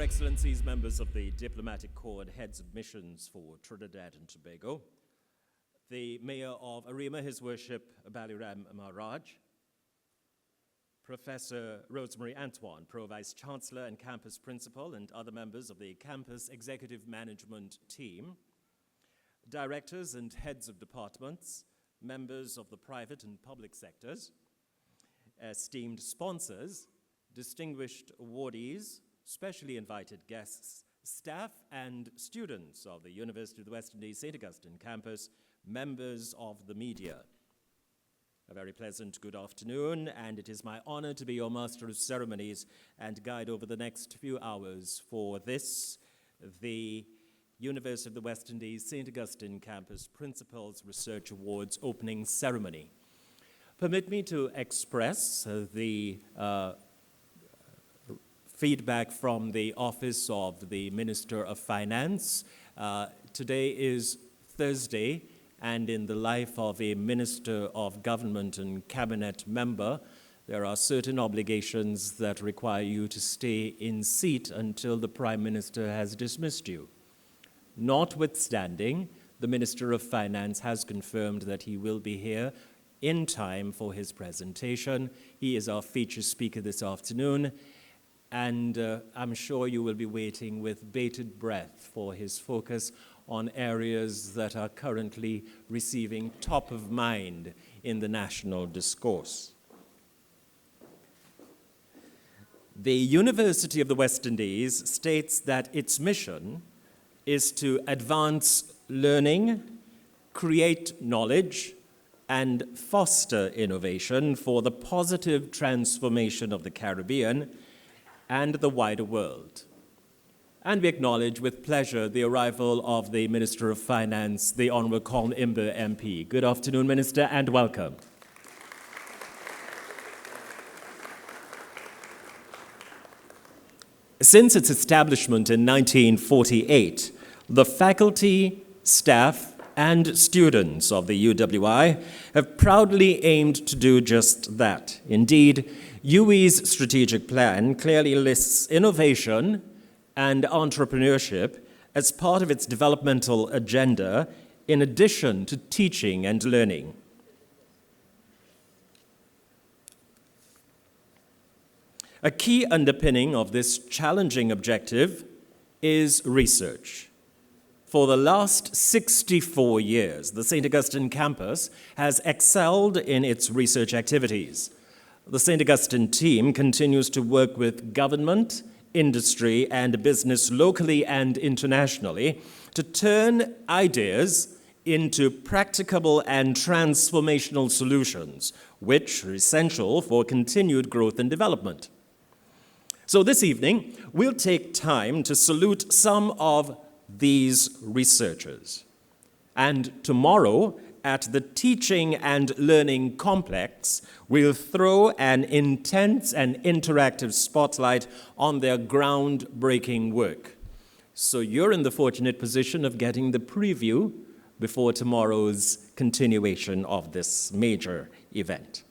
Excellencies, members of the Diplomatic Corps and heads of missions for Trinidad and Tobago, the Mayor of Arima, His Worship Baliram Maharaj, Professor Rosemary Antoine, Pro-Vice Chancellor and Campus Principal, and other members of the Campus Executive Management Team, directors and heads of departments, members of the private and public sectors, esteemed sponsors, distinguished awardees, specially invited guests, staff and students of the University of the West Indies St. Augustine campus, members of the media. A very pleasant good afternoon, and it is my honor to be your Master of Ceremonies and guide over the next few hours for this, the University of the West Indies St. Augustine Campus Principals Research Awards opening ceremony. Permit me to express the feedback from the Office of the Minister of Finance. Today is Thursday, and in the life of a Minister of Government and Cabinet member, there are certain obligations that require you to stay in seat until the Prime Minister has dismissed you. Notwithstanding, the Minister of Finance has confirmed that he will be here in time for his presentation. He is our featured speaker this afternoon, and I'm sure you will be waiting with bated breath for his focus on areas that are currently receiving top of mind in the national discourse. The University of the West Indies states that its mission is to advance learning, create knowledge, and foster innovation for the positive transformation of the Caribbean and the wider world. And we acknowledge with pleasure the arrival of the Minister of Finance, the Honourable Colin Imber MP. Good afternoon, Minister, and welcome. Since its establishment in 1948, the faculty, staff, and students of the UWI have proudly aimed to do just that. Indeed, UWI's strategic plan clearly lists innovation and entrepreneurship as part of its developmental agenda, in addition to teaching and learning. A key underpinning of this challenging objective is research. For the last 64 years, the St. Augustine campus has excelled in its research activities. The St. Augustine team continues to work with government, industry, and business locally and internationally to turn ideas into practicable and transformational solutions, which are essential for continued growth and development. So this evening, we'll take time to salute some of these researchers. And tomorrow, at the Teaching and Learning Complex, we'll throw an intense and interactive spotlight on their groundbreaking work. So you're in the fortunate position of getting the preview before tomorrow's continuation of this major event.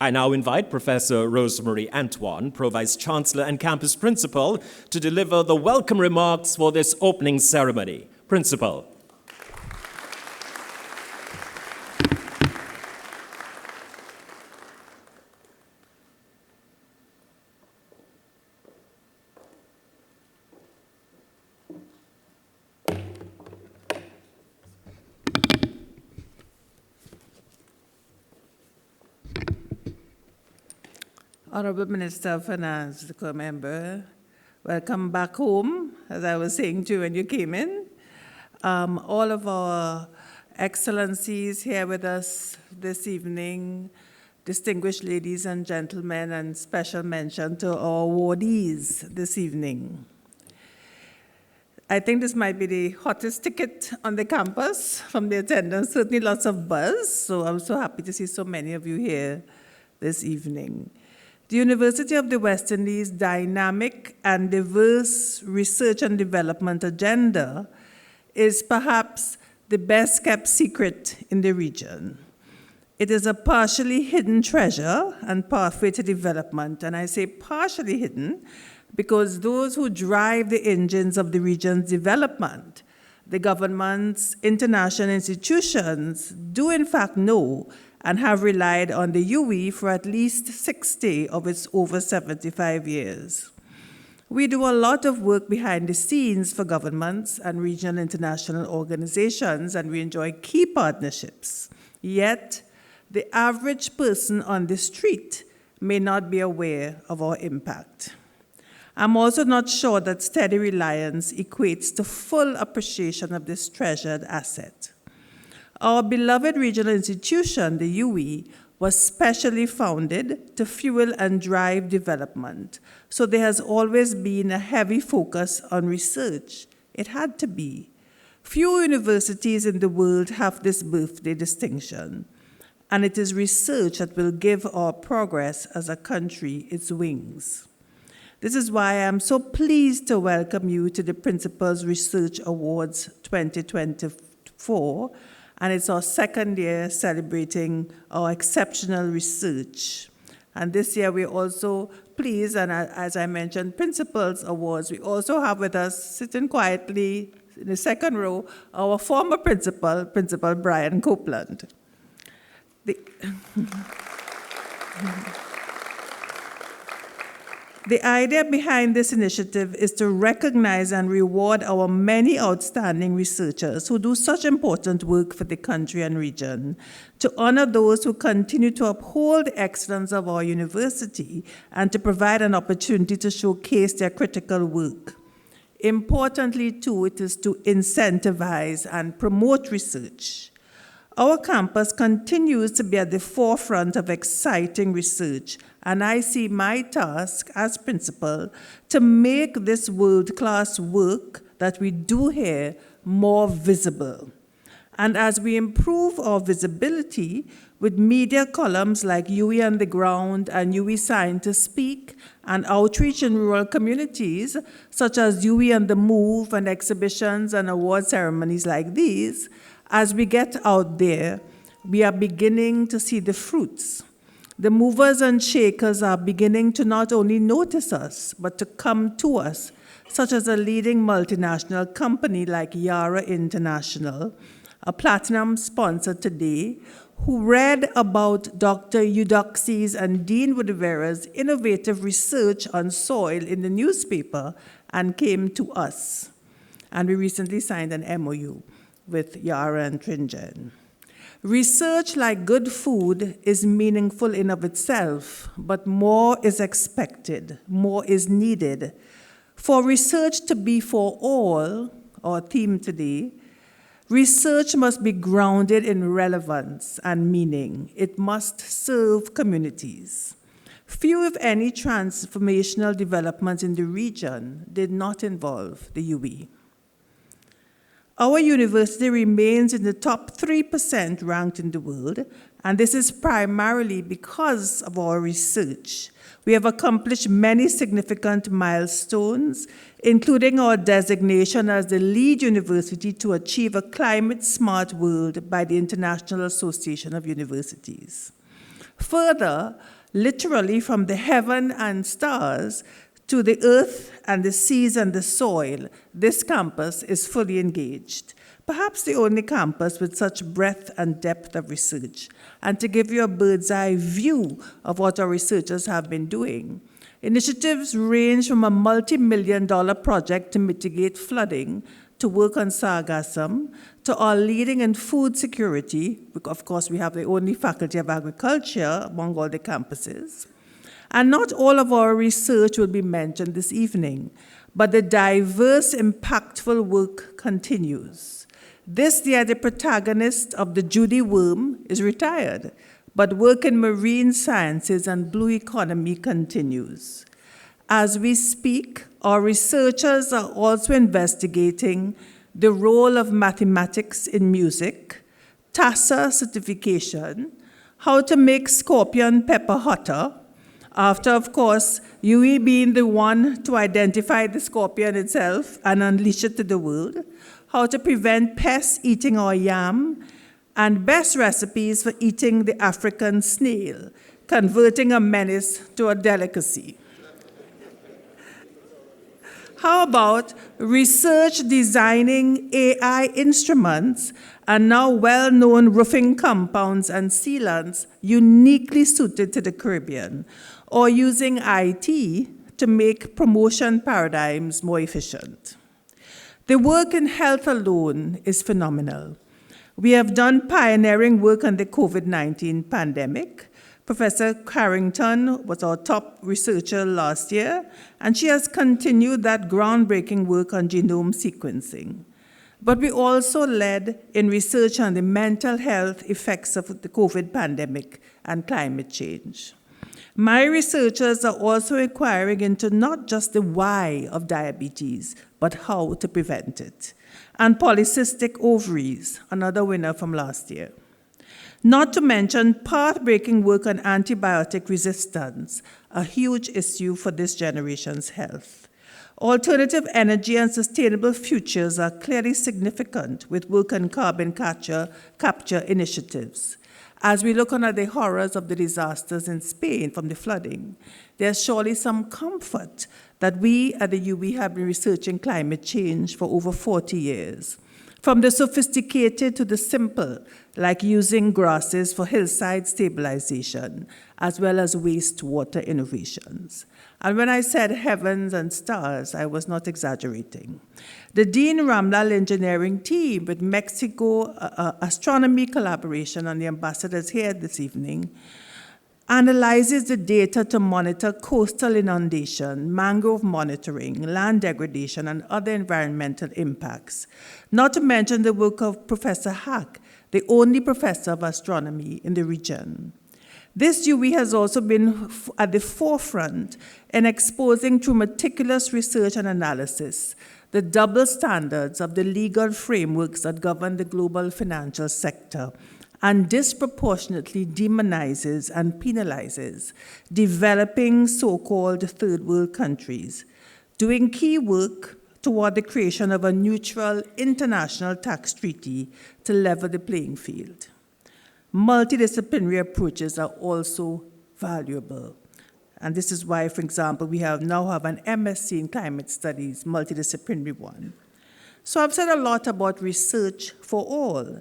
I now invite Professor Rosemary Antoine, Pro-Vice Chancellor and Campus Principal, to deliver the welcome remarks for this opening ceremony. Principal. Honorable Minister of Finance, the core member, welcome back home, as I was saying to you when you came in. All of our excellencies here with us this evening, distinguished ladies and gentlemen, and special mention to our awardees this evening. I think this might be the hottest ticket on the campus from the attendance, certainly lots of buzz, so I'm so happy to see so many of you here this evening. The University of the West Indies' dynamic and diverse research and development agenda is perhaps the best kept secret in the region. It is a partially hidden treasure and pathway to development. And I say partially hidden because those who drive the engines of the region's development, the governments, international institutions, do in fact know and have relied on the UWI for at least 60 of its over 75 years. We do a lot of work behind the scenes for governments and regional international organizations, and we enjoy key partnerships. Yet, the average person on the street may not be aware of our impact. I'm also not sure that steady reliance equates to full appreciation of this treasured asset. Our beloved regional institution, the UWI, was specially founded to fuel and drive development. So there has always been a heavy focus on research. It had to be. Few universities in the world have this birthday distinction, and it is research that will give our progress as a country its wings. This is why I'm so pleased to welcome you to the Principals Research Awards 2024, and it's our second year celebrating our exceptional research. And this year we're also pleased, and as I mentioned, Principals Awards, we also have with us, sitting quietly in the second row, our former principal, Principal Brian Copeland. The idea behind this initiative is to recognize and reward our many outstanding researchers who do such important work for the country and region, to honor those who continue to uphold the excellence of our university, and to provide an opportunity to showcase their critical work. Importantly, too, it is to incentivize and promote research. Our campus continues to be at the forefront of exciting research, and I see my task as principal to make this world-class work that we do here more visible. And as we improve our visibility with media columns like UWI on the Ground and UWI Scientists Speak, and outreach in rural communities, such as UWI on the Move, and exhibitions and award ceremonies like these, as we get out there, we are beginning to see the fruits. The movers and shakers are beginning to not only notice us, but to come to us, such as a leading multinational company like Yara International, a platinum sponsor today, who read about Dr. Eudoxie's and Dean Woodvera's innovative research on soil in the newspaper and came to us. And we recently signed an MOU with Yara and Tringen. Research, like good food, is meaningful in of itself, but more is expected, more is needed. For research to be for all, our theme today, research must be grounded in relevance and meaning. It must serve communities. Few, if any, transformational developments in the region did not involve the UWI. Our university remains in the top 3% ranked in the world, and this is primarily because of our research. We have accomplished many significant milestones, including our designation as the lead university to achieve a climate-smart world by the International Association of Universities. Further, literally from the heaven and stars to the earth and the seas and the soil, this campus is fully engaged. Perhaps the only campus with such breadth and depth of research. And to give you a bird's eye view of what our researchers have been doing, initiatives range from a multi-million-dollar project to mitigate flooding, to work on sargassum, to our leading in food security. Of course, we have the only Faculty of Agriculture among all the campuses. And not all of our research will be mentioned this evening, but the diverse, impactful work continues. This year, the protagonist of the Judy Worm is retired, but work in marine sciences and blue economy continues. As we speak, our researchers are also investigating the role of mathematics in music, TASA certification, how to make scorpion pepper hotter, after, of course, UWI being the one to identify the scorpion itself and unleash it to the world, how to prevent pests eating our yam, and best recipes for eating the African snail, converting a menace to a delicacy. How about research designing AI instruments and now well-known roofing compounds and sealants uniquely suited to the Caribbean, or using IT to make promotion paradigms more efficient? The work in health alone is phenomenal. We have done pioneering work on the COVID-19 pandemic. Professor Carrington was our top researcher last year, and she has continued that groundbreaking work on genome sequencing. But we also led in research on the mental health effects of the COVID pandemic and climate change. My researchers are also inquiring into not just the why of diabetes, but how to prevent it. And polycystic ovaries, another winner from last year. Not to mention path-breaking work on antibiotic resistance, a huge issue for this generation's health. Alternative energy and sustainable futures are clearly significant with work on carbon capture initiatives. As we look on at the horrors of the disasters in Spain from the flooding, there's surely some comfort that we at the UWI have been researching climate change for over 40 years. From the sophisticated to the simple, like using grasses for hillside stabilization, as well as wastewater innovations. And when I said heavens and stars, I was not exaggerating. The Dean Ramlal engineering team with Mexico astronomy collaboration, and the ambassadors here this evening, analyzes the data to monitor coastal inundation, mangrove monitoring, land degradation, and other environmental impacts. Not to mention the work of Professor Hack, the only professor of astronomy in the region. This UWI has also been at the forefront in exposing through meticulous research and analysis the double standards of the legal frameworks that govern the global financial sector, and disproportionately demonizes and penalizes developing so-called third world countries, doing key work toward the creation of a neutral international tax treaty to level the playing field. Multidisciplinary approaches are also valuable. And this is why, for example, we now have an MSc in climate studies, multidisciplinary one. So I've said a lot about research for all,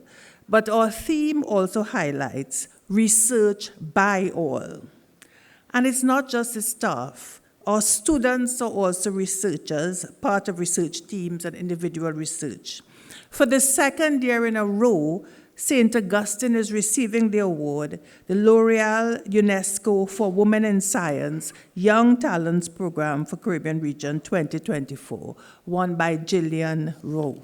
but our theme also highlights research by all. And it's not just the staff. Our students are also researchers, part of research teams and individual research. For the second year in a row, St. Augustine is receiving the award, the L'Oreal UNESCO for Women in Science Young Talents Program for Caribbean Region 2024, won by Gillian Rowe.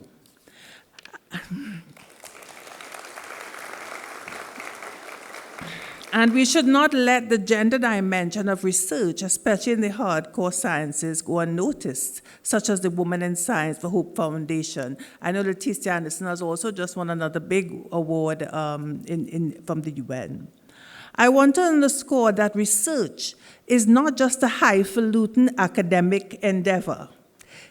And we should not let the gender dimension of research, especially in the hardcore sciences, go unnoticed, such as the Women in Science for Hope Foundation. I know Leticia Anderson has also just won another big award from the UN. I want to underscore that research is not just a highfalutin academic endeavor.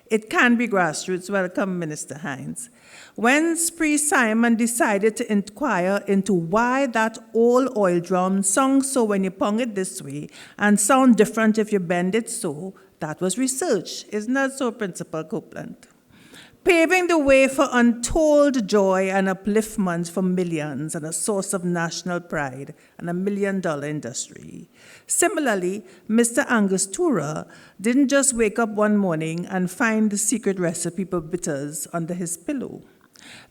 It can be grassroots. Welcome, Minister Hines. When Spree Simon decided to inquire into why that old oil drum sung so when you pong it this way and sound different if you bend it so, that was research. Isn't that so, Principal Copeland? Paving the way for untold joy and upliftment for millions and a source of national pride and $1 million industry. Similarly, Mr. Angostura didn't just wake up one morning and find the secret recipe for bitters under his pillow.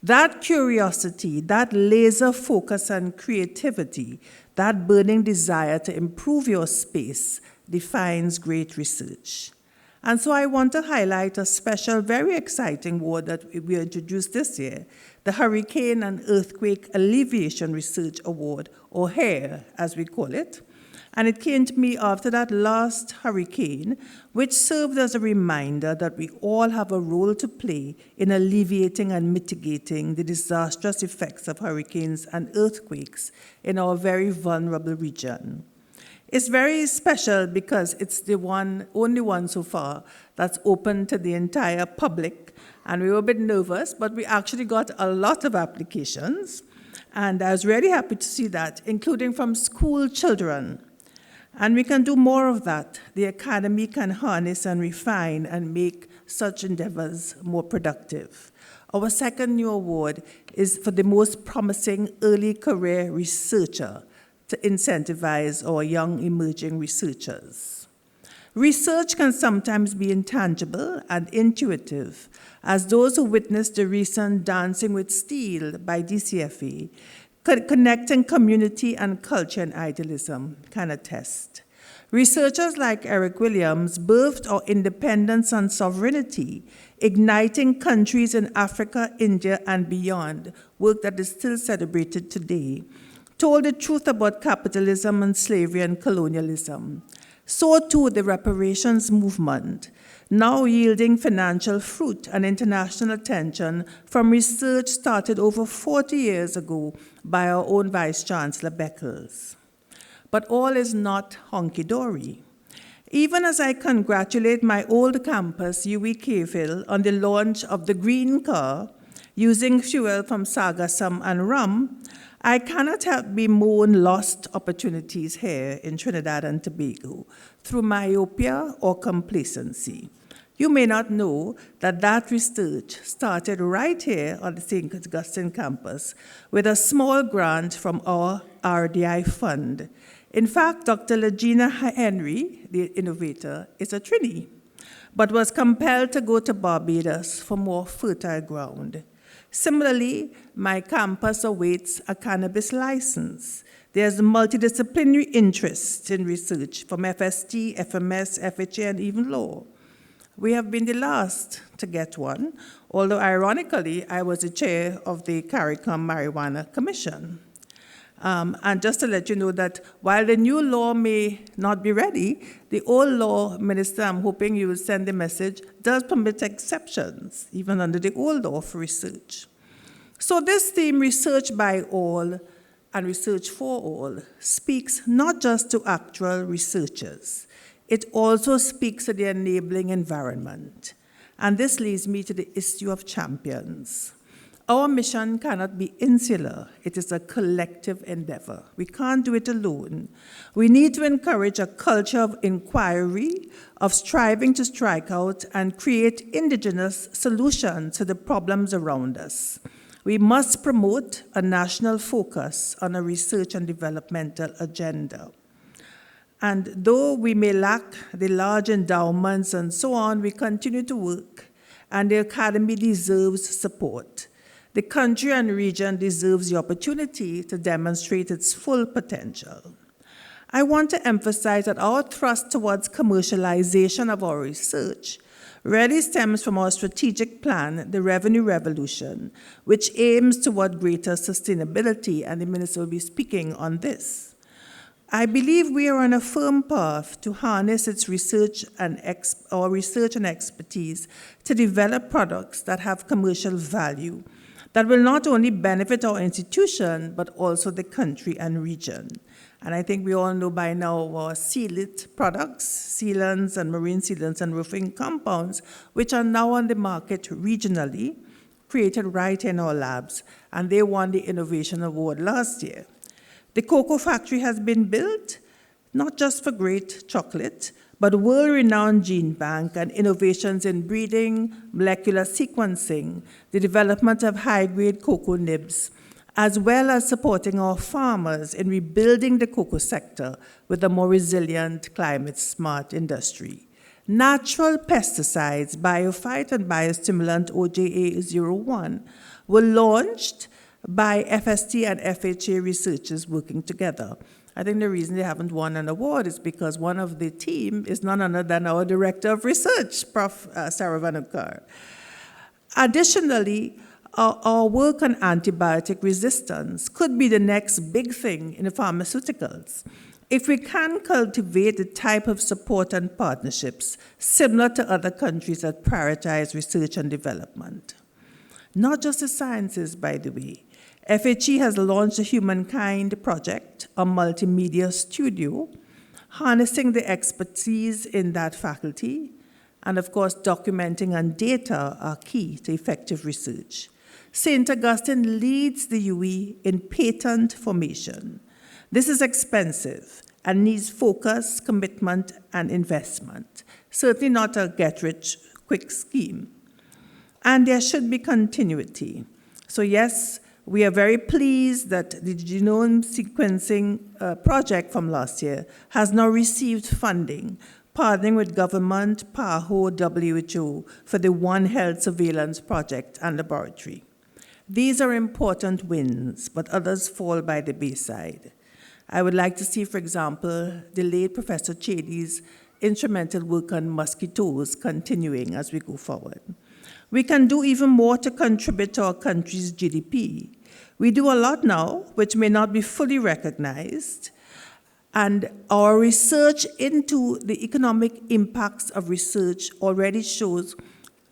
That curiosity, that laser focus and creativity, that burning desire to improve your space defines great research. And so I want to highlight a special, very exciting award that we introduced this year, the Hurricane and Earthquake Alleviation Research Award, or HARE, as we call it. And it came to me after that last hurricane, which served as a reminder that we all have a role to play in alleviating and mitigating the disastrous effects of hurricanes and earthquakes in our very vulnerable region. It's very special because it's the only one so far that's open to the entire public. And we were a bit nervous, but we actually got a lot of applications. And I was really happy to see that, including from school children. And we can do more of that. The academy can harness and refine and make such endeavors more productive. Our second new award is for the most promising early career researcher to incentivize our young emerging researchers. Research can sometimes be intangible and intuitive, as those who witnessed the recent Dancing with Steel by DCFA, connecting community and culture and idealism, can attest. Researchers like Eric Williams birthed our independence and sovereignty, igniting countries in Africa, India, and beyond, work that is still celebrated today, told the truth about capitalism and slavery and colonialism. So too the reparations movement, now yielding financial fruit and international attention from research started over 40 years ago by our own Vice Chancellor Beckles. But all is not hunky-dory. Even as I congratulate my old campus, UWI Caveville, on the launch of the green car using fuel from sargassum and rum, I cannot help bemoan lost opportunities here in Trinidad and Tobago through myopia or complacency. You may not know that that research started right here on the St. Augustine campus with a small grant from our RDI fund. In fact, Dr. Legina Henry, the innovator, is a Trini, but was compelled to go to Barbados for more fertile ground. Similarly, my campus awaits a cannabis license. There's multidisciplinary interest in research from FST, FMS, FHA, and even law. We have been the last to get one, although ironically, I was the chair of the CARICOM Marijuana Commission. And just to let you know that while the new law may not be ready, the old law, Minister, I'm hoping you will send the message, does permit exceptions, even under the old law for research. So this theme, research by all and research for all, speaks not just to actual researchers, it also speaks to the enabling environment. And this leads me to the issue of champions. Our mission cannot be insular. It is a collective endeavor. We can't do it alone. We need to encourage a culture of inquiry, of striving to strike out and create indigenous solutions to the problems around us. We must promote a national focus on a research and developmental agenda. And though we may lack the large endowments and so on, we continue to work, and the Academy deserves support. The country and region deserves the opportunity to demonstrate its full potential. I want to emphasize that our thrust towards commercialization of our research really stems from our strategic plan, the Revenue Revolution, which aims toward greater sustainability, and the Minister will be speaking on this. I believe we are on a firm path to harness its research and expertise to develop products that have commercial value, that will not only benefit our institution, but also the country and region. And I think we all know by now our sealant products, sealants and marine sealants and roofing compounds, which are now on the market regionally, created right in our labs, and they won the Innovation Award last year. The cocoa factory has been built, not just for great chocolate, but world-renowned gene bank and innovations in breeding, molecular sequencing, the development of high-grade cocoa nibs, as well as supporting our farmers in rebuilding the cocoa sector with a more resilient, climate-smart industry. Natural pesticides, Biophyte and Biostimulant OJA01, were launched by FST and FHA researchers working together. I think the reason they haven't won an award is because one of the team is none other than our Director of Research, Prof. Saravanukar. Additionally, our work on antibiotic resistance could be the next big thing in the pharmaceuticals. If we can cultivate the type of support and partnerships similar to other countries that prioritize research and development. Not just the sciences, by the way. FHE has launched a Humankind project, a multimedia studio, harnessing the expertise in that faculty, and of course, documenting and data are key to effective research. St. Augustine leads the UWI in patent formation. This is expensive and needs focus, commitment, and investment. Certainly not a get-rich-quick scheme. And there should be continuity. So yes, we are very pleased that the genome sequencing project from last year has now received funding, partnering with government, PAHO, WHO for the One Health Surveillance Project and Laboratory. These are important wins, but others fall by the wayside. I would like to see, for example, the late Professor Chedi's instrumental work on mosquitoes continuing as we go forward. We can do even more to contribute to our country's GDP. We do a lot now, which may not be fully recognized, and our research into the economic impacts of research already shows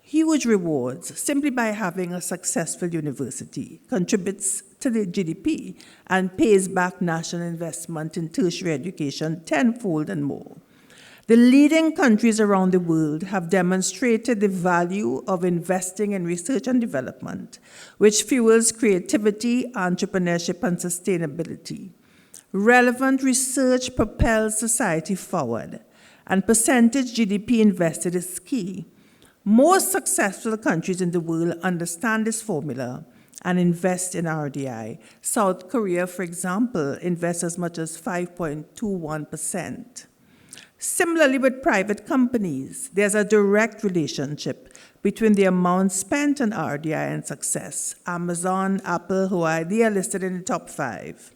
huge rewards simply by having a successful university, contributes to the GDP, and pays back national investment in tertiary education tenfold and more. The leading countries around the world have demonstrated the value of investing in research and development, which fuels creativity, entrepreneurship, and sustainability. Relevant research propels society forward, and percentage GDP invested is key. Most successful countries in the world understand this formula and invest in RDI. South Korea, for example, invests as much as 5.21%. Similarly, with private companies, there's a direct relationship between the amount spent on RDI and success. Amazon, Apple, Huawei, they are listed in the top 5.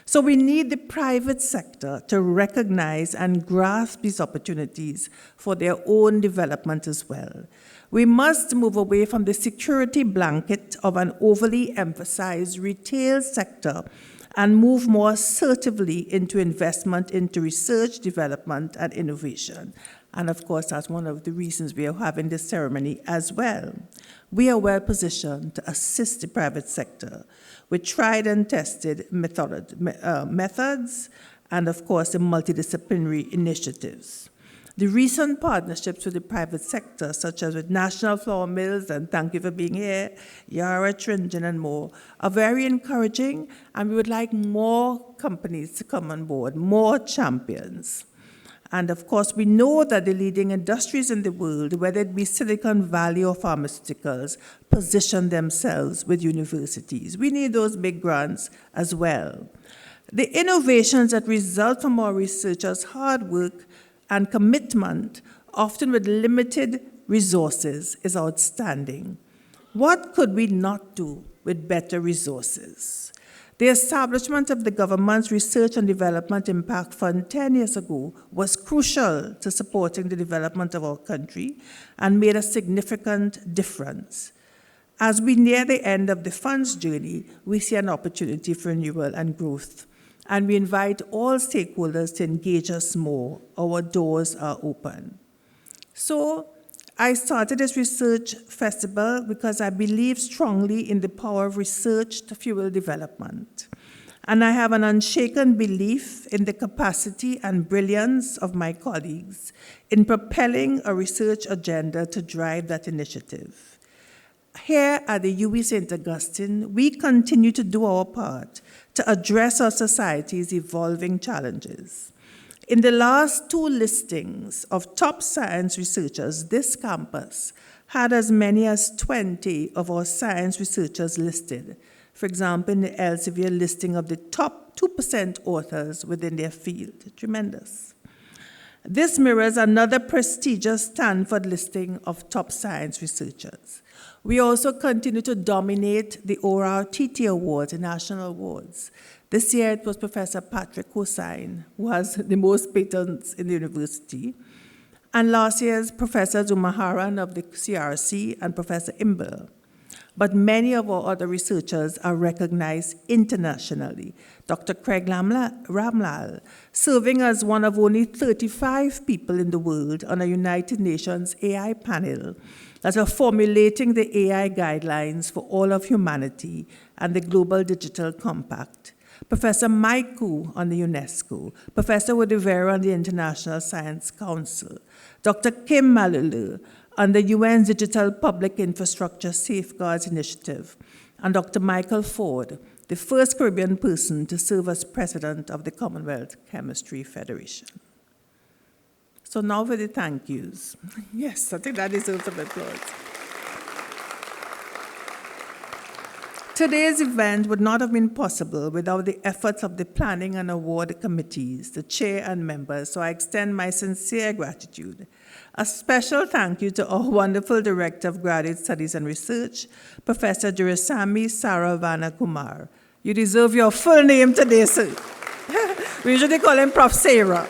So we need the private sector to recognize and grasp these opportunities for their own development as well. We must move away from the security blanket of an overly emphasized retail sector and move more assertively into investment into research, development, and innovation. And of course, that's one of the reasons we are having this ceremony as well. We are well positioned to assist the private sector with tried and tested methods and of course, the multidisciplinary initiatives. The recent partnerships with the private sector, such as with National Flour Mills, and thank you for being here, Yara, Tringen, and more, are very encouraging, and we would like more companies to come on board, more champions. And of course, we know that the leading industries in the world, whether it be Silicon Valley or pharmaceuticals, position themselves with universities. We need those big grants as well. The innovations that result from our researchers' hard work and commitment, often with limited resources, is outstanding. What could we not do with better resources? The establishment of the government's Research and Development Impact Fund 10 years ago was crucial to supporting the development of our country and made a significant difference. As we near the end of the fund's journey, we see an opportunity for renewal and growth. And we invite all stakeholders to engage us more. Our doors are open. So I started this research festival because I believe strongly in the power of research to fuel development. And I have an unshaken belief in the capacity and brilliance of my colleagues in propelling a research agenda to drive that initiative. Here at the UWI St. Augustine, we continue to do our part to address our society's evolving challenges. In the last 2 listings of top science researchers, this campus had as many as 20 of our science researchers listed. For example, in the Elsevier listing of the top 2% authors within their field. Tremendous. This mirrors another prestigious Stanford listing of top science researchers. We also continue to dominate the ORRTT Awards, the national awards. This year it was Professor Patrick Hossain, who has the most patents in the university. And last year's Professor Zumaharan of the CRC and Professor Imbel. But many of our other researchers are recognized internationally. Dr. Craig Ramlal, serving as one of only 35 people in the world on a United Nations AI panel that are formulating the AI guidelines for all of humanity and the Global Digital Compact. Professor Mike Koo on the UNESCO, Professor Wodivera on the International Science Council, Dr. Kim Malulu on the UN's Digital Public Infrastructure Safeguards Initiative, and Dr. Michael Ford, the first Caribbean person to serve as president of the Commonwealth Chemistry Federation. So now for the thank yous. Yes, I think that deserves some applause. Today's event would not have been possible without the efforts of the planning and award committees, the chair and members, so I extend my sincere gratitude. A special thank you to our wonderful Director of Graduate Studies and Research, Professor Durasamy Saravana Kumar. You deserve your full name today, sir. We usually call him Prof. Sarah.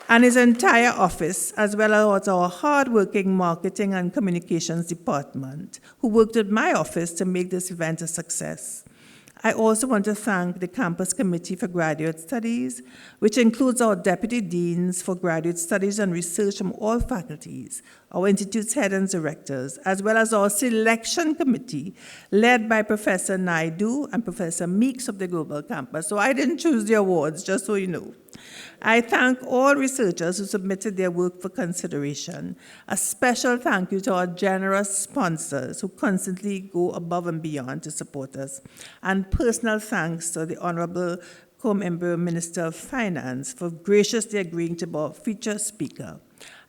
And his entire office, as well as our hard-working marketing and communications department, who worked with my office to make this event a success. I also want to thank the Campus Committee for Graduate Studies, which includes our deputy deans for graduate studies and research from all faculties, our institute's head and directors, as well as our selection committee, led by Professor Naidu and Professor Meeks of the Global Campus. So I didn't choose the awards, just so you know. I thank all researchers who submitted their work for consideration. A special thank you to our generous sponsors who constantly go above and beyond to support us. And personal thanks to the Honorable Co-Member Minister of Finance for graciously agreeing to be our featured speaker.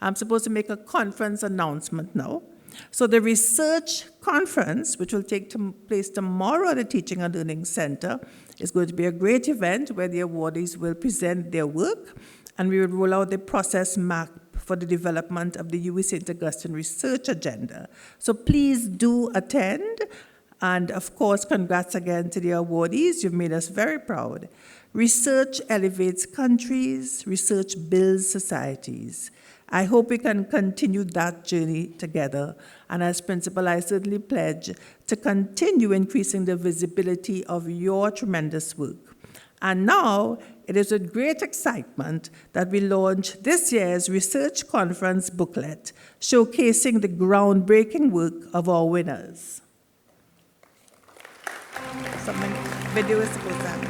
I'm supposed to make a conference announcement now. So the research conference, which will take place tomorrow at the Teaching and Learning Center, is going to be a great event where the awardees will present their work, and we will roll out the process map for the development of the UWI St. Augustine research agenda. So please do attend, and of course, congrats again to the awardees. You've made us very proud. Research elevates countries, research builds societies. I hope we can continue that journey together. And as principal, I certainly pledge to continue increasing the visibility of your tremendous work. And now, it is with great excitement that we launch this year's research conference booklet, showcasing the groundbreaking work of our winners. Some video is supposed to happen.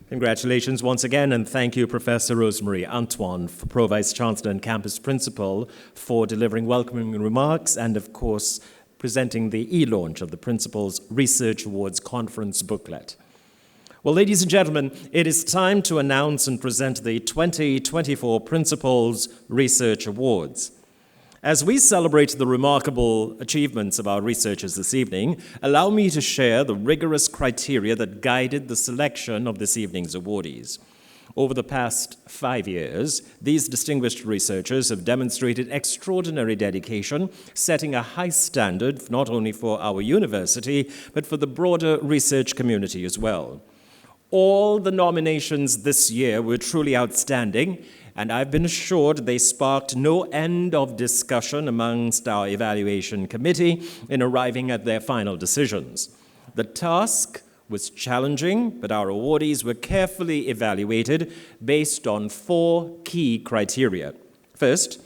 Congratulations once again, and thank you, Professor Rosemary Antoine, Pro-Vice Chancellor and Campus Principal, for delivering welcoming remarks and, of course, presenting the e-launch of the Principal's Research Awards Conference booklet. Well, ladies and gentlemen, it is time to announce and present the 2024 Principal's Research Awards. As we celebrate the remarkable achievements of our researchers this evening, allow me to share the rigorous criteria that guided the selection of this evening's awardees. Over the past 5 years, these distinguished researchers have demonstrated extraordinary dedication, setting a high standard not only for our university, but for the broader research community as well. All the nominations this year were truly outstanding, and I've been assured they sparked no end of discussion amongst our evaluation committee in arriving at their final decisions. The task was challenging, but our awardees were carefully evaluated based on 4 key criteria. First,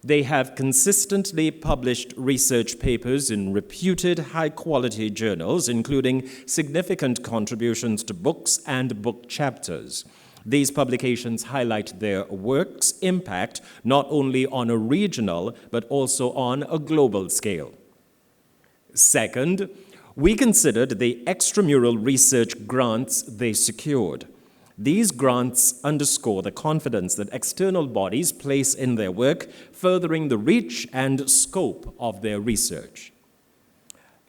they have consistently published research papers in reputed high-quality journals, including significant contributions to books and book chapters. These publications highlight their work's impact not only on a regional, but also on a global scale. Second, we considered the extramural research grants they secured. These grants underscore the confidence that external bodies place in their work, furthering the reach and scope of their research.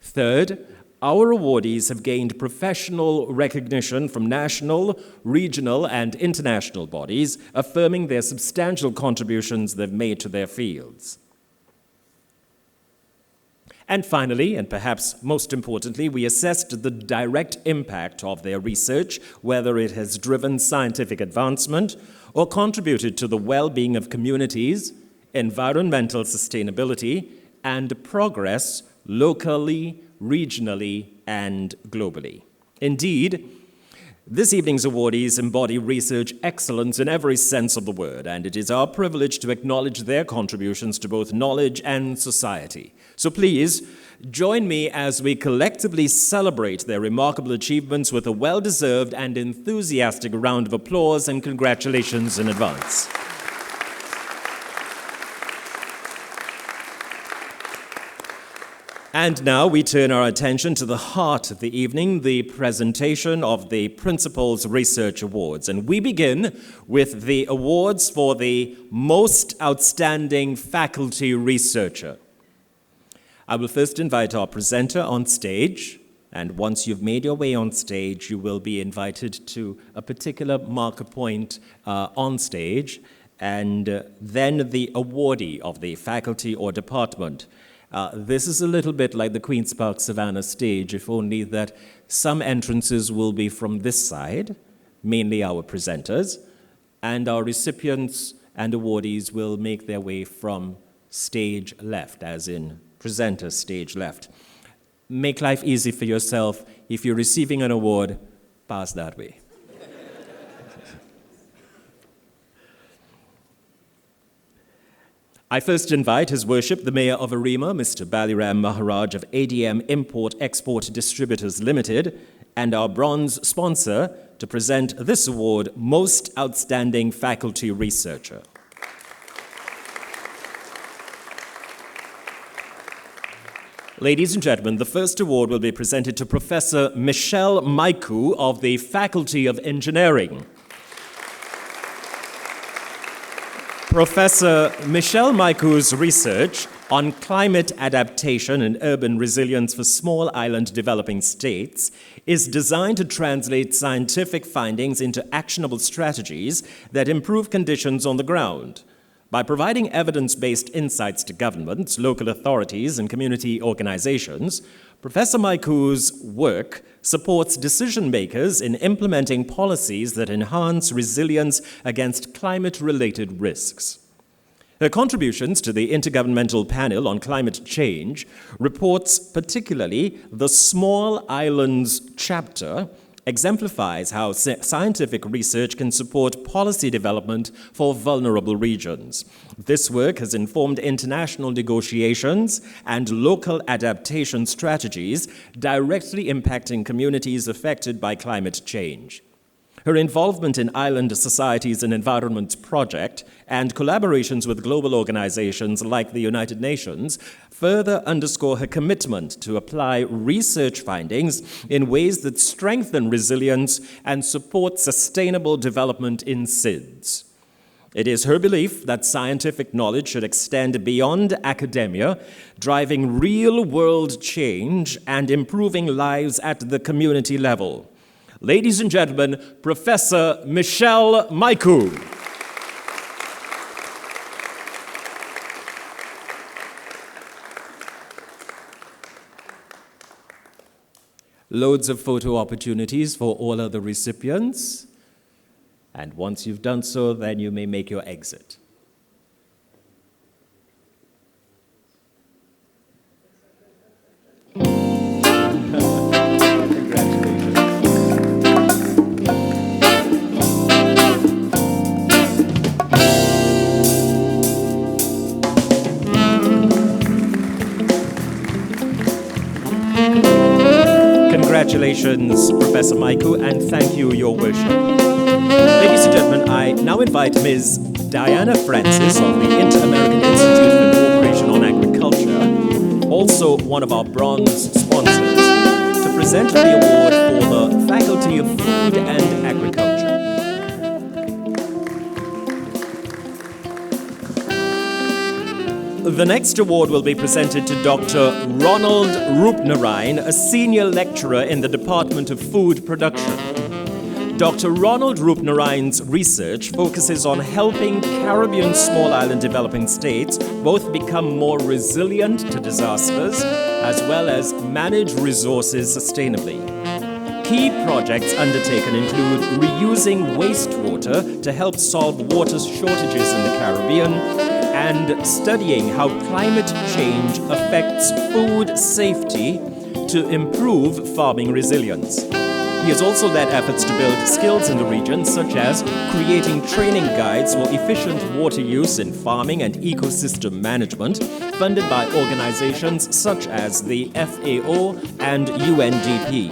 Third, our awardees have gained professional recognition from national, regional, and international bodies, affirming their substantial contributions they've made to their fields. And finally, and perhaps most importantly, we assessed the direct impact of their research, whether it has driven scientific advancement or contributed to the well-being of communities, environmental sustainability, and progress locally, regionally, and globally. Indeed, This evening's awardees embody research excellence in every sense of the word, and it is our privilege to acknowledge their contributions to both knowledge and society. So please, join me as we collectively celebrate their remarkable achievements with a well-deserved and enthusiastic round of applause and congratulations in advance. And now we turn our attention to the heart of the evening, the presentation of the Principals Research Awards. And we begin with the awards for the Most Outstanding Faculty Researcher. I will first invite our presenter on stage, and once you've made your way on stage, you will be invited to a particular marker point on stage, and then the awardee of the faculty or department. This is a little bit like the Queen's Park Savannah stage, if only that some entrances will be from this side, mainly our presenters, and our recipients and awardees will make their way from stage left, as in presenter stage left. Make life easy for yourself. If you're receiving an award, pass that way. I first invite His Worship, the Mayor of Arima, Mr. Baliram Maharaj of ADM Import-Export Distributors Limited, and our bronze sponsor to present this award, Most Outstanding Faculty Researcher. Ladies and gentlemen, the first award will be presented to Professor Michelle Maiku of the Faculty of Engineering. Professor Michelle Maiku's research on climate adaptation and urban resilience for small island developing states is designed to translate scientific findings into actionable strategies that improve conditions on the ground. By providing evidence-based insights to governments, local authorities, and community organizations, Professor Maiku's work supports decision-makers in implementing policies that enhance resilience against climate-related risks. Her contributions to the Intergovernmental Panel on Climate Change reports particularly the Small Islands chapter exemplifies how scientific research can support policy development for vulnerable regions. This work has informed international negotiations and local adaptation strategies directly impacting communities affected by climate change. Her involvement in Island Societies and Environment Project and collaborations with global organizations like the United Nations further underscore her commitment to apply research findings in ways that strengthen resilience and support sustainable development in SIDS. It is her belief that scientific knowledge should extend beyond academia, driving real-world change and improving lives at the community level. Ladies and gentlemen, Professor Michelle Maiku. Loads of photo opportunities for all other recipients. And once you've done so, then you may make your exit. Congratulations, Professor Maiku, and thank you, Your Worship. Ladies and gentlemen, I now invite Ms. Diana Francis of the Inter-American Institute for Cooperation on Agriculture, also one of our bronze sponsors, to present the award for the Faculty of Food and Agriculture. The next award will be presented to Dr. Ronald Rupnarine, a senior lecturer in the Department of Food Production. Dr. Ronald Rupnarine's research focuses on helping Caribbean small island developing states both become more resilient to disasters as well as manage resources sustainably. Key projects undertaken include reusing wastewater to help solve water shortages in the Caribbean, and studying how climate change affects food safety to improve farming resilience. He has also led efforts to build skills in the region, such as creating training guides for efficient water use in farming and ecosystem management, funded by organizations such as the FAO and UNDP.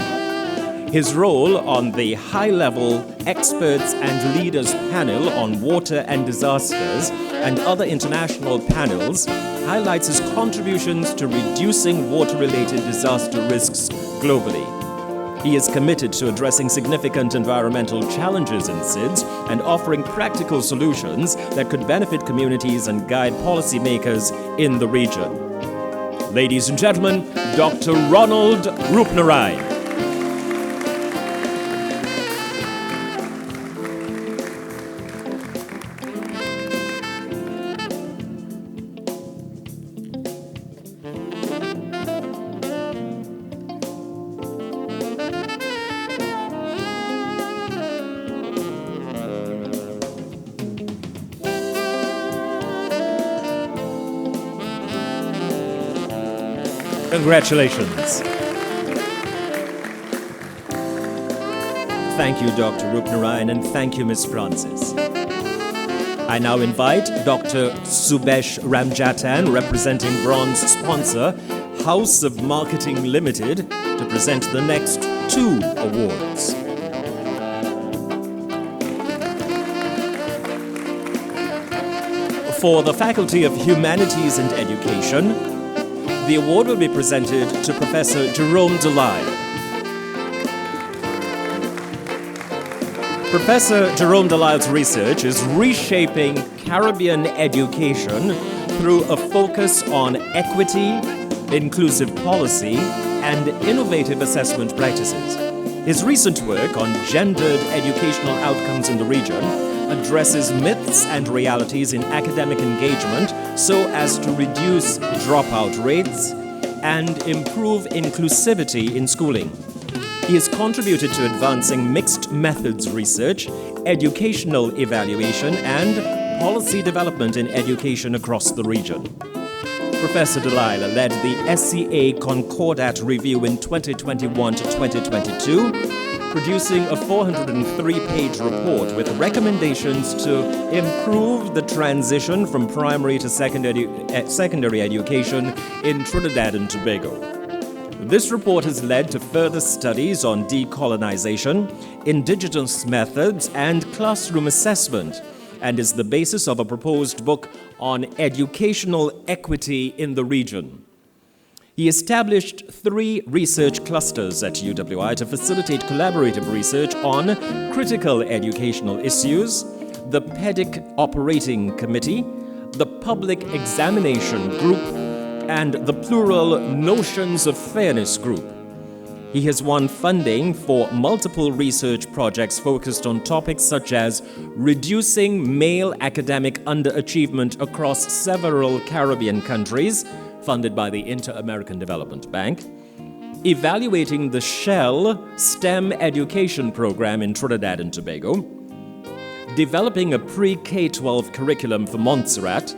His role on the high-level experts and leaders panel on water and disasters and other international panels highlights his contributions to reducing water-related disaster risks globally. He is committed to addressing significant environmental challenges in SIDS and offering practical solutions that could benefit communities and guide policymakers in the region. Ladies and gentlemen, Dr. Ronald Rupnarai. Congratulations. Thank you, Dr. Rupnarayan, and thank you, Ms. Francis. I now invite Dr. Subesh Ramjatan, representing bronze sponsor, House of Marketing Limited, to present the next 2 awards. For the Faculty of Humanities and Education, the award will be presented to Professor Jerome Delisle. Professor Jerome Delisle's research is reshaping Caribbean education through a focus on equity, inclusive policy, and innovative assessment practices. His recent work on gendered educational outcomes in the region addresses myths and realities in academic engagement so as to reduce dropout rates and improve inclusivity in schooling. He has contributed to advancing mixed methods research, educational evaluation, and policy development in education across the region. Professor Delisle led the SCA Concordat Review in 2021 to 2022, producing a 403-page report with recommendations to improve the transition from primary to secondary education in Trinidad and Tobago. This report has led to further studies on decolonization, indigenous methods, and classroom assessment, and is the basis of a proposed book on educational equity in the region. He established 3 research clusters at UWI to facilitate collaborative research on critical educational issues, the PEDIC Operating Committee, the Public Examination Group, and the Plural Notions of Fairness Group. He has won funding for multiple research projects focused on topics such as reducing male academic underachievement across several Caribbean countries, funded by the Inter-American Development Bank, evaluating the Shell STEM education program in Trinidad and Tobago, developing a pre-K-12 curriculum for Montserrat,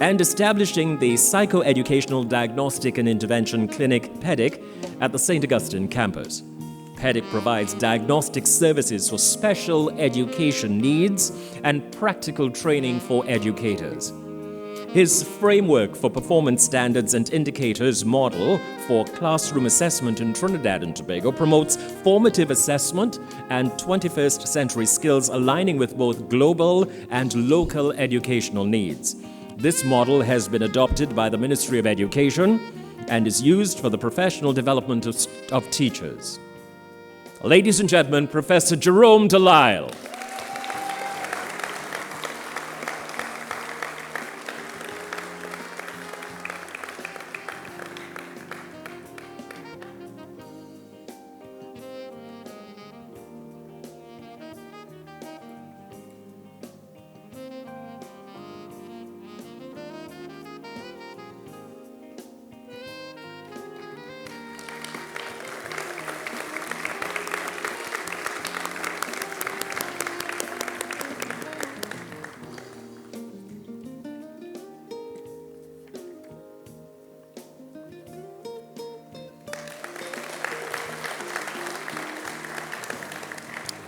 and establishing the Psychoeducational Diagnostic and Intervention Clinic, PEDIC, at the St. Augustine campus. PEDIC provides diagnostic services for special education needs and practical training for educators. His framework for performance standards and indicators model for classroom assessment in Trinidad and Tobago promotes formative assessment and 21st century skills aligning with both global and local educational needs. This model has been adopted by the Ministry of Education and is used for the professional development of teachers. Ladies and gentlemen, Professor Jerome Delisle.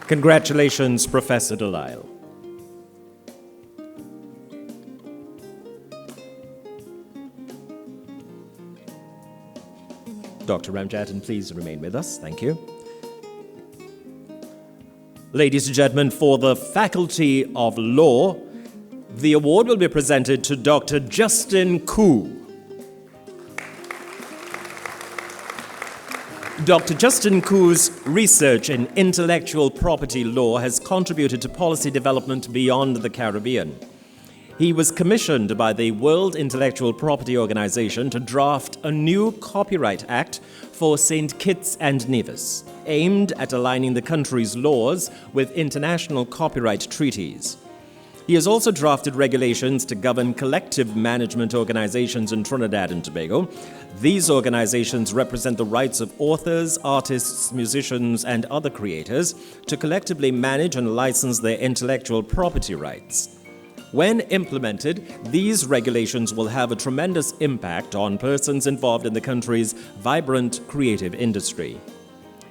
Congratulations, Professor Delisle. Dr. Ramjatan, please remain with us. Thank you. Ladies and gentlemen, for the Faculty of Law, the award will be presented to Dr. Justin Koo. Dr. Justin Koo's research in intellectual property law has contributed to policy development beyond the Caribbean. He was commissioned by the World Intellectual Property Organization to draft a new Copyright Act for St. Kitts and Nevis, aimed at aligning the country's laws with international copyright treaties. He has also drafted regulations to govern collective management organizations in Trinidad and Tobago. These organizations represent the rights of authors, artists, musicians, and other creators to collectively manage and license their intellectual property rights. When implemented, these regulations will have a tremendous impact on persons involved in the country's vibrant creative industry.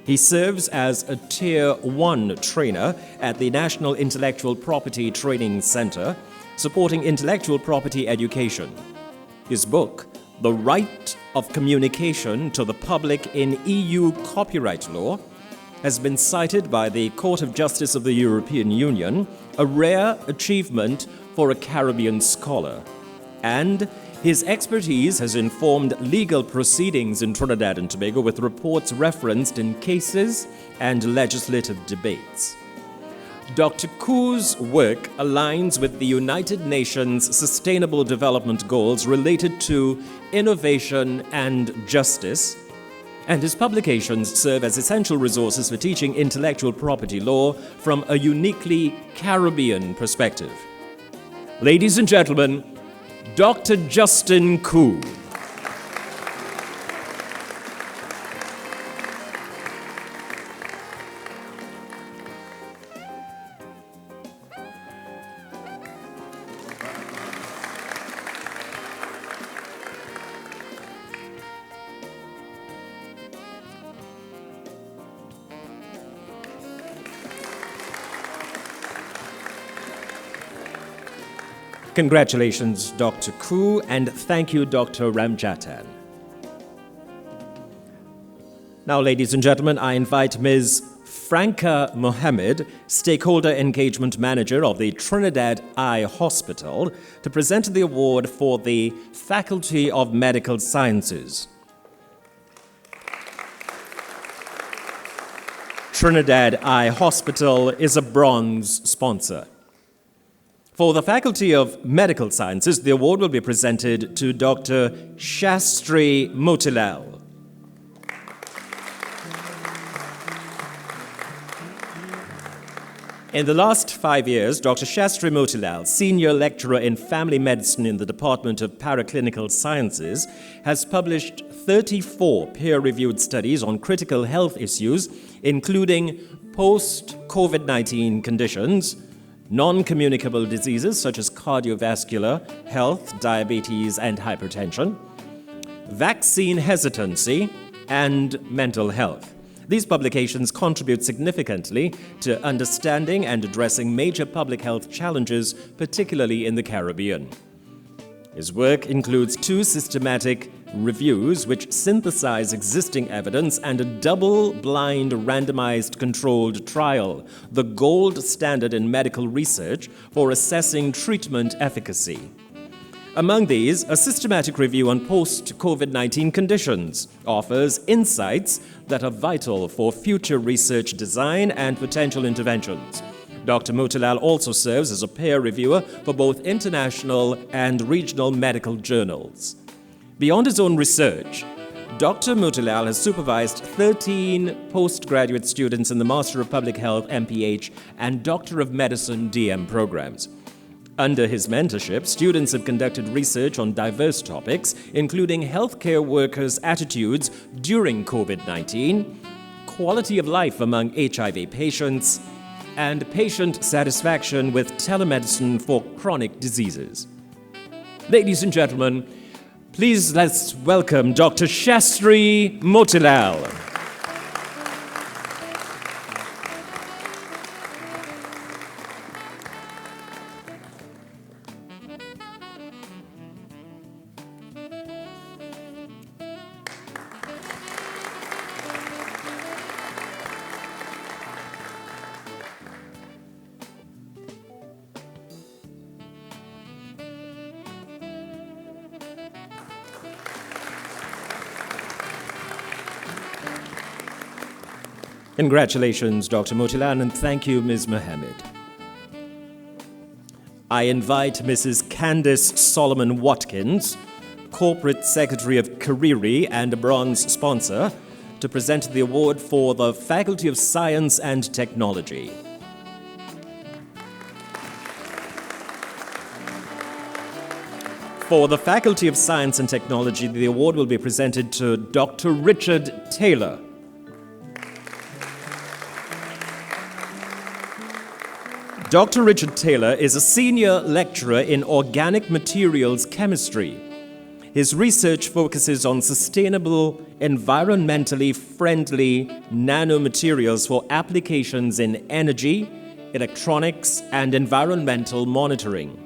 He serves as a Tier 1 trainer at the National Intellectual Property Training Center, supporting intellectual property education. His book, The Right of Communication to the Public in EU Copyright Law, has been cited by the Court of Justice of the European Union, a rare achievement for a Caribbean scholar. And his expertise has informed legal proceedings in Trinidad and Tobago, with reports referenced in cases and legislative debates. Dr. Koo's work aligns with the United Nations Sustainable Development Goals related to innovation and justice, and his publications serve as essential resources for teaching intellectual property law from a uniquely Caribbean perspective. Ladies and gentlemen, Dr. Justin Koo. Congratulations, Dr. Koo, and thank you, Dr. Ramjatan. Now, ladies and gentlemen, I invite Ms. Franca Mohammed, Stakeholder Engagement Manager of the Trinidad Eye Hospital, to present the award for the Faculty of Medical Sciences. Trinidad Eye Hospital is a bronze sponsor. For the Faculty of Medical Sciences, the award will be presented to Dr. Shastri Motilal. In the last 5 years, Dr. Shastri Motilal, Senior Lecturer in Family Medicine in the Department of Paraclinical Sciences, has published 34 peer-reviewed studies on critical health issues, including post-COVID-19 conditions, non-communicable diseases such as cardiovascular health, diabetes, and hypertension, vaccine hesitancy, and mental health. These publications contribute significantly to understanding and addressing major public health challenges, particularly in the Caribbean. His work includes 2 systematic reviews which synthesize existing evidence and a double-blind randomized controlled trial, the gold standard in medical research for assessing treatment efficacy. Among these, a systematic review on post-COVID-19 conditions offers insights that are vital for future research design and potential interventions. Dr. Motilal also serves as a peer reviewer for both international and regional medical journals. Beyond his own research, Dr. Motilal has supervised 13 postgraduate students in the Master of Public Health MPH and Doctor of Medicine DM programs. Under his mentorship, students have conducted research on diverse topics, including healthcare workers' attitudes during COVID-19, quality of life among HIV patients, and patient satisfaction with telemedicine for chronic diseases. Ladies and gentlemen, please let's welcome Dr. Shastri Motilal. Congratulations, Dr. Motilan, and thank you, Ms. Mohammed. I invite Mrs. Candice Solomon Watkins, Corporate Secretary of Kariri and a bronze sponsor, to present the award for the Faculty of Science and Technology. For the Faculty of Science and Technology, the award will be presented to Dr. Richard Taylor. Dr. Richard Taylor is a senior lecturer in organic materials chemistry. His research focuses on sustainable, environmentally friendly nanomaterials for applications in energy, electronics, and environmental monitoring.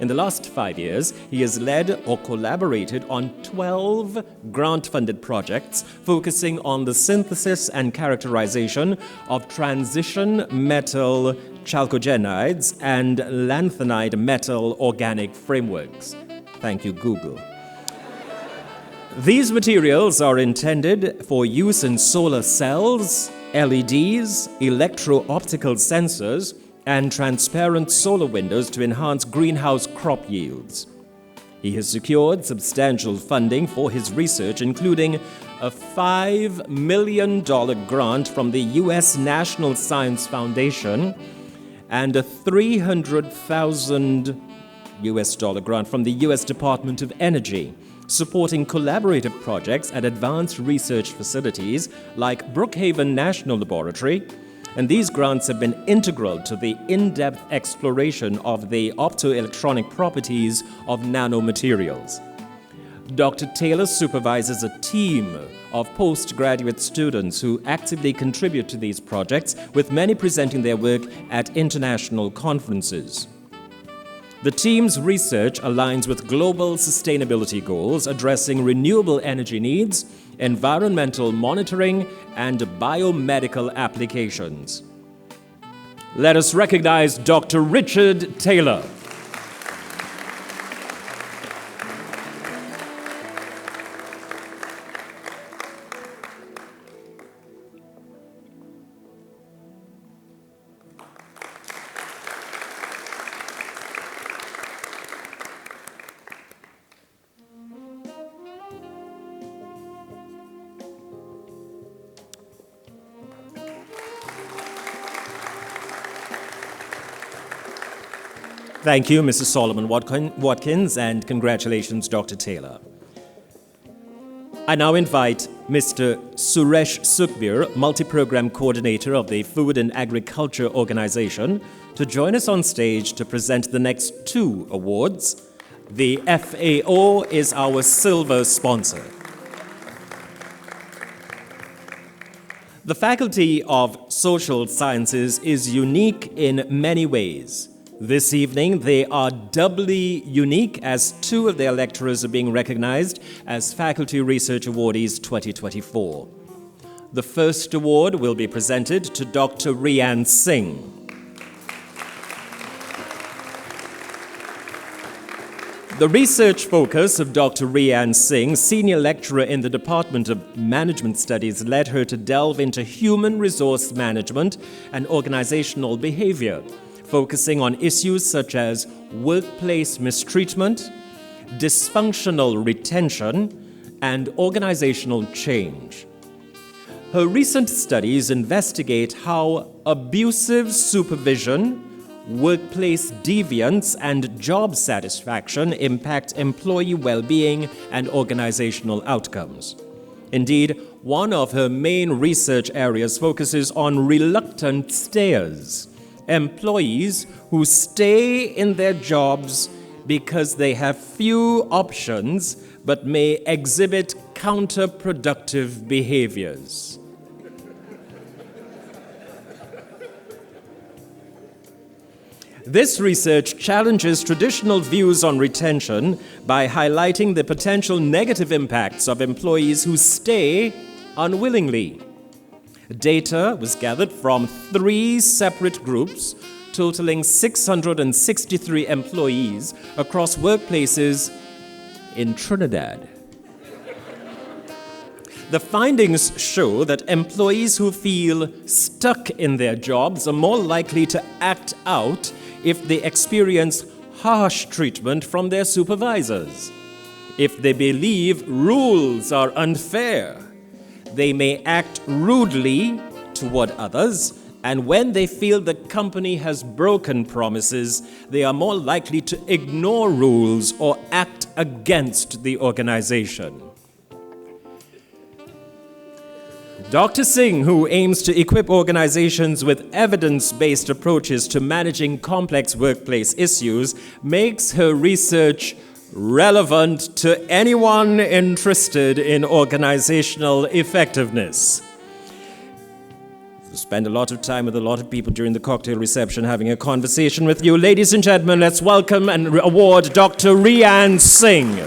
In the last 5 years, he has led or collaborated on 12 grant-funded projects focusing on the synthesis and characterization of transition metal chalcogenides and lanthanide metal organic frameworks. Thank you, Google. These materials are intended for use in solar cells, LEDs, electro-optical sensors, and transparent solar windows to enhance greenhouse crop yields. He has secured substantial funding for his research, including a $5 million grant from the U.S. National Science Foundation and a $300,000 grant from the U.S. Department of Energy, supporting collaborative projects at advanced research facilities like Brookhaven National Laboratory, and these grants have been integral to the in-depth exploration of the optoelectronic properties of nanomaterials. Dr. Taylor supervises a team of postgraduate students who actively contribute to these projects, with many presenting their work at international conferences. The team's research aligns with global sustainability goals addressing renewable energy needs, environmental monitoring, and biomedical applications. Let us recognize Dr. Richard Taylor. Thank you, Mrs. Solomon Watkins, and congratulations, Dr. Taylor. I now invite Mr. Suresh Sukhbir, Multi-Program Coordinator of the Food and Agriculture Organization, to join us on stage to present the next 2 awards. The FAO is our silver sponsor. The Faculty of Social Sciences is unique in many ways. This evening, they are doubly unique as 2 of their lecturers are being recognized as Faculty Research Awardees 2024. The first award will be presented to Dr. Rian Singh. The research focus of Dr. Rian Singh, senior lecturer in the Department of Management Studies, led her to delve into human resource management and organizational behavior, focusing on issues such as workplace mistreatment, dysfunctional retention, and organizational change. Her recent studies investigate how abusive supervision, workplace deviance, and job satisfaction impact employee well-being and organizational outcomes. Indeed, one of her main research areas focuses on reluctant stayers, employees who stay in their jobs because they have few options but may exhibit counterproductive behaviors. This research challenges traditional views on retention by highlighting the potential negative impacts of employees who stay unwillingly. Data was gathered from 3 separate groups, totaling 663 employees across workplaces in Trinidad. The findings show that employees who feel stuck in their jobs are more likely to act out if they experience harsh treatment from their supervisors. If they believe rules are unfair, they may act rudely toward others, and when they feel the company has broken promises, they are more likely to ignore rules or act against the organization. Dr. Singh, who aims to equip organizations with evidence-based approaches to managing complex workplace issues, makes her research relevant to anyone interested in organizational effectiveness. Spend a lot of time with a lot of people during the cocktail reception having a conversation with you. Ladies and gentlemen, let's welcome and award Dr. Rian Singh.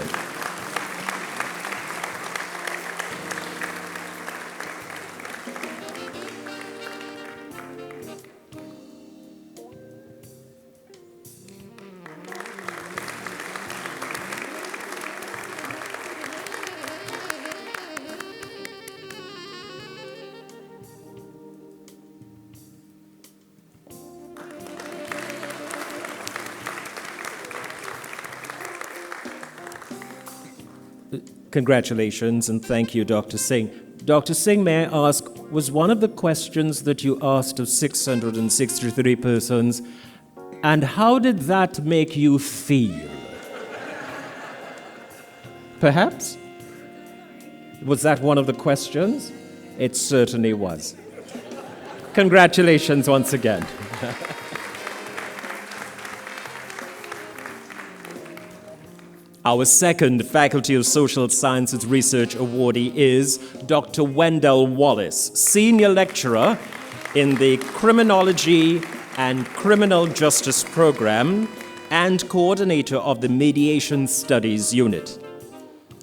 Congratulations and thank you, Dr. Singh. Dr. Singh, may I ask, was one of the questions that you asked of 663 persons, and how did that make you feel? Perhaps? Was that one of the questions? It certainly was. Congratulations once again. Our second Faculty of Social Sciences Research awardee is Dr. Wendell Wallace, Senior Lecturer in the Criminology and Criminal Justice Program and Coordinator of the Mediation Studies Unit.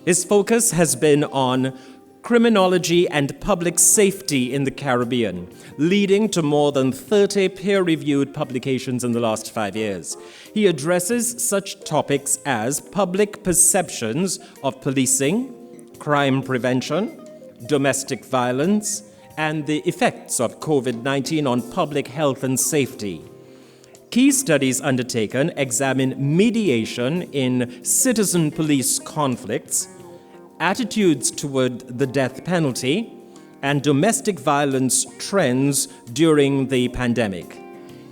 His focus has been on criminology and public safety in the Caribbean, leading to more than 30 peer-reviewed publications in the last 5 years. He addresses such topics as public perceptions of policing, crime prevention, domestic violence, and the effects of COVID-19 on public health and safety. Key studies undertaken examine mediation in citizen police conflicts, attitudes toward the death penalty, and domestic violence trends during the pandemic.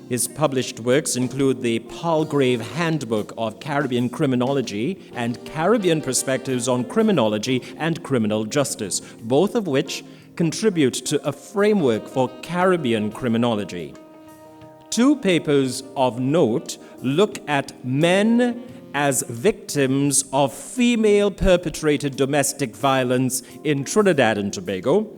His published works include the Palgrave Handbook of Caribbean Criminology and Caribbean Perspectives on Criminology and Criminal Justice, both of which contribute to a framework for Caribbean criminology. Two papers of note look at men as victims of female-perpetrated domestic violence in Trinidad and Tobago,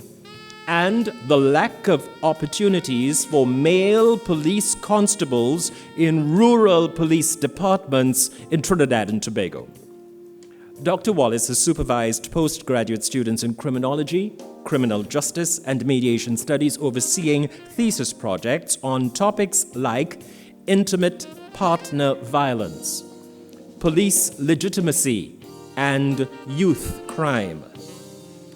and the lack of opportunities for male police constables in rural police departments in Trinidad and Tobago. Dr. Wallace has supervised postgraduate students in criminology, criminal justice, and mediation studies, overseeing thesis projects on topics like intimate partner violence, police legitimacy, and youth crime.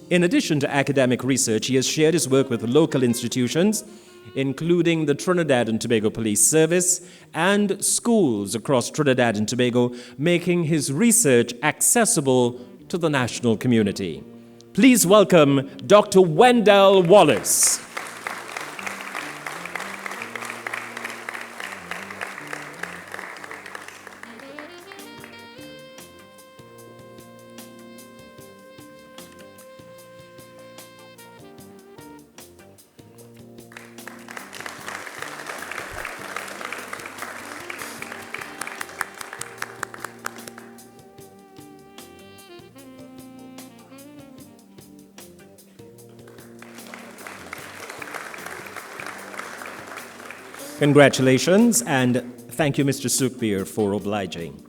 In addition to academic research, he has shared his work with local institutions, including the Trinidad and Tobago Police Service and schools across Trinidad and Tobago, making his research accessible to the national community. Please welcome Dr. Wendell Wallace. Congratulations, and thank you, Mr. Sukbir, for obliging.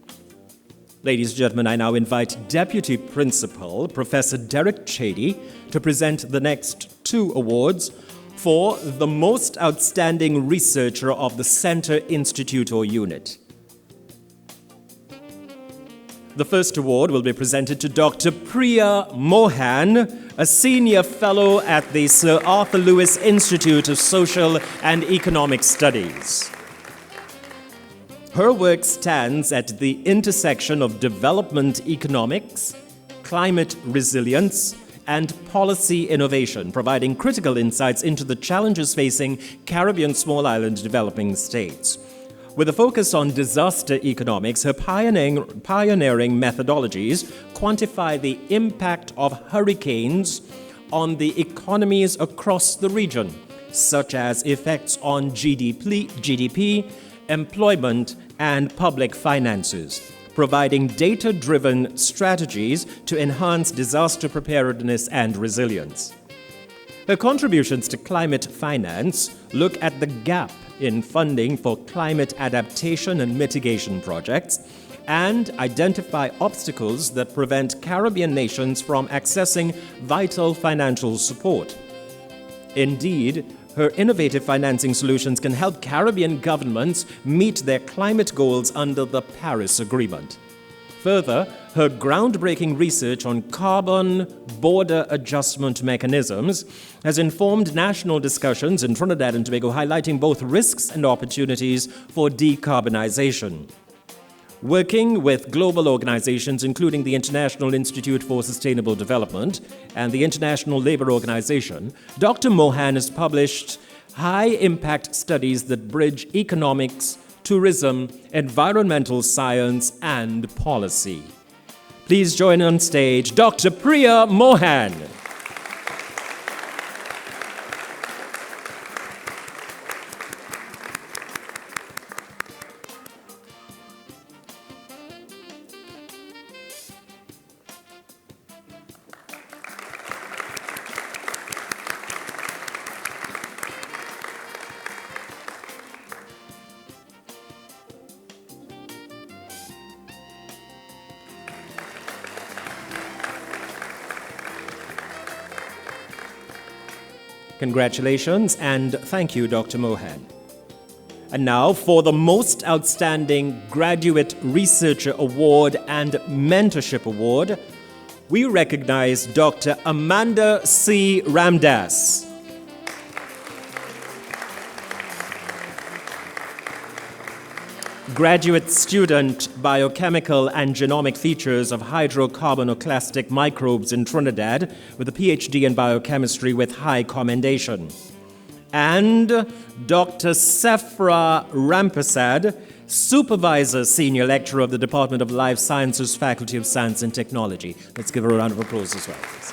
Ladies and gentlemen, I now invite Deputy Principal, Professor Derek Chady, to present the next two awards for the Most Outstanding Researcher of the Center Institute or Unit. The first award will be presented to Dr. Priya Mohan, a senior fellow at the Sir Arthur Lewis Institute of Social and Economic Studies. Her work stands at the intersection of development economics, climate resilience, and policy innovation, providing critical insights into the challenges facing Caribbean small island developing states. With a focus on disaster economics, her pioneering methodologies quantify the impact of hurricanes on the economies across the region, such as effects on GDP, employment, and public finances, providing data-driven strategies to enhance disaster preparedness and resilience. Her contributions to climate finance look at the gap in funding for climate adaptation and mitigation projects and identify obstacles that prevent Caribbean nations from accessing vital financial support. Indeed, her innovative financing solutions can help Caribbean governments meet their climate goals under the Paris Agreement. Further, her groundbreaking research on carbon border adjustment mechanisms has informed national discussions in Trinidad and Tobago, highlighting both risks and opportunities for decarbonization. Working with global organizations, including the International Institute for Sustainable Development and the International Labour Organization, Dr. Mohan has published high-impact studies that bridge economics, tourism, environmental science, and policy. Please join on stage Dr. Priya Mohan. Congratulations and thank you, Dr. Mohan. And now for the Most Outstanding Graduate Researcher Award and Mentorship Award, we recognize Dr. Amanda C. Ramdas. Graduate student, Biochemical and Genomic Features of Hydrocarbonoclastic Microbes in Trinidad, with a PhD in Biochemistry with high commendation. And Dr. Sephra Rampersad, Supervisor Senior Lecturer of the Department of Life Sciences, Faculty of Science and Technology. Let's give her a round of applause as well, please.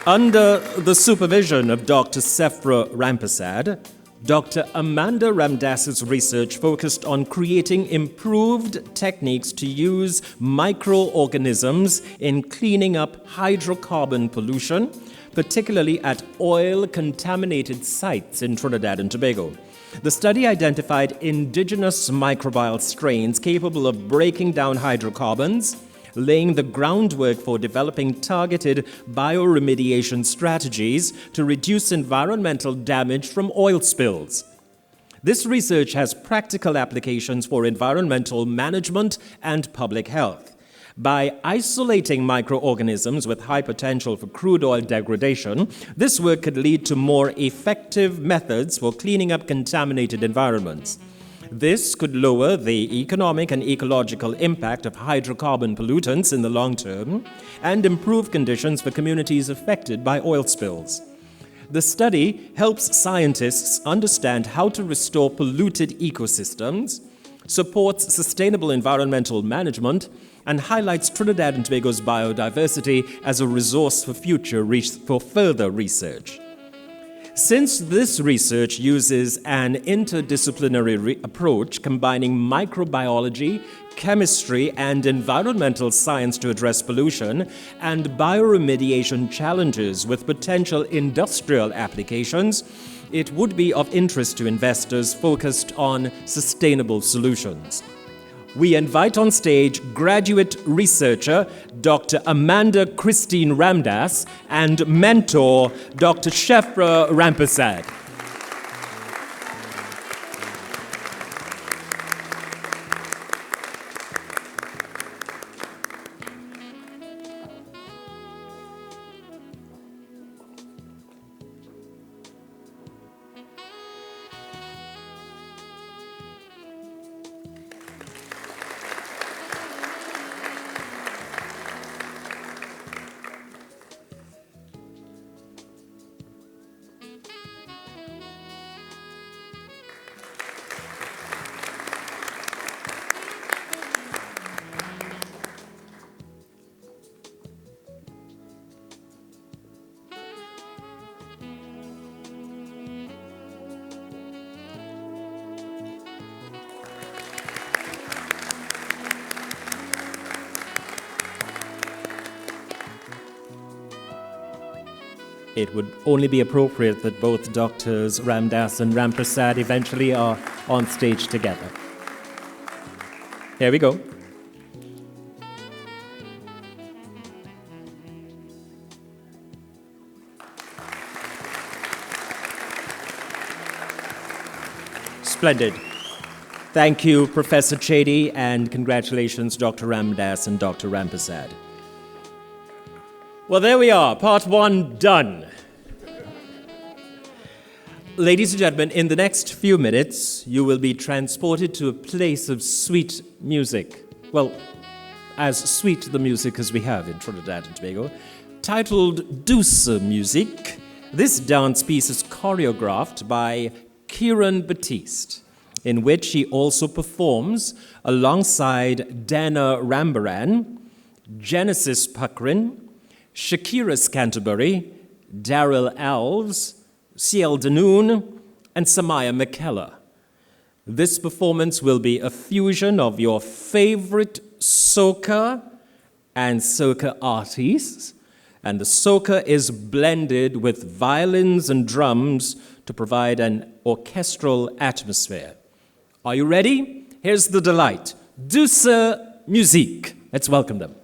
Under the supervision of Dr. Sephra Rampersad, Dr. Amanda Ramdas's research focused on creating improved techniques to use microorganisms in cleaning up hydrocarbon pollution, particularly at oil-contaminated sites in Trinidad and Tobago. The study identified indigenous microbial strains capable of breaking down hydrocarbons, laying the groundwork for developing targeted bioremediation strategies to reduce environmental damage from oil spills. This research has practical applications for environmental management and public health. By isolating microorganisms with high potential for crude oil degradation, this work could lead to more effective methods for cleaning up contaminated environments. This could lower the economic and ecological impact of hydrocarbon pollutants in the long term and improve conditions for communities affected by oil spills. The study helps scientists understand how to restore polluted ecosystems, supports sustainable environmental management, and highlights Trinidad and Tobago's biodiversity as a resource for further research. Since this research uses an interdisciplinary approach combining microbiology, chemistry, and environmental science to address pollution, and bioremediation challenges with potential industrial applications, it would be of interest to investors focused on sustainable solutions. We invite on stage graduate researcher Dr. Amanda Christine Ramdas and mentor Dr. Sephra Rampersad. it would only be appropriate that both Doctors Ramdas and Ramprasad eventually are on stage together. Here we go. Splendid. Thank you, Professor Chedi, and congratulations, Dr. Ramdas and Dr. Ramprasad. Well, there we are, part one done. Ladies and gentlemen, in the next few minutes, you will be transported to a place of sweet music. Well, as sweet the music as we have in Trinidad and Tobago, titled Douce Musique. This dance piece is choreographed by Kieran Batiste, in which he also performs alongside Dana Rambaran, Genesis Puckrin, Shakira Canterbury, Daryl Alves, Ciel Danoon, and Samaya McKellar. This performance will be a fusion of your favorite soca and soca artists, and the soca is blended with violins and drums to provide an orchestral atmosphere. Are you ready? Here's the delight. Douce Musique. Let's welcome them.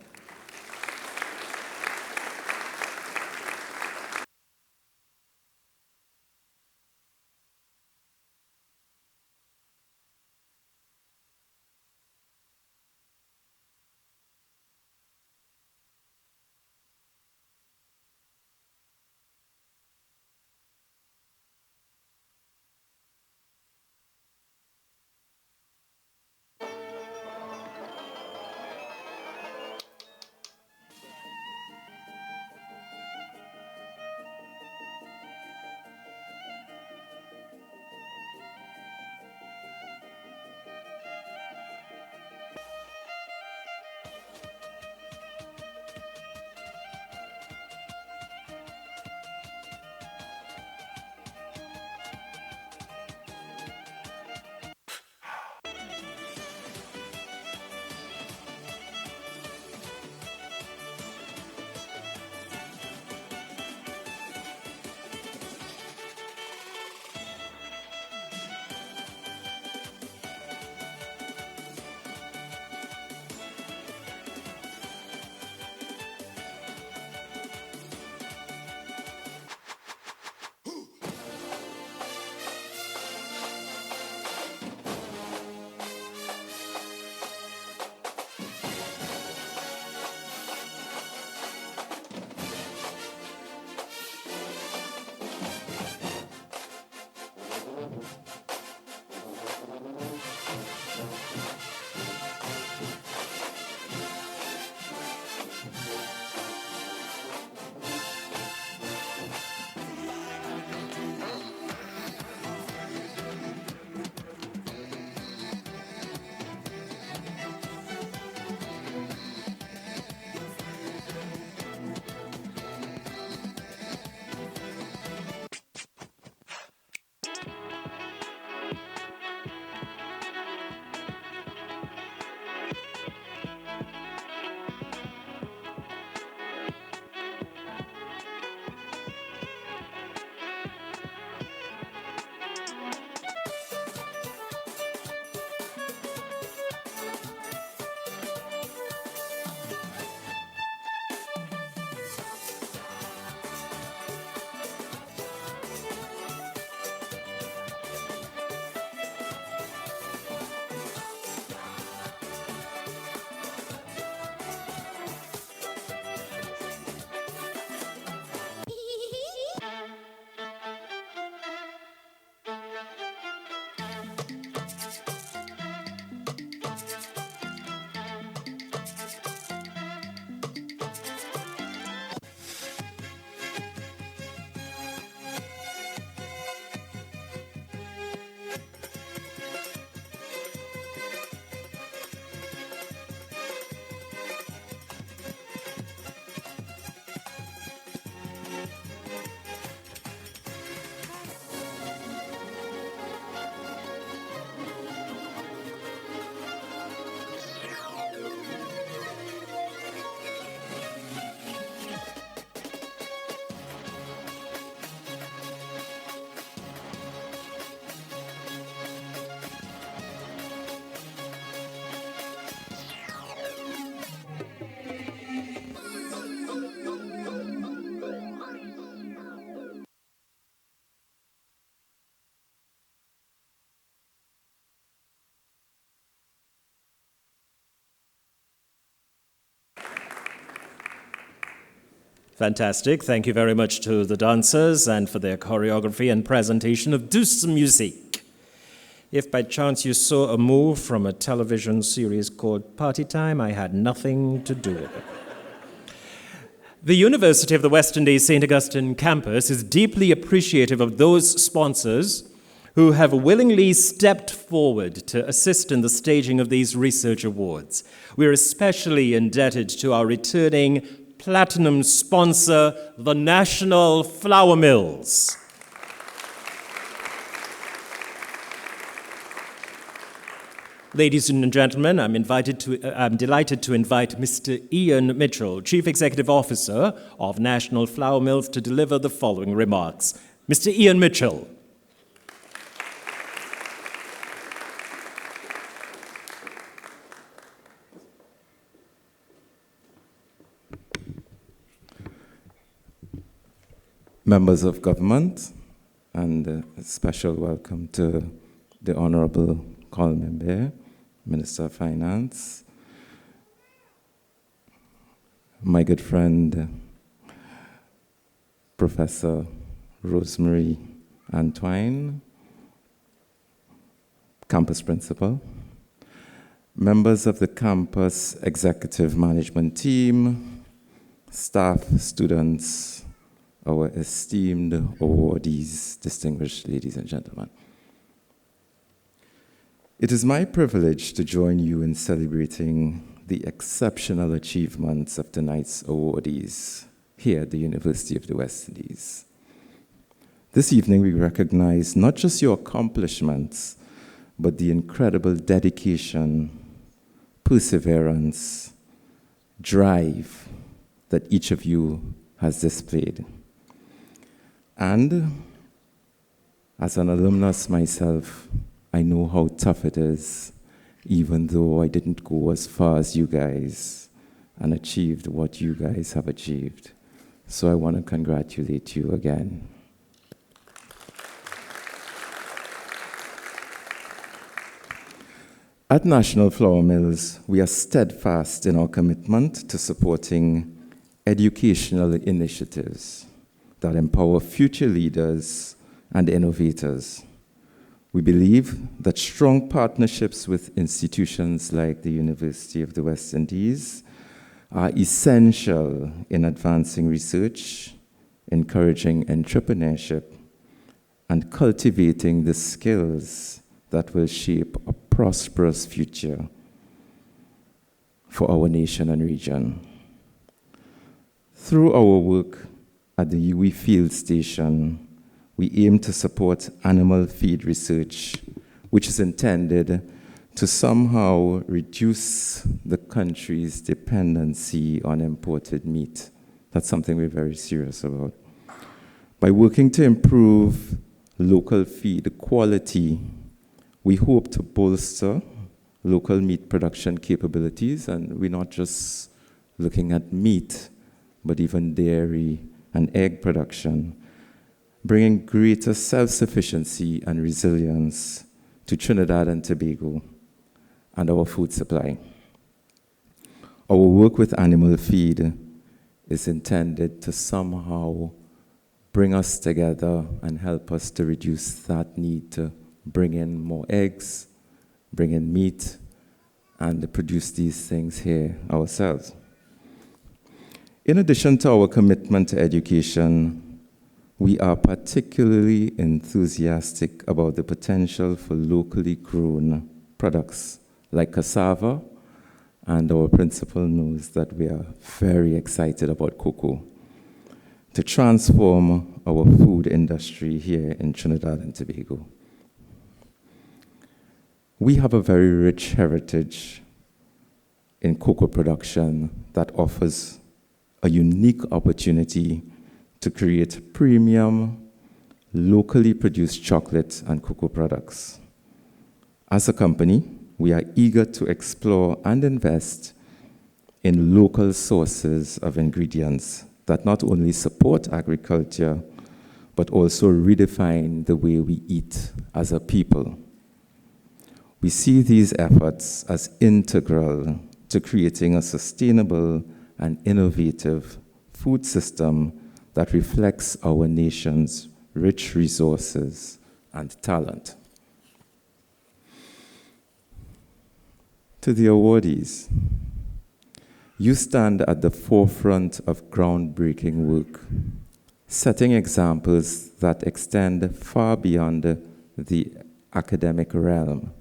Fantastic. Thank you very much to the dancers and for their choreography and presentation of douce musique. If by chance you saw a move from a television series called Party Time, I had nothing to do with it. The University of the West Indies St. Augustine campus is deeply appreciative of those sponsors who have willingly stepped forward to assist in the staging of these research awards. We're especially indebted to our returning platinum sponsor, the National Flour Mills. Ladies and gentlemen, I'm delighted to invite Mr. Ian Mitchell, Chief Executive Officer of National Flour Mills, to deliver the following remarks. Mr. Ian Mitchell. Members of government, and a special welcome to the Honorable Colin Bear, Minister of Finance, my good friend, Professor Rosemary Antwine, campus principal, members of the campus executive management team, staff, students, our esteemed awardees, distinguished ladies and gentlemen. It is my privilege to join you in celebrating the exceptional achievements of tonight's awardees here at the University of the West Indies. This evening, we recognize not just your accomplishments, but the incredible dedication, perseverance, drive that each of you has displayed. And as an alumnus myself, I know how tough it is, even though I didn't go as far as you guys and achieved what you guys have achieved. So I want to congratulate you again. At National Flour Mills, we are steadfast in our commitment to supporting educational initiatives that empower future leaders and innovators. We believe that strong partnerships with institutions like the University of the West Indies are essential in advancing research, encouraging entrepreneurship, and cultivating the skills that will shape a prosperous future for our nation and region. Through our work at the UWI field station, we aim to support animal feed research, which is intended to somehow reduce the country's dependency on imported meat. That's something we're very serious about. By working to improve local feed quality, we hope to bolster local meat production capabilities, and we're not just looking at meat, but even dairy and egg production, bringing greater self-sufficiency and resilience to Trinidad and Tobago and our food supply. Our work with animal feed is intended to somehow bring us together and help us to reduce that need to bring in more eggs, bring in meat, and produce these things here ourselves. In addition to our commitment to education, we are particularly enthusiastic about the potential for locally grown products like cassava, and our principal knows that we are very excited about cocoa to transform our food industry here in Trinidad and Tobago. We have a very rich heritage in cocoa production that offers a unique opportunity to create premium, locally produced chocolate and cocoa products. As a company, we are eager to explore and invest in local sources of ingredients that not only support agriculture, but also redefine the way we eat as a people. We see these efforts as integral to creating a sustainable and innovative food system that reflects our nation's rich resources and talent. To the awardees, you stand at the forefront of groundbreaking work, setting examples that extend far beyond the academic realm.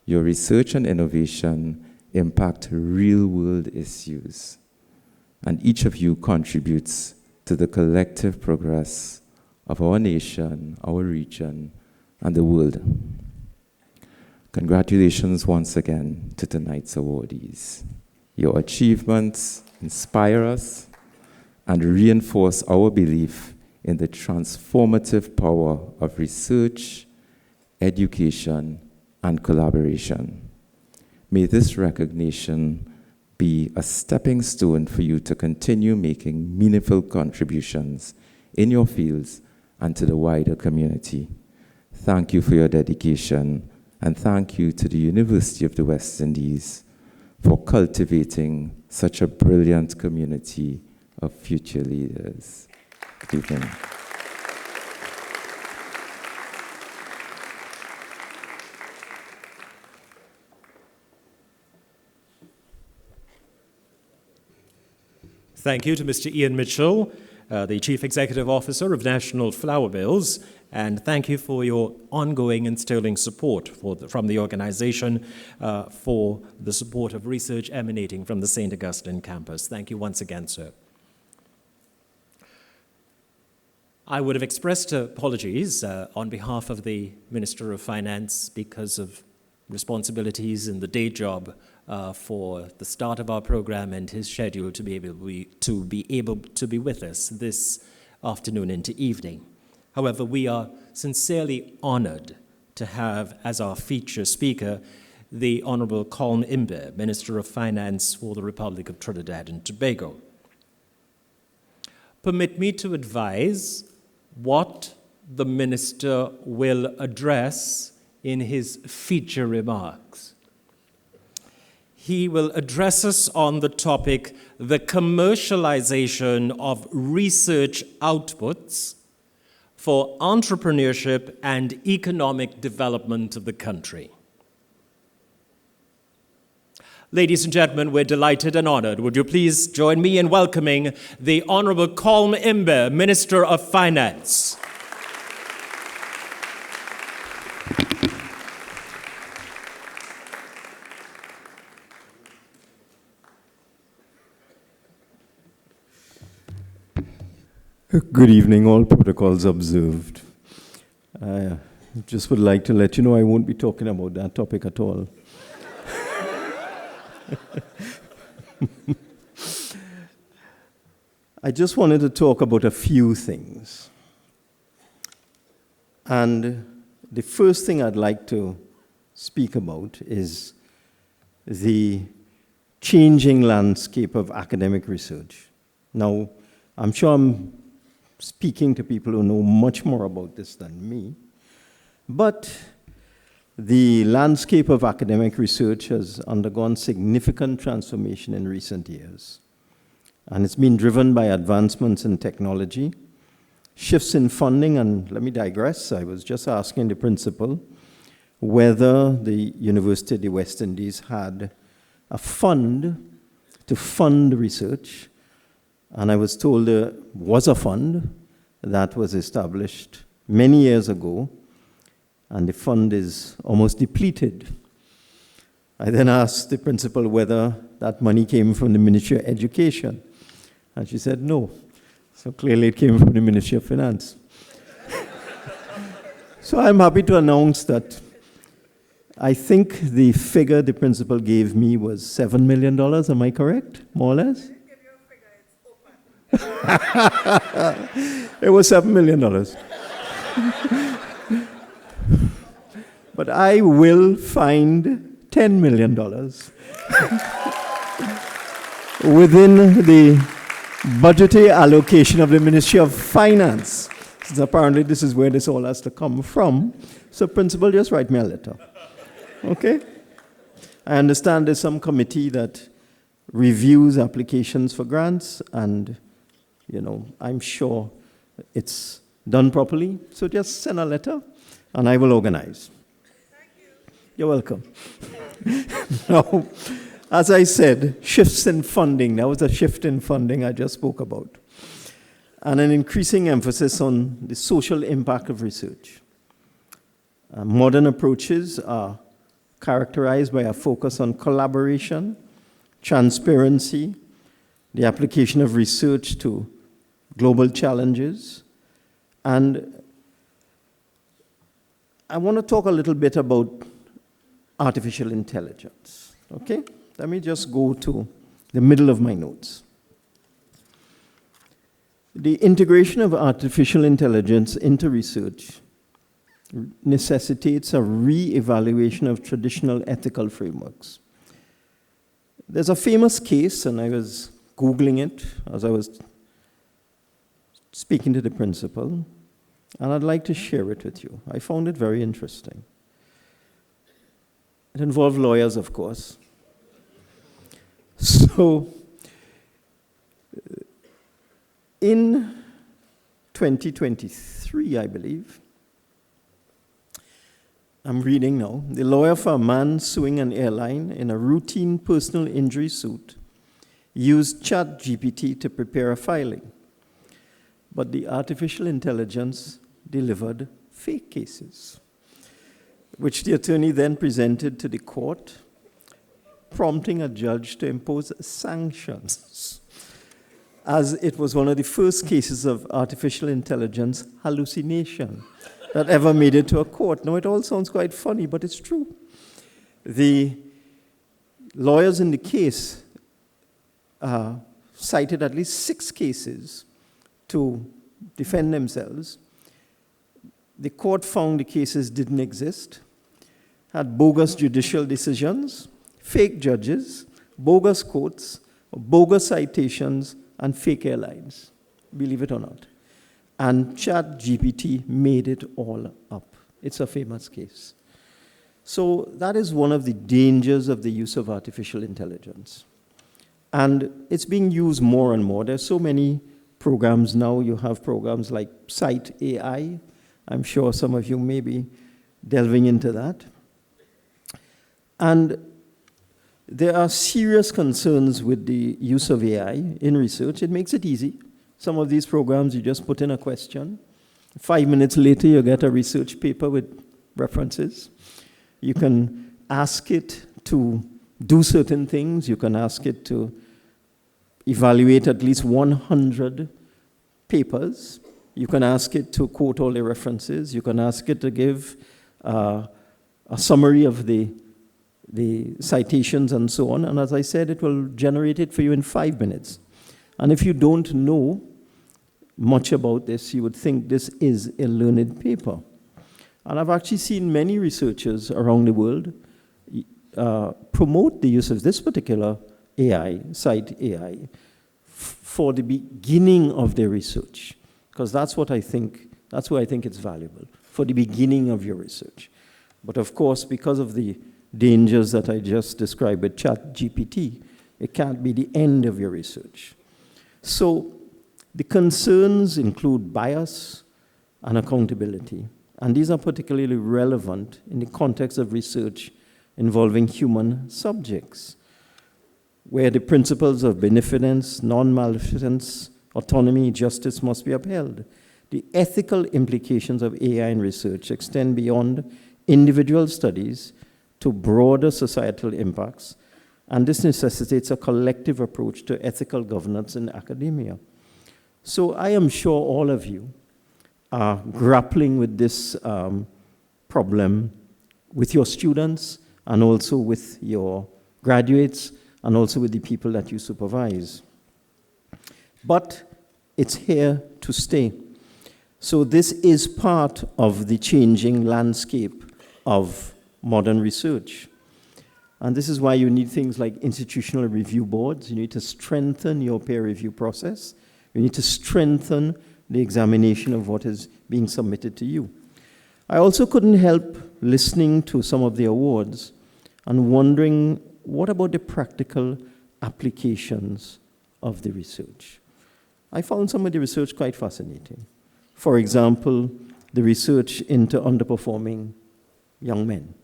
Your research and innovation impact real-world issues, and each of you contributes to the collective progress of our nation, our region, and the world. Congratulations once again to tonight's awardees. Your achievements inspire us and reinforce our belief in the transformative power of research, education, and collaboration. May this recognition be a stepping stone for you to continue making meaningful contributions in your fields and to the wider community. Thank you for your dedication, and thank you to the University of the West Indies for cultivating such a brilliant community of future leaders. Good evening. Thank you to Mr. Ian Mitchell, the Chief Executive Officer of National Flower Mills, and thank you for your ongoing and sterling support from the organization for the support of research emanating from the St. Augustine campus. Thank you once again, sir. I would have expressed apologies on behalf of the Minister of Finance because of responsibilities in the day job for the start of our program and his schedule to be able to be with us this afternoon into evening. However, we are sincerely honored to have as our feature speaker the Honorable Colm Imbe, Minister of Finance for the Republic of Trinidad and Tobago. Permit me to advise what the Minister will address in his feature remarks. He will address us on the topic, the commercialization of research outputs for entrepreneurship and economic development of the country. Ladies and gentlemen, we're delighted and honored. Would you please join me in welcoming the Honorable Colm Imbe, Minister of Finance. Good evening, all protocols observed. I just would like to let you know I won't be talking about that topic at all. I just wanted to talk about a few things. And the first thing I'd like to speak about is the changing landscape of academic research. Now, I'm sure I'm speaking to people who know much more about this than me, but the landscape of academic research has undergone significant transformation in recent years. And it's been driven by advancements in technology, shifts in funding, and let me digress. I was just asking the principal whether the University of the West Indies had a fund to fund research. And I was told there was a fund that was established many years ago, and the fund is almost depleted. I then asked the principal whether that money came from the Ministry of Education, and she said no. So clearly it came from the Ministry of Finance. So I'm happy to announce that I think the figure the principal gave me was $7 million, am I correct, more or less? It was $7 million. But I will find $10 million within the budgetary allocation of the Ministry of Finance. Since apparently this is where this all has to come from. So principal, just write me a letter. Okay? I understand there's some committee that reviews applications for grants, and I'm sure it's done properly. So just send a letter, and I will organize. Thank you. You're welcome. Now, as I said, shifts in funding. That was a shift in funding I just spoke about. And an increasing emphasis on the social impact of research. Modern approaches are characterized by a focus on collaboration, transparency, the application of research to global challenges. And I want to talk a little bit about artificial intelligence. Okay? Let me just go to the middle of my notes. The integration of artificial intelligence into research necessitates a re-evaluation of traditional ethical frameworks. There's a famous case, and I was Googling it as I was speaking to the principal, and I'd like to share it with you. I found it very interesting. It involved lawyers, of course. So, in 2023, I believe, I'm reading now, the lawyer for a man suing an airline in a routine personal injury suit used ChatGPT to prepare a filing. But the artificial intelligence delivered fake cases, which the attorney then presented to the court, prompting a judge to impose sanctions, as it was one of the first cases of artificial intelligence hallucination that ever made it to a court. Now, it all sounds quite funny, but it's true. The lawyers in the case cited at least 6 cases to defend themselves. The court found the cases didn't exist, had bogus judicial decisions, fake judges, bogus courts, bogus citations, and fake airlines, believe it or not. And ChatGPT made it all up. It's a famous case. So that is one of the dangers of the use of artificial intelligence. And it's being used more and more. There's so many programs now. You have programs like Cite AI. I'm sure some of you may be delving into that. And there are serious concerns with the use of AI in research. It makes it easy. Some of these programs, you just put in a question. 5 minutes later, you get a research paper with references. You can ask it to do certain things. You can ask it to evaluate at least 100 papers. You can ask it to quote all the references. You can ask it to give a summary of the citations and so on. And as I said, it will generate it for you in 5 minutes. And if you don't know much about this, you would think this is a learned paper. And I've actually seen many researchers around the world promote the use of this particular AI, Cite AI, for the beginning of their research. Because that's where I think it's valuable, for the beginning of your research. But of course, because of the dangers that I just described with ChatGPT, it can't be the end of your research. So the concerns include bias and accountability. And these are particularly relevant in the context of research involving human subjects, where the principles of beneficence, non-maleficence, autonomy, justice must be upheld. The ethical implications of AI in research extend beyond individual studies to broader societal impacts, and this necessitates a collective approach to ethical governance in academia. So I am sure all of you are grappling with this problem with your students and also with your graduates and also with the people that you supervise. But it's here to stay. So this is part of the changing landscape of modern research. And this is why you need things like institutional review boards. You need to strengthen your peer review process. You need to strengthen the examination of what is being submitted to you. I also couldn't help listening to some of the awards and wondering, what about the practical applications of the research? I found some of the research quite fascinating. For example, the research into underperforming young men.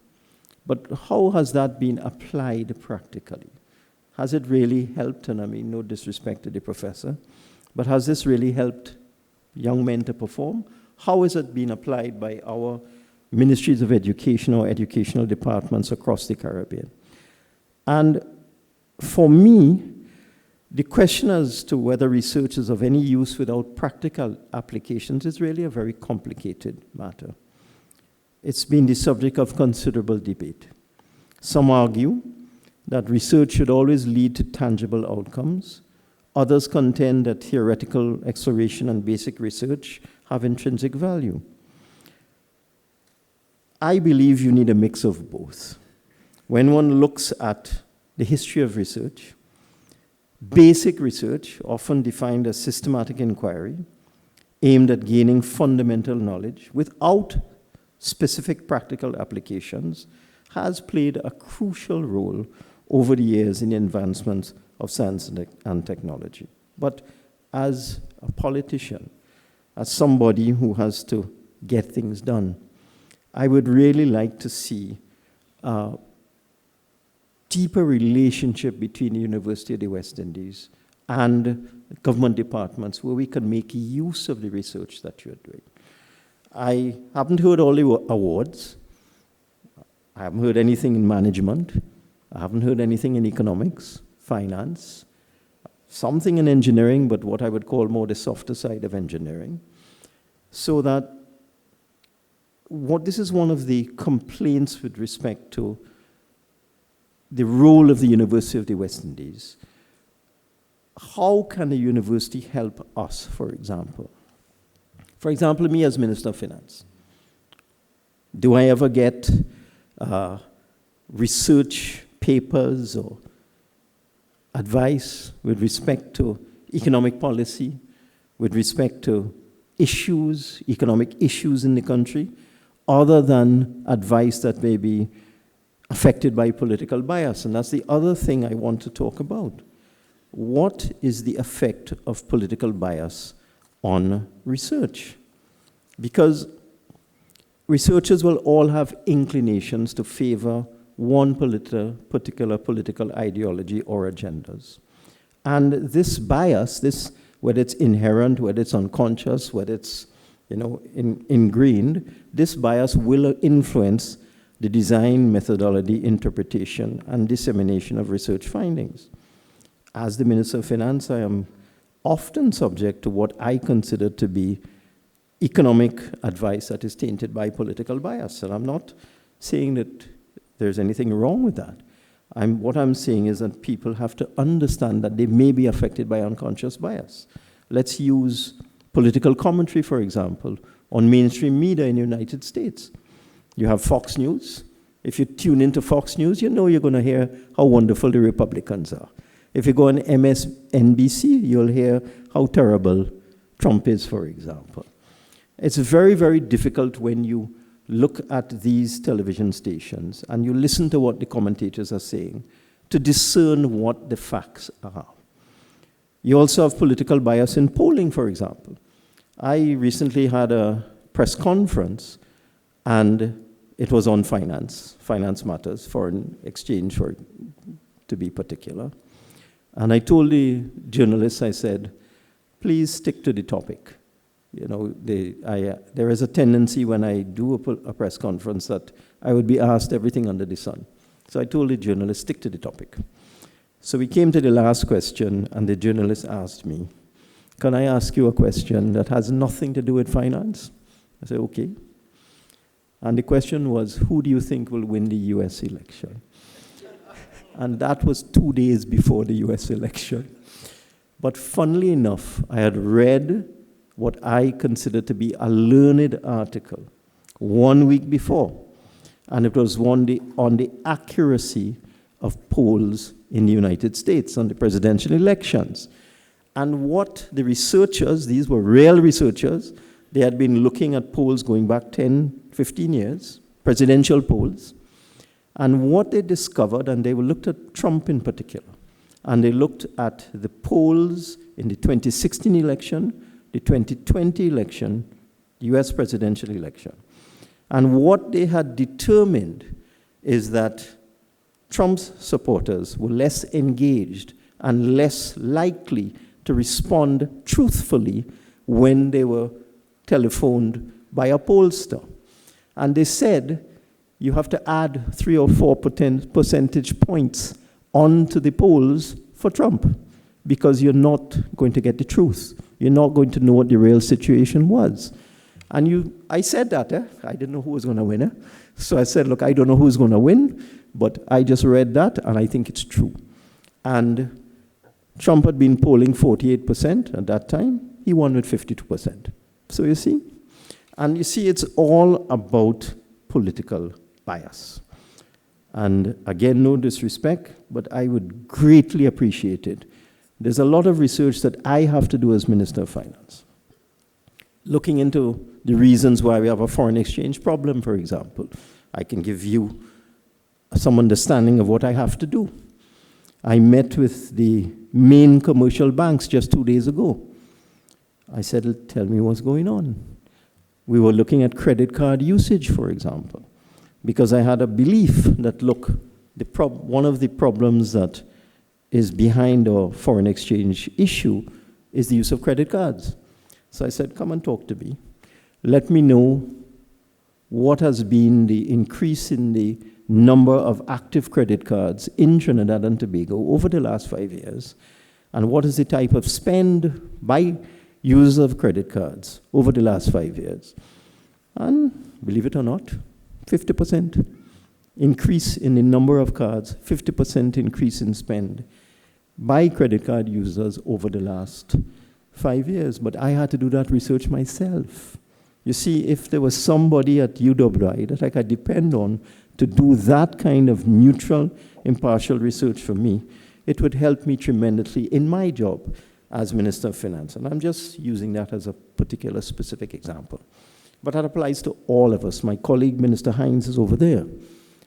But how has that been applied practically? Has it really helped? And I mean, no disrespect to the professor, but has this really helped young men to perform? How has it been applied by our ministries of education or educational departments across the Caribbean? And for me, the question as to whether research is of any use without practical applications is really a very complicated matter. It's been the subject of considerable debate. Some argue that research should always lead to tangible outcomes. Others contend that theoretical exploration and basic research have intrinsic value. I believe you need a mix of both. When one looks at the history of research, basic research, often defined as systematic inquiry, aimed at gaining fundamental knowledge without specific practical applications, has played a crucial role over the years in the advancement of science and technology. But as a politician, as somebody who has to get things done, I would really like to see a deeper relationship between the University of the West Indies and government departments where we can make use of the research that you're doing. I haven't heard all the awards. I haven't heard anything in management. I haven't heard anything in economics, finance, something in engineering, but what I would call more the softer side of engineering. So that this is one of the complaints with respect to the role of the University of the West Indies. How can a university help us, for example? For example, me as Minister of Finance. Do I ever get research papers or advice with respect to economic policy, with respect to issues, economic issues in the country, other than advice that may be affected by political bias? And that's the other thing I want to talk about. What is the effect of political bias on research? Because researchers will all have inclinations to favor one particular political ideology or agendas. And this bias, whether it's inherent, whether it's unconscious, whether it's ingrained, this bias will influence the design, methodology, interpretation, and dissemination of research findings. As the Minister of Finance, I am often subject to what I consider to be economic advice that is tainted by political bias. And I'm not saying that there's anything wrong with that. What I'm saying is that people have to understand that they may be affected by unconscious bias. Let's use political commentary, for example, on mainstream media in the United States. You have Fox News. If you tune into Fox News, you know you're going to hear how wonderful the Republicans are. If you go on MSNBC, you'll hear how terrible Trump is, for example. It's very, very difficult when you look at these television stations and you listen to what the commentators are saying to discern what the facts are. You also have political bias in polling, for example. I recently had a press conference, and it was on finance matters, foreign exchange, to be particular. And I told the journalists, I said, please stick to the topic. There is a tendency when I do a press conference that I would be asked everything under the sun. So I told the journalist, stick to the topic. So we came to the last question, and the journalist asked me, can I ask you a question that has nothing to do with finance? I said, okay. And the question was, who do you think will win the US election? And that was 2 days before the US election. But funnily enough, I had read what I consider to be a learned article 1 week before. And it was on the accuracy of polls in the United States on the presidential elections. And what the researchers, these were real researchers, they had been looking at polls going back 10, 15 years, presidential polls. And what they discovered, and they looked at Trump in particular, And they looked at the polls in the 2016 election, the 2020 election, the US presidential election. And what they had determined is that Trump's supporters were less engaged and less likely to respond truthfully when they were telephoned by a pollster. And they said you have to add 3 or 4 percentage points onto the polls for Trump, because you're not going to get the truth. You're not going to know what the real situation was. And I said that, I didn't know who was going to win. So I said, look, I don't know who's going to win, but I just read that, and I think it's true. And Trump had been polling 48% at that time. He won with 52%. So you see? And you see, it's all about political bias. And again, no disrespect, but I would greatly appreciate it. There's a lot of research that I have to do as Minister of Finance, looking into the reasons why we have a foreign exchange problem, for example. I can give you some understanding of what I have to do. I met with the main commercial banks just 2 days ago. I said, tell me what's going on. We were looking at credit card usage, for example, because I had a belief that, look, one of the problems that is behind our foreign exchange issue is the use of credit cards. So I said, come and talk to me. Let me know what has been the increase in the number of active credit cards in Trinidad and Tobago over the last 5 years, and what is the type of spend by users of credit cards over the last 5 years. And believe it or not, 50% increase in the number of cards, 50% increase in spend by credit card users over the last 5 years. But I had to do that research myself. You see, if there was somebody at UWI that I could depend on to do that kind of neutral, impartial research for me, it would help me tremendously in my job as Minister of Finance. And I'm just using that as a particular specific example. But that applies to all of us. My colleague, Minister Hines, is over there.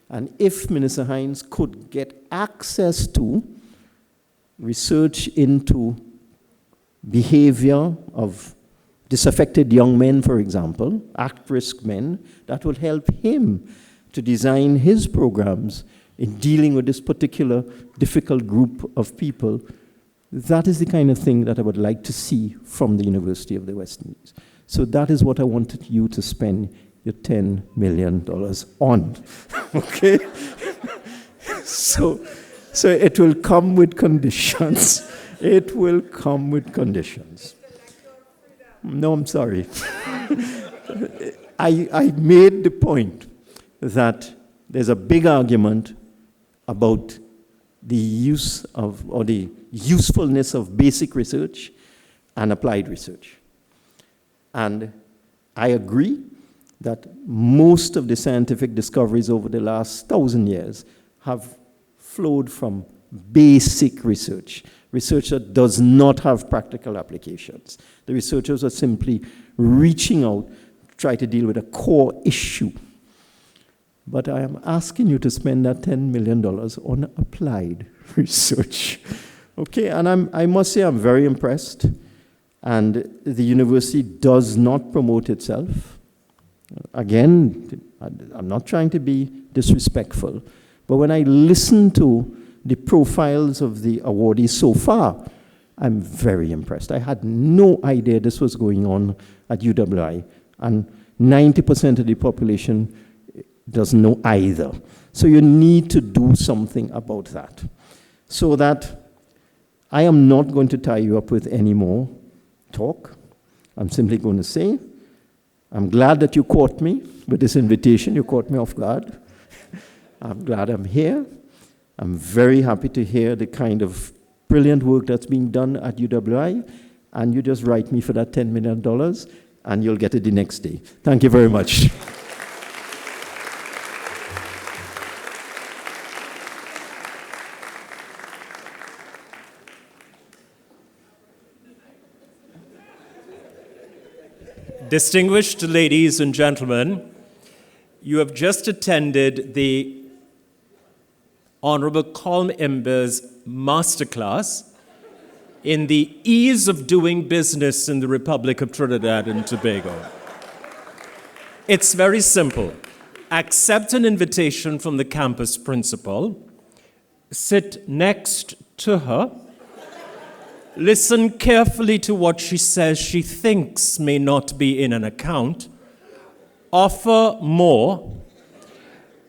And if Minister Hines could get access to research into behavior of disaffected young men, for example, at-risk men, that will help him to design his programs in dealing with this particular difficult group of people. That is the kind of thing that I would like to see from the University of the West Indies. So that is what I wanted you to spend your $10 million on, okay? So it will come with conditions. It will come with conditions. No, I'm sorry. I made the point that there's a big argument about the use of, or the usefulness of basic research and applied research. And I agree that most of the scientific discoveries over the last 1,000 years have flowed from basic research, research that does not have practical applications. The researchers are simply reaching out to try to deal with a core issue. But I am asking you to spend that $10 million on applied research. Okay, and I must say I'm very impressed. And the university does not promote itself. Again, I'm not trying to be disrespectful, but when I listen to the profiles of the awardees so far, I'm very impressed. I had no idea this was going on at UWI, and 90% of the population doesn't know either. So you need to do something about that. So that I am not going to tie you up with any more talk. I'm simply going to say, I'm glad that you caught me with this invitation. You caught me off guard. I'm glad I'm here. I'm very happy to hear the kind of brilliant work that's being done at UWI, and you just write me for that $10 million, and you'll get it the next day. Thank you very much. Distinguished ladies and gentlemen, you have just attended the Honorable Colm Imber's masterclass in the ease of doing business in the Republic of Trinidad and Tobago. It's very simple. Accept an invitation from the campus principal, sit next to her, listen carefully to what she says she thinks may not be in an account, offer more,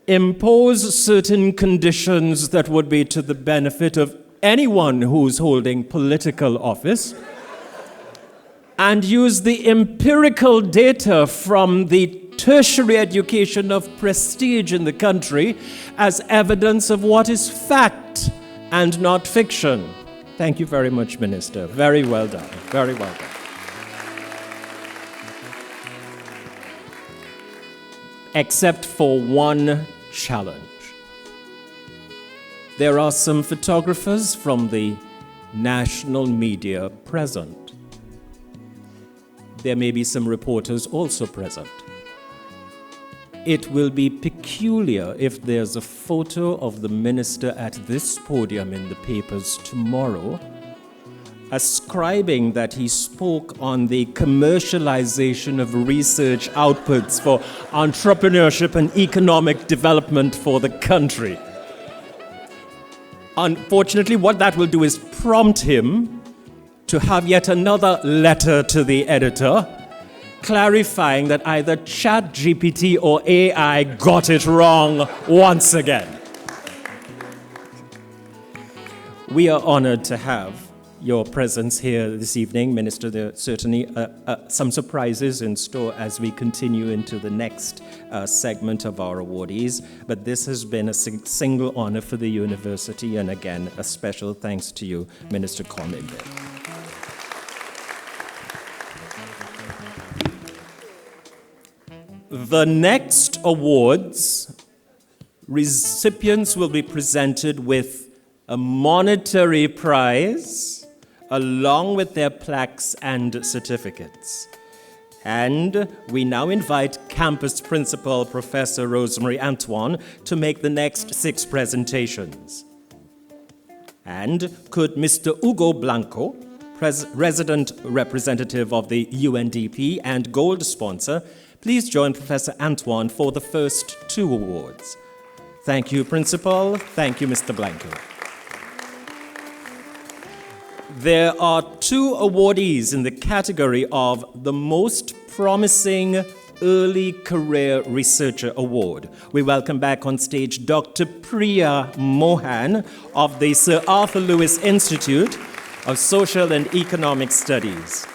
impose certain conditions that would be to the benefit of anyone who's holding political office, and use the empirical data from the tertiary education of prestige in the country as evidence of what is fact and not fiction. Thank you very much, Minister. Very well done. Very well done. Except for one challenge. There are some photographers from the national media present. There may be some reporters also present. It will be peculiar if there's a photo of the minister at this podium in the papers tomorrow, ascribing that he spoke on the commercialization of research outputs for entrepreneurship and economic development for the country. Unfortunately, what that will do is prompt him to have yet another letter to the editor clarifying that either ChatGPT or AI got it wrong once again. We are honored to have your presence here this evening, Minister. There are certainly some surprises in store as we continue into the next segment of our awardees, but this has been a single honor for the university, and again, a special thanks to you, Minister Colm Imber. The next awards recipients will be presented with a monetary prize along with their plaques and certificates. And we now invite Campus Principal Professor Rosemary Antoine to make the next 6 presentations. And could Mr. Hugo Blanco, resident representative of the UNDP and gold sponsor, please join Professor Antoine for the first 2 awards. Thank you, Principal. Thank you, Mr. Blanco. There are 2 awardees in the category of the Most Promising Early Career Researcher Award. We welcome back on stage Dr. Priya Mohan of the Sir Arthur Lewis Institute of Social and Economic Studies.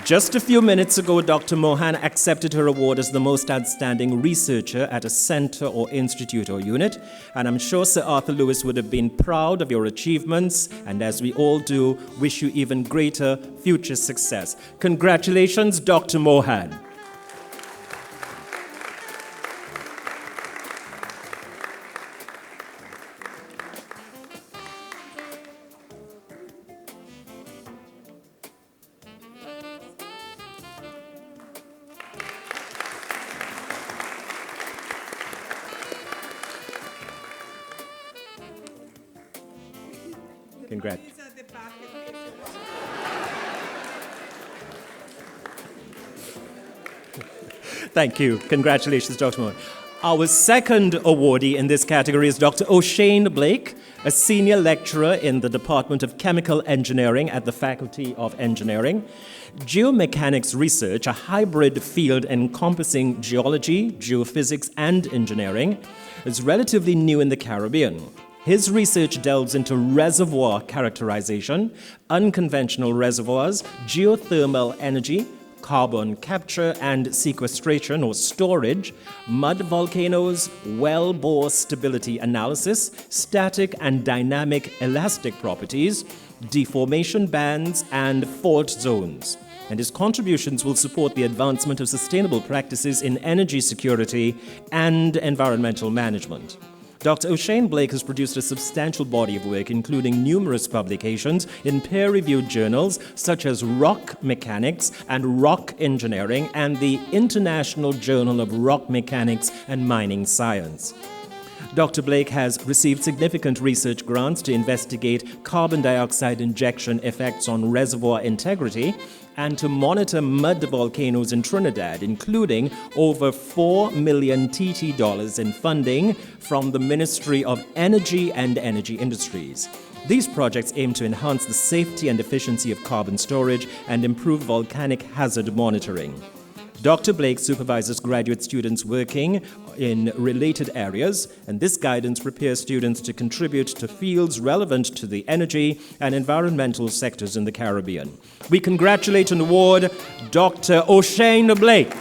Just a few minutes ago, Dr. Mohan accepted her award as the most outstanding researcher at a center or institute or unit, and I'm sure Sir Arthur Lewis would have been proud of your achievements, and as we all do, wish you even greater future success. Congratulations, Dr. Mohan. Congrats. Thank you. Congratulations, Dr. Moore. Our second awardee in this category is Dr. O'Shane Blake, a senior lecturer in the Department of Chemical Engineering at the Faculty of Engineering. Geomechanics research, a hybrid field encompassing geology, geophysics, and engineering, is relatively new in the Caribbean. His research delves into reservoir characterization, unconventional reservoirs, geothermal energy, carbon capture and sequestration or storage, mud volcanoes, well bore stability analysis, static and dynamic elastic properties, deformation bands, and fault zones. And his contributions will support the advancement of sustainable practices in energy security and environmental management. Dr. O'Shane Blake has produced a substantial body of work, including numerous publications in peer-reviewed journals such as Rock Mechanics and Rock Engineering and the International Journal of Rock Mechanics and Mining Science. Dr. Blake has received significant research grants to investigate carbon dioxide injection effects on reservoir integrity and to monitor mud volcanoes in Trinidad, including over $4 million TT in funding from the Ministry of Energy and Energy Industries. These projects aim to enhance the safety and efficiency of carbon storage and improve volcanic hazard monitoring. Dr. Blake supervises graduate students working in related areas, and this guidance prepares students to contribute to fields relevant to the energy and environmental sectors in the Caribbean. We congratulate and award Dr. O'Shane Blake.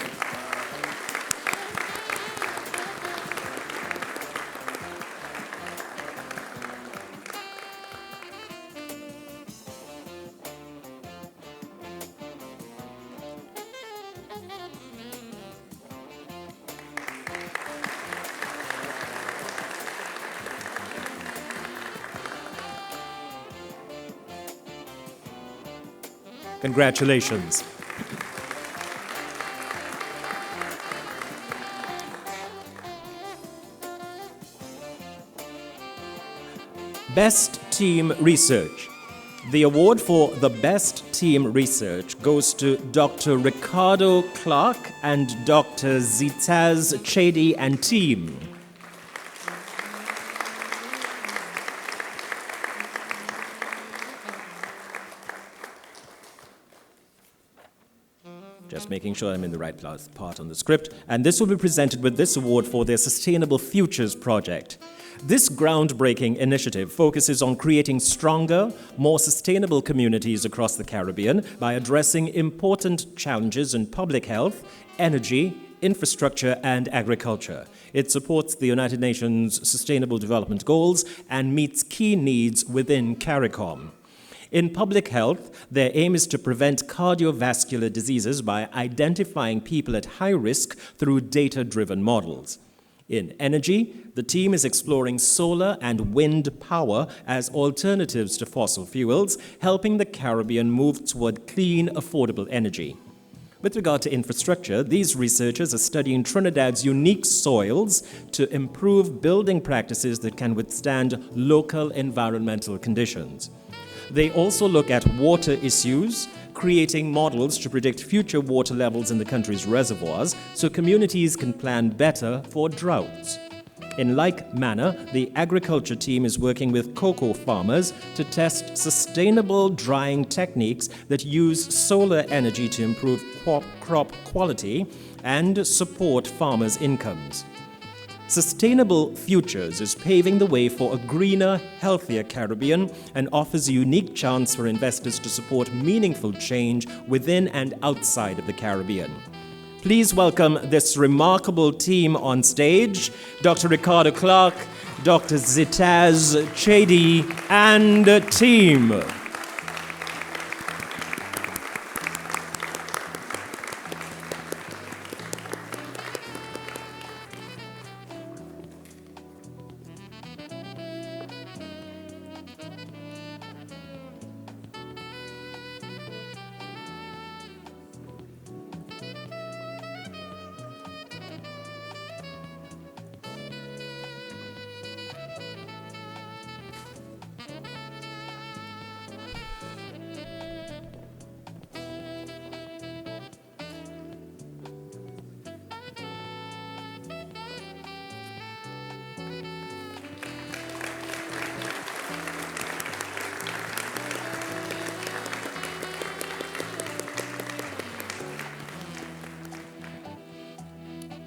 Congratulations. Best Team Research. The award for the Best Team Research goes to Dr. Ricardo Clark and Dr. Zitaz Chedi and team. Just making sure I'm in the right part on the script. And this will be presented with this award for their Sustainable Futures project. This groundbreaking initiative focuses on creating stronger, more sustainable communities across the Caribbean by addressing important challenges in public health, energy, infrastructure, and agriculture. It supports the United Nations Sustainable Development Goals and meets key needs within CARICOM. In public health, their aim is to prevent cardiovascular diseases by identifying people at high risk through data-driven models. In energy, the team is exploring solar and wind power as alternatives to fossil fuels, helping the Caribbean move toward clean, affordable energy. With regard to infrastructure, these researchers are studying Trinidad's unique soils to improve building practices that can withstand local environmental conditions. They also look at water issues, creating models to predict future water levels in the country's reservoirs so communities can plan better for droughts. In like manner, the agriculture team is working with cocoa farmers to test sustainable drying techniques that use solar energy to improve crop quality and support farmers' incomes. Sustainable Futures is paving the way for a greener, healthier Caribbean and offers a unique chance for investors to support meaningful change within and outside of the Caribbean. Please welcome this remarkable team on stage, Dr. Ricardo Clark, Dr. Zitaz Chedi, and team.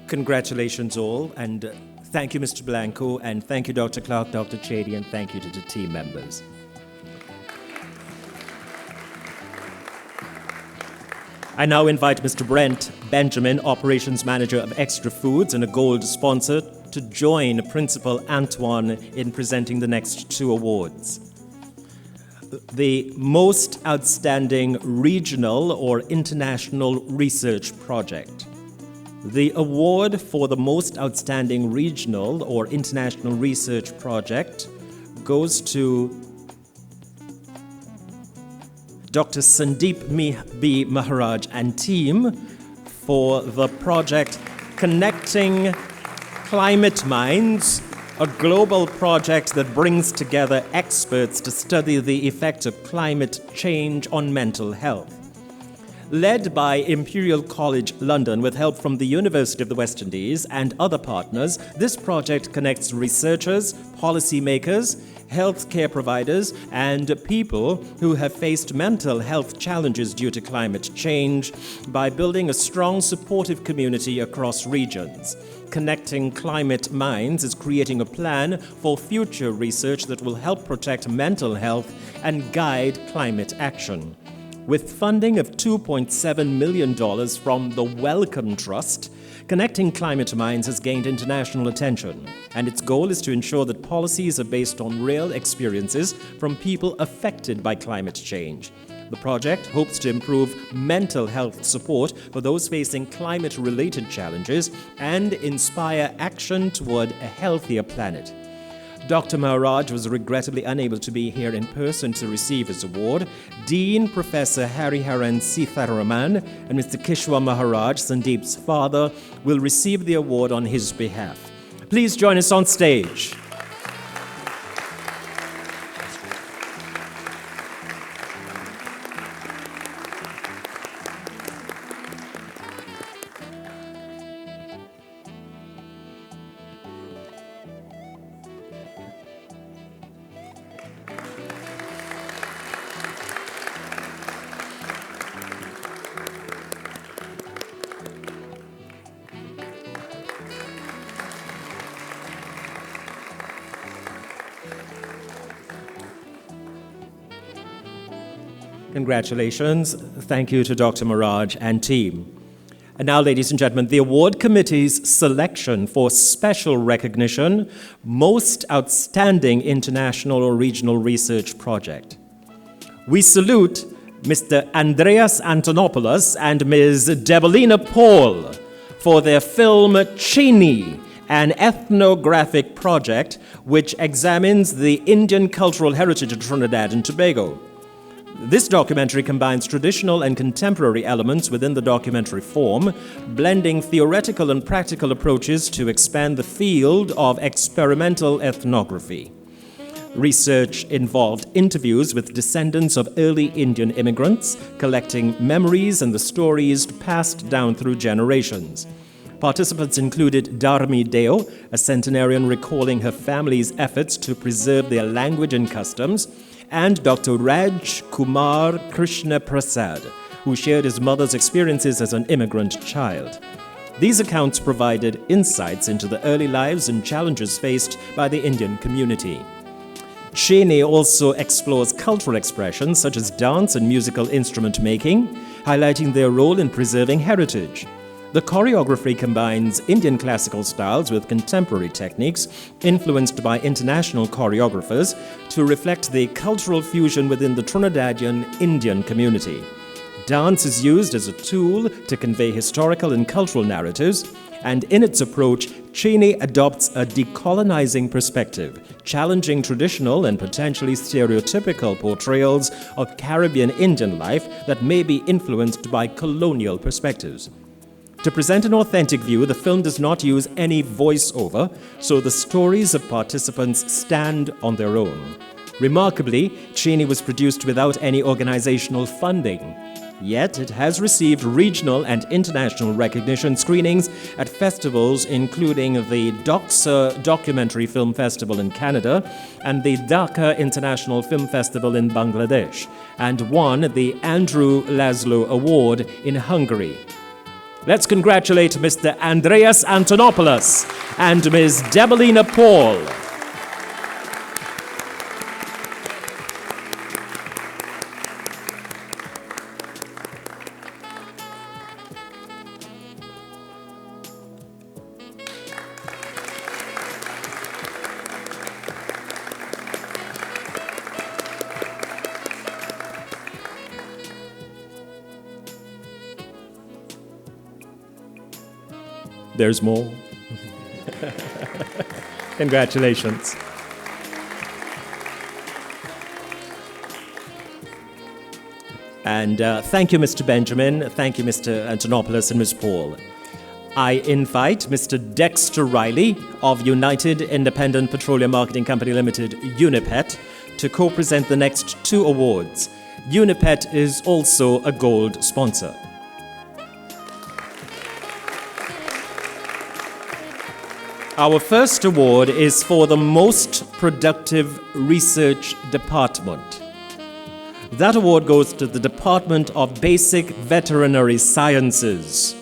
Congratulations all, and thank you, Mr. Blanco, and thank you, Dr. Clark, Dr. Chedi, and thank you to the team members. I now invite Mr. Brent Benjamin, Operations Manager of Extra Foods and a Gold sponsor, to join Principal Antoine in presenting the next two awards. The Most Outstanding Regional or International Research Project. The award for the Most Outstanding Regional or International Research Project goes to Dr. Sandeep B. Maharaj and team for the project Connecting Climate Minds a global project that brings together experts to study the effect of climate change on mental health. Led by Imperial College London with help from the University of the West Indies and other partners, this project connects researchers, policymakers, healthcare providers, and people who have faced mental health challenges due to climate change by building a strong, supportive community across regions. Connecting Climate Minds is creating a plan for future research that will help protect mental health and guide climate action. With funding of $2.7 million from the Wellcome Trust, Connecting Climate Minds has gained international attention, and its goal is to ensure that policies are based on real experiences from people affected by climate change. The project hopes to improve mental health support for those facing climate-related challenges and inspire action toward a healthier planet. Dr. Maharaj was regrettably unable to be here in person to receive his award. Dean Professor Hariharan Sitharaman and Mr. Kishwa Maharaj, Sandeep's father, will receive the award on his behalf. Please join us on stage. Congratulations. Thank you to Dr. Maharaj and team. And now, ladies and gentlemen, the award committee's selection for special recognition, Most Outstanding International or Regional Research Project. We salute Mr. Andreas Antonopoulos and Ms. Debolina Paul for their film Chini, an ethnographic project which examines the Indian cultural heritage of Trinidad and Tobago. This documentary combines traditional and contemporary elements within the documentary form, blending theoretical and practical approaches to expand the field of experimental ethnography. Research involved interviews with descendants of early Indian immigrants, collecting memories and the stories passed down through generations. Participants included Dharmi Deo, a centenarian recalling her family's efforts to preserve their language and customs, and Dr. Raj Kumar Krishna Prasad, who shared his mother's experiences as an immigrant child. These accounts provided insights into the early lives and challenges faced by the Indian community. Chini also explores cultural expressions such as dance and musical instrument making, highlighting their role in preserving heritage. The choreography combines Indian classical styles with contemporary techniques influenced by international choreographers to reflect the cultural fusion within the Trinidadian Indian community. Dance is used as a tool to convey historical and cultural narratives, and in its approach, Chini adopts a decolonizing perspective, challenging traditional and potentially stereotypical portrayals of Caribbean Indian life that may be influenced by colonial perspectives. To present an authentic view, the film does not use any voiceover, so the stories of participants stand on their own. Remarkably, Chini was produced without any organizational funding. Yet it has received regional and international recognition screenings at festivals including the Doxa Documentary Film Festival in Canada and the Dhaka International Film Festival in Bangladesh, and won the Andrew Laszlo Award in Hungary. Let's congratulate Mr. Andreas Antonopoulos and Ms. Debolina Paul. There's more. Congratulations. And thank you, Mr. Benjamin. Thank you, Mr. Antonopoulos and Ms. Paul. I invite Mr. Dexter Riley of United Independent Petroleum Marketing Company Limited, UNIPET, to co-present the next 2 awards. UNIPET is also a gold sponsor. Our first award is for the Most Productive Research Department. That award goes to the Department of Basic Veterinary Sciences.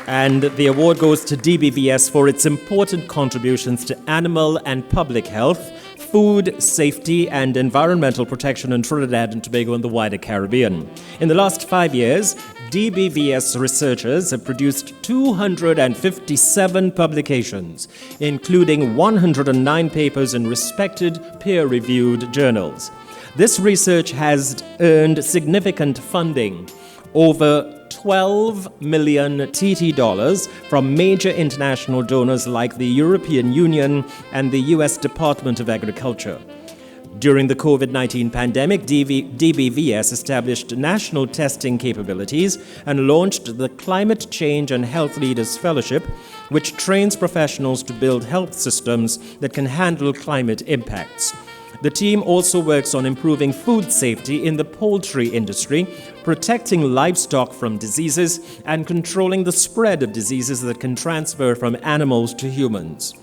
And the award goes to DBVS for its important contributions to animal and public health, food safety, and environmental protection in Trinidad and Tobago and the wider Caribbean. In the last 5 years, DBVS researchers have produced 257 publications, including 109 papers in respected peer-reviewed journals. This research has earned significant funding, over 12 million TT dollars from major international donors like the European Union and the US Department of Agriculture. During the COVID-19 pandemic, DBVS established national testing capabilities and launched the Climate Change and Health Leaders Fellowship, which trains professionals to build health systems that can handle climate impacts. The team also works on improving food safety in the poultry industry, protecting livestock from diseases, and controlling the spread of diseases that can transfer from animals to humans.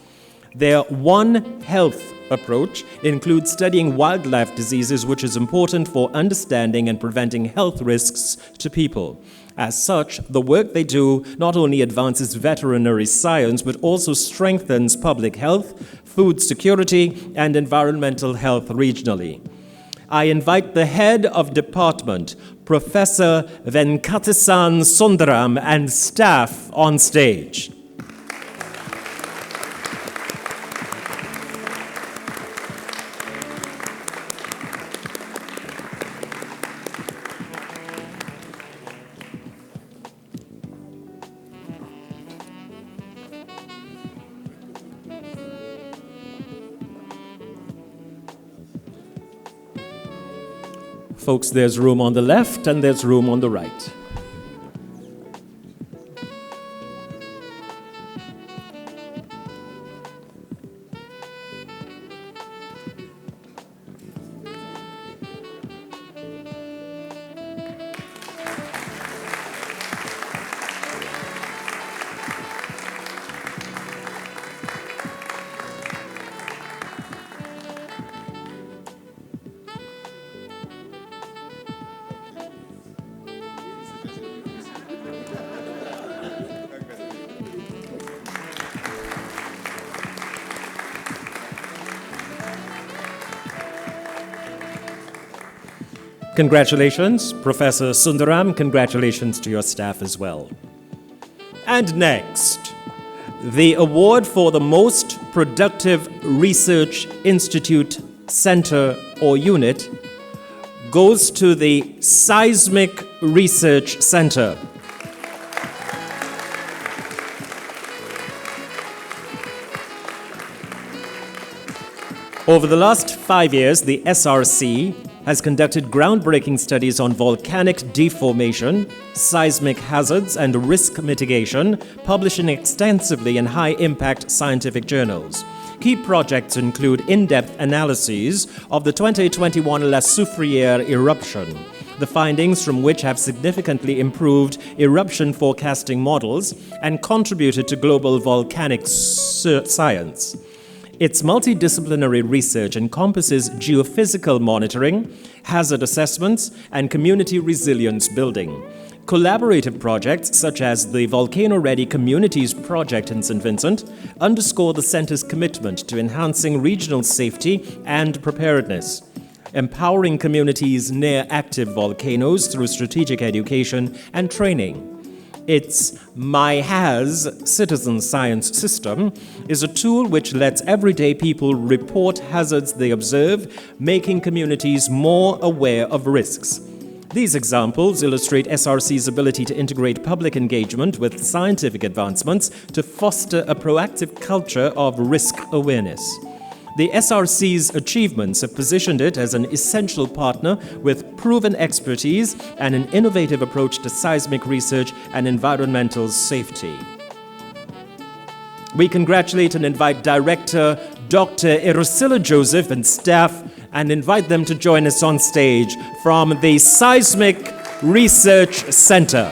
Their One Health approach includes studying wildlife diseases, which is important for understanding and preventing health risks to people. As such, the work they do not only advances veterinary science, but also strengthens public health, food security, and environmental health regionally. I invite the head of department, Professor Venkatasan Sundaram, and staff on stage. Folks, there's room on the left and there's room on the right. Congratulations, Professor Sundaram. Congratulations to your staff as well. And next, the award for the Most Productive Research Institute, Center, or Unit goes to the Seismic Research Center. Over the last 5 years, the SRC has conducted groundbreaking studies on volcanic deformation, seismic hazards, and risk mitigation, publishing extensively in high-impact scientific journals. Key projects include in-depth analyses of the 2021 La Soufrière eruption, the findings from which have significantly improved eruption forecasting models and contributed to global volcanic science. Its multidisciplinary research encompasses geophysical monitoring, hazard assessments, and community resilience building. Collaborative projects such as the Volcano Ready Communities Project in St. Vincent underscore the Center's commitment to enhancing regional safety and preparedness, empowering communities near active volcanoes through strategic education and training. Its MyHaz citizen science system is a tool which lets everyday people report hazards they observe, making communities more aware of risks. These examples illustrate SRC's ability to integrate public engagement with scientific advancements to foster a proactive culture of risk awareness. The SRC's achievements have positioned it as an essential partner with proven expertise and an innovative approach to seismic research and environmental safety. We congratulate and invite Director Dr. Erosilla Joseph and staff and invite them to join us on stage from the Seismic Research Center.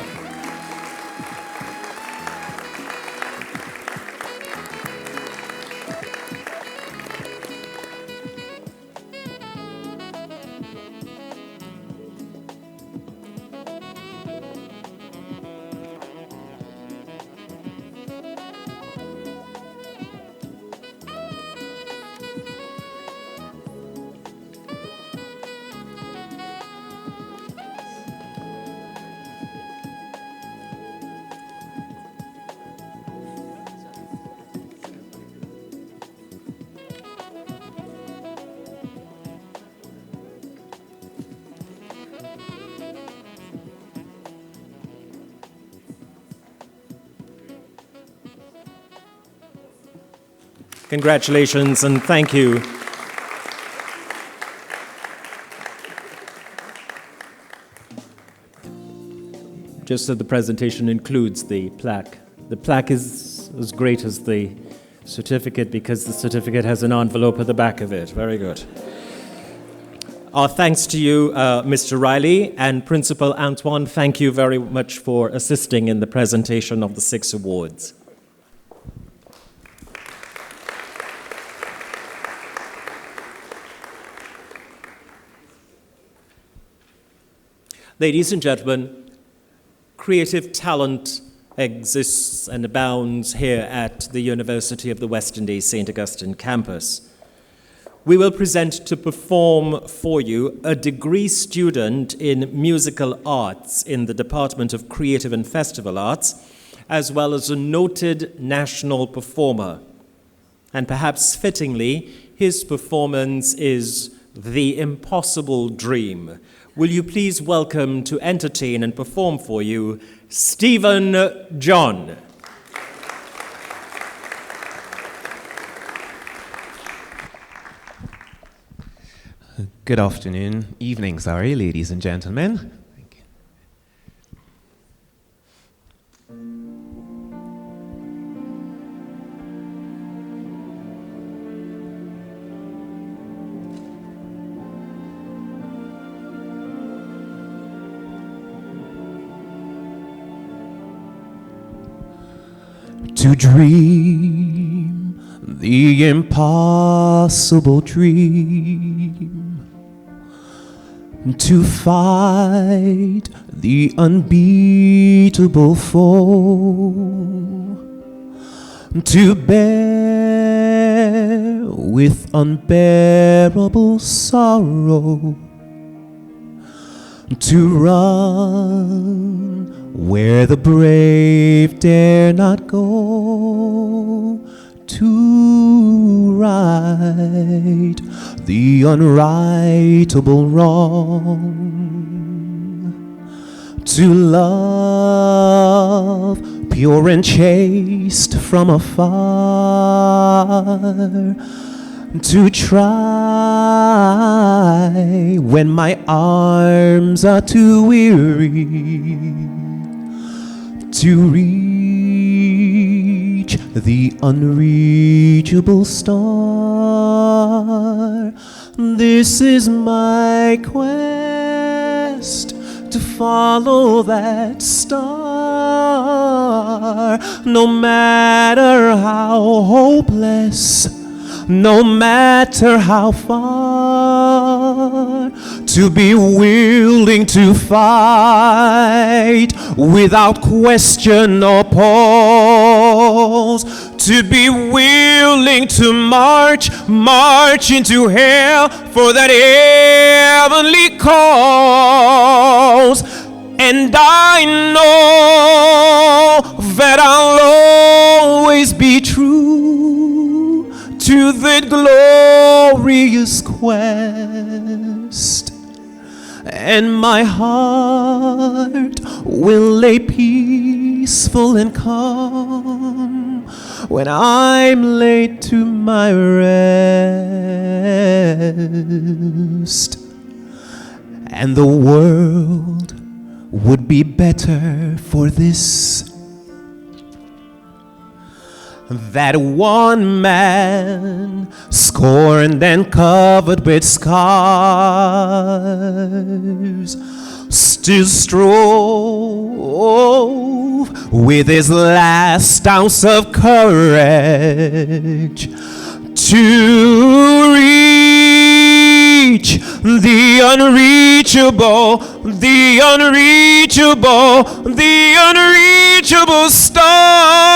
Congratulations and thank you. Just so the presentation includes the plaque. The plaque is as great as the certificate because the certificate has an envelope at the back of it. Very good. Our thanks to you, Mr. Riley, and Principal Antoine, thank you very much for assisting in the presentation of the 6 awards. Ladies and gentlemen, creative talent exists and abounds here at the University of the West Indies St. Augustine campus. We will present to perform for you a degree student in musical arts in the Department of Creative and Festival Arts, as well as a noted national performer. And perhaps fittingly, his performance is The Impossible Dream. Will you please welcome to entertain and perform for you, Stephen John. Good afternoon, evening, sorry, ladies and gentlemen. Thank you. To dream the impossible dream, to fight the unbeatable foe, to bear with unbearable sorrow, to run where the brave dare not go, to right the unrightable wrong, to love pure and chaste from afar, to try when my arms are too weary, to reach the unreachable star. This is my quest, to follow that star, no matter how hopeless, no matter how far, to be willing to fight without question or pause, to be willing to march into hell for that heavenly cause. And I know that I'll always be true to that glorious quest, and my heart will lay peaceful and calm when I'm laid to my rest, and the world would be better for this. That one man, scorned and covered with scars, still strove with his last ounce of courage to reach the unreachable, the unreachable, the unreachable star.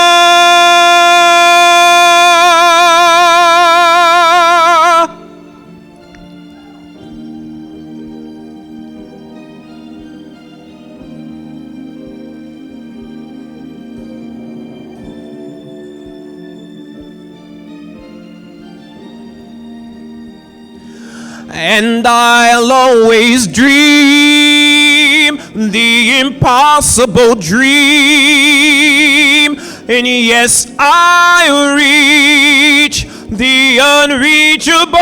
And I'll always dream the impossible dream. And yes, I'll reach the unreachable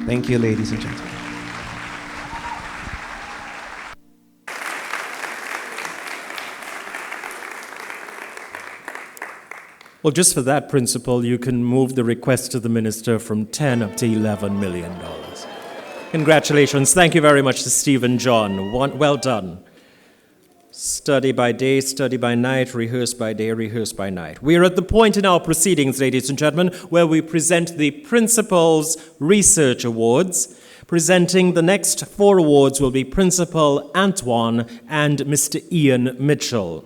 Thank you, ladies and gentlemen. Well, just for that principle, you can move the request to the minister from 10 up to $11 million. Congratulations. Thank you very much to Steve and John. Well done. Study by day, study by night, rehearse by day, rehearse by night. We are at the point in our proceedings, ladies and gentlemen, where we present the Principals Research Awards. Presenting the next 4 awards will be Principal Antoine and Mr. Ian Mitchell.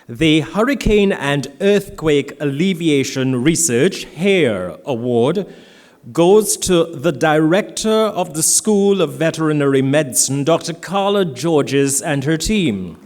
The Hurricane and Earthquake Alleviation Research HARE Award goes to the Director of the School of Veterinary Medicine, Dr. Carla Georges, and her team.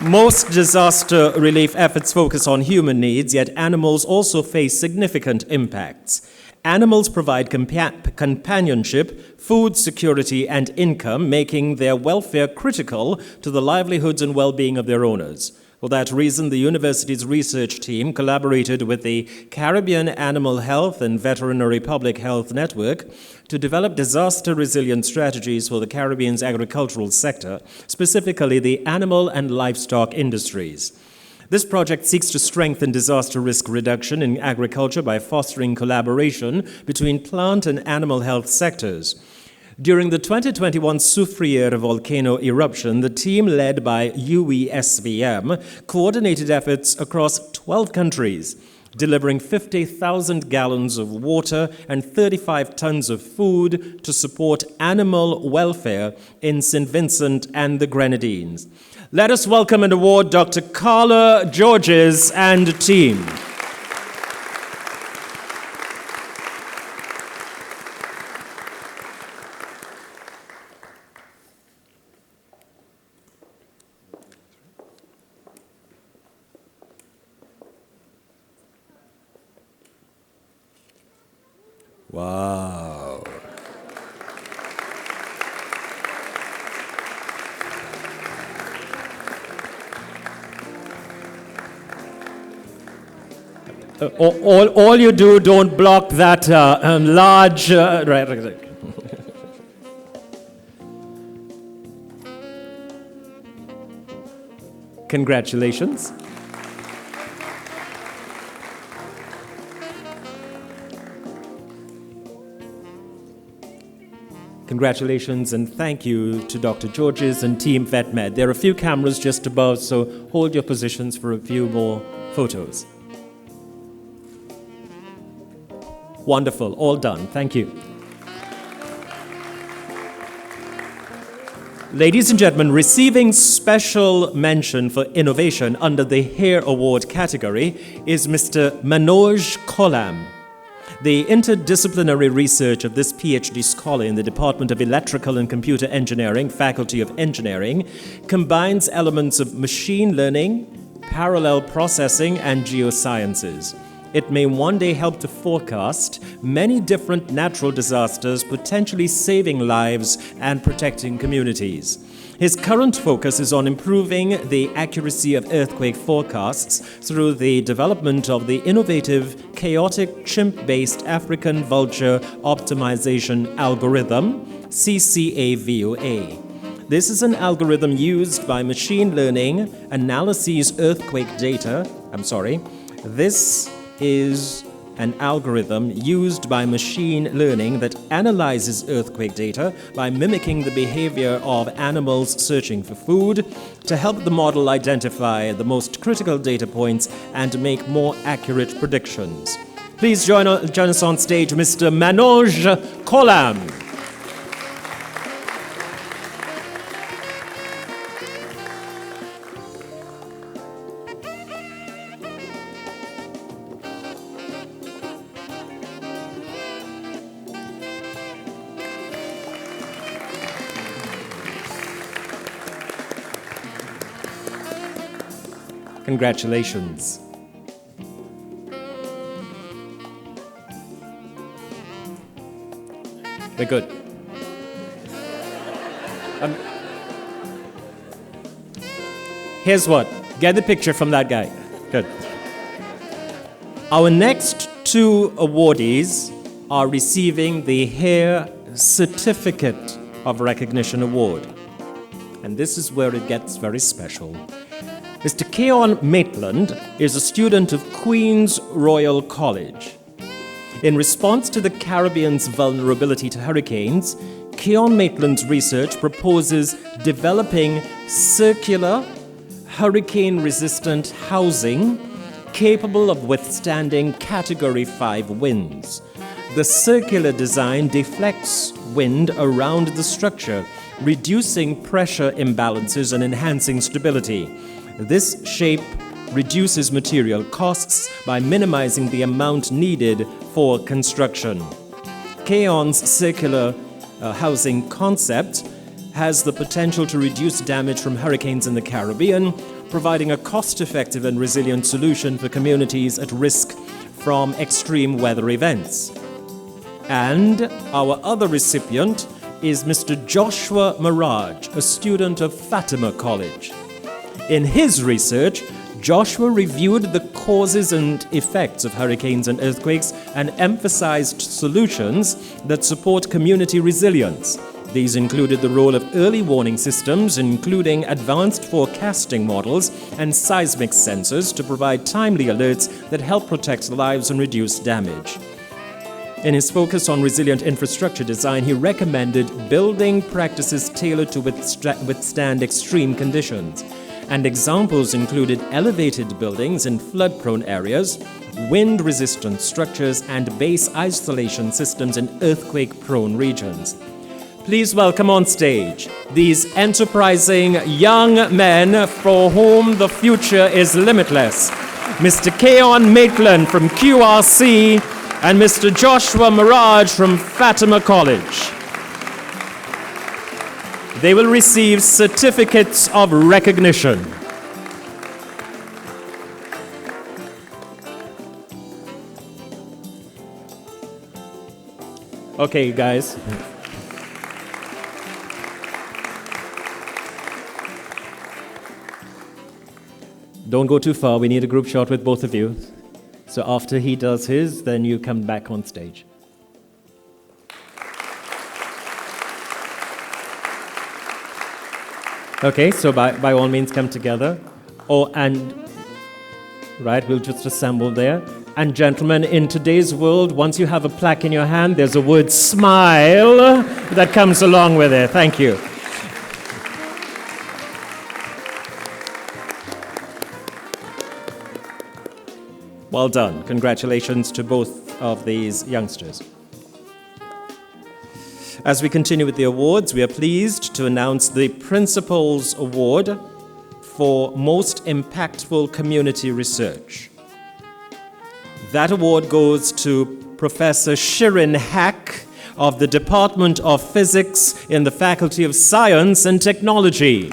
Most disaster relief efforts focus on human needs, yet animals also face significant impacts. Animals provide companionship, food security, and income, making their welfare critical to the livelihoods and well-being of their owners. For that reason, the university's research team collaborated with the Caribbean Animal Health and Veterinary Public Health Network to develop disaster-resilient strategies for the Caribbean's agricultural sector, specifically the animal and livestock industries. This project seeks to strengthen disaster risk reduction in agriculture by fostering collaboration between plant and animal health sectors. During the 2021 Soufriere volcano eruption, the team led by UWI coordinated efforts across 12 countries, delivering 50,000 gallons of water and 35 tons of food to support animal welfare in St. Vincent and the Grenadines. Let us welcome and award Dr. Carla Georges and team. Wow. All you do, don't block that large... right. Congratulations. Congratulations and thank you to Dr. Georges and Team VetMed. There are a few cameras just above, so hold your positions for a few more photos. Wonderful, all done. Thank you. Ladies and gentlemen, receiving special mention for innovation under the HARE Award category is Mr. Manoj Kolam. The interdisciplinary research of this PhD scholar in the Department of Electrical and Computer Engineering, Faculty of Engineering, combines elements of machine learning, parallel processing, and geosciences. It may one day help to forecast many different natural disasters, potentially saving lives and protecting communities. His current focus is on improving the accuracy of earthquake forecasts through the development of the innovative chaotic chimp-based African vulture optimization algorithm, CCAVOA. This is an algorithm used by machine learning analyses earthquake data. This is an algorithm used by machine learning that analyzes earthquake data by mimicking the behavior of animals searching for food to help the model identify the most critical data points and make more accurate predictions. Please join us on stage, Mr. Manoj Kolam. Congratulations. We're good. Here's what. Get the picture from that guy. Good. Our next two awardees are receiving the HARE Certificate of Recognition Award. And this is where it gets very special. Mr. Keon Maitland is a student of Queen's Royal College. In response to the Caribbean's vulnerability to hurricanes, Keon Maitland's research proposes developing circular, hurricane-resistant housing capable of withstanding Category 5 winds. The circular design deflects wind around the structure, reducing pressure imbalances and enhancing stability. This shape reduces material costs by minimizing the amount needed for construction. Keon's circular housing concept has the potential to reduce damage from hurricanes in the Caribbean, providing a cost-effective and resilient solution for communities at risk from extreme weather events. And our other recipient is Mr. Joshua Mirage, a student of Fatima College. In his research, Joshua reviewed the causes and effects of hurricanes and earthquakes and emphasized solutions that support community resilience. These included the role of early warning systems, including advanced forecasting models and seismic sensors to provide timely alerts that help protect lives and reduce damage. In his focus on resilient infrastructure design, he recommended building practices tailored to withstand extreme conditions. And examples included elevated buildings in flood-prone areas, wind-resistant structures, and base isolation systems in earthquake-prone regions. Please welcome on stage these enterprising young men for whom the future is limitless. Mr. Keon Maitland from QRC and Mr. Joshua Mirage from Fatima College. They will receive certificates of recognition. Okay, guys. Don't go too far. We need a group shot with both of you. So after he does his, then you come back on stage. Okay, so by all means come together. Right, we'll just assemble there. And gentlemen, in today's world, once you have a plaque in your hand, there's a word smile that comes along with it. Thank you. Well done. Congratulations to both of these youngsters. As we continue with the awards, we are pleased to announce the Principals Award for Most Impactful Community Research. That award goes to Professor Shirin Hack of the Department of Physics in the Faculty of Science and Technology.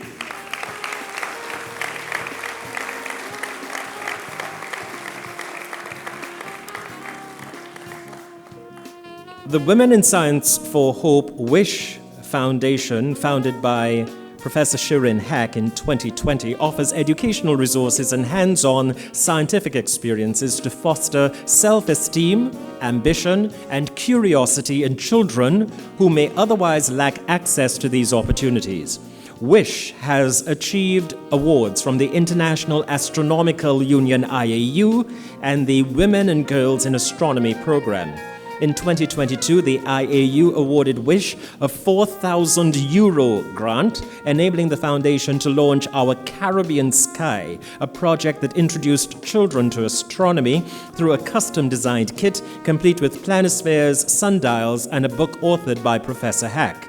The Women in Science for Hope WISH Foundation, founded by Professor Shirin Hack in 2020, offers educational resources and hands-on scientific experiences to foster self-esteem, ambition, and curiosity in children who may otherwise lack access to these opportunities. WISH has achieved awards from the International Astronomical Union IAU and the Women and Girls in Astronomy program. In 2022, the IAU awarded WISH a €4,000 grant, enabling the foundation to launch Our Caribbean Sky, a project that introduced children to astronomy through a custom-designed kit complete with planispheres, sundials, and a book authored by Professor Hack.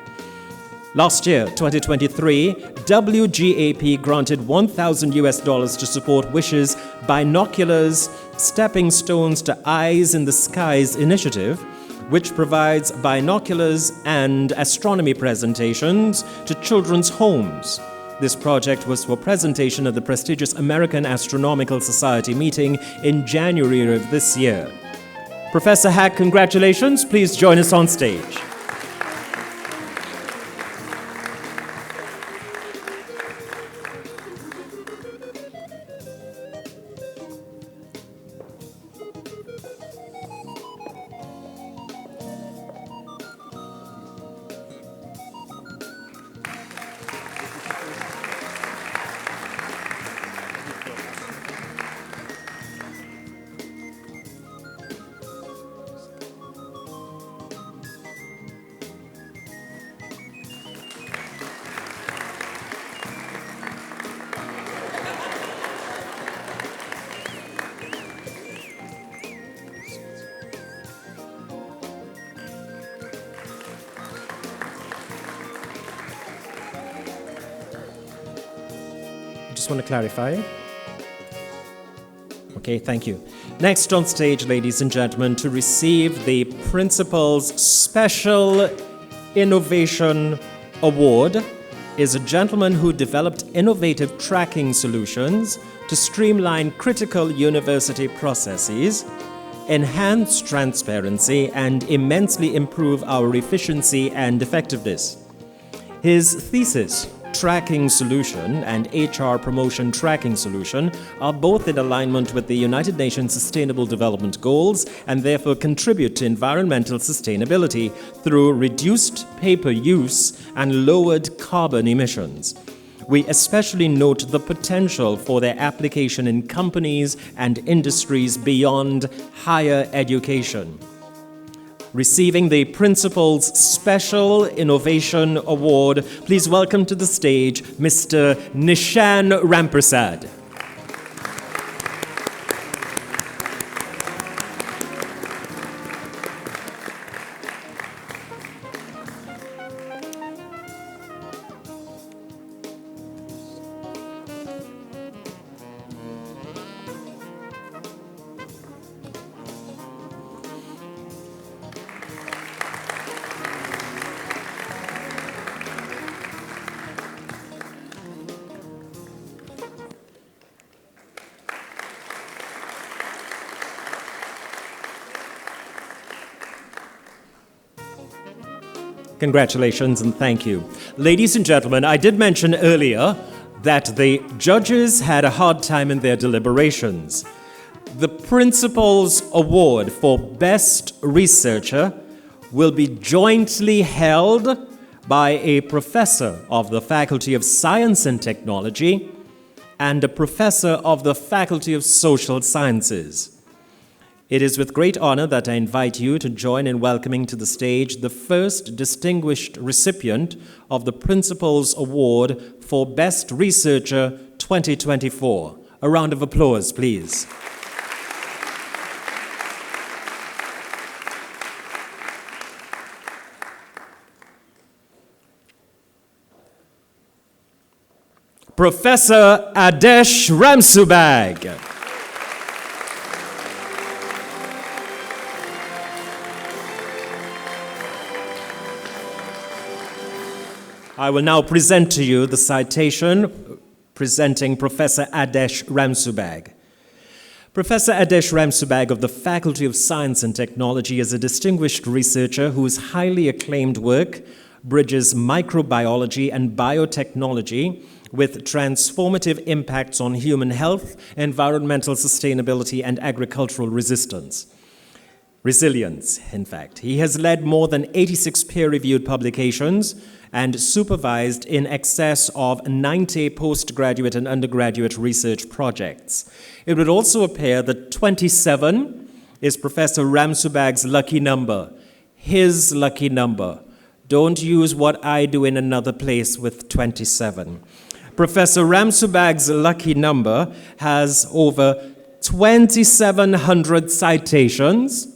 Last year, 2023, WGAP granted $1,000 to support WISH's Binoculars Stepping Stones to Eyes in the Skies initiative, which provides binoculars and astronomy presentations to children's homes. This project was for presentation at the prestigious American Astronomical Society meeting in January of this year. Professor Hack, congratulations. Please join us on stage. Just want to clarify. Okay, thank you. Next on stage, ladies and gentlemen, to receive the Principal's Special Innovation Award is a gentleman who developed innovative tracking solutions to streamline critical university processes, enhance transparency, and immensely improve our efficiency and effectiveness. His thesis, Tracking Solution, and HR Promotion Tracking Solution are both in alignment with the United Nations Sustainable Development Goals and therefore contribute to environmental sustainability through reduced paper use and lowered carbon emissions. We especially note the potential for their application in companies and industries beyond higher education. Receiving the Principal's Special Innovation Award, please welcome to the stage Mr. Nishan Rampersad. Congratulations and thank you. Ladies and gentlemen, I did mention earlier that the judges had a hard time in their deliberations. The Principal's Award for Best Researcher will be jointly held by a professor of the Faculty of Science and Technology and a professor of the Faculty of Social Sciences. It is with great honor that I invite you to join in welcoming to the stage the first distinguished recipient of the Principal's Award for Best Researcher 2024. A round of applause, please. Professor Adesh Ramsubag. I will now present to you the citation presenting Professor Adesh Ramsubag. Professor Adesh Ramsubag of the Faculty of Science and Technology is a distinguished researcher whose highly acclaimed work bridges microbiology and biotechnology with transformative impacts on human health, environmental sustainability, and agricultural resilience, in fact. He has led more than 86 peer-reviewed publications and supervised in excess of 90 postgraduate and undergraduate research projects. It would also appear that 27 is Professor Ramsubag's lucky number, his lucky number. Don't use what I do in another place with 27. Professor Ramsubag's lucky number has over 2,700 citations.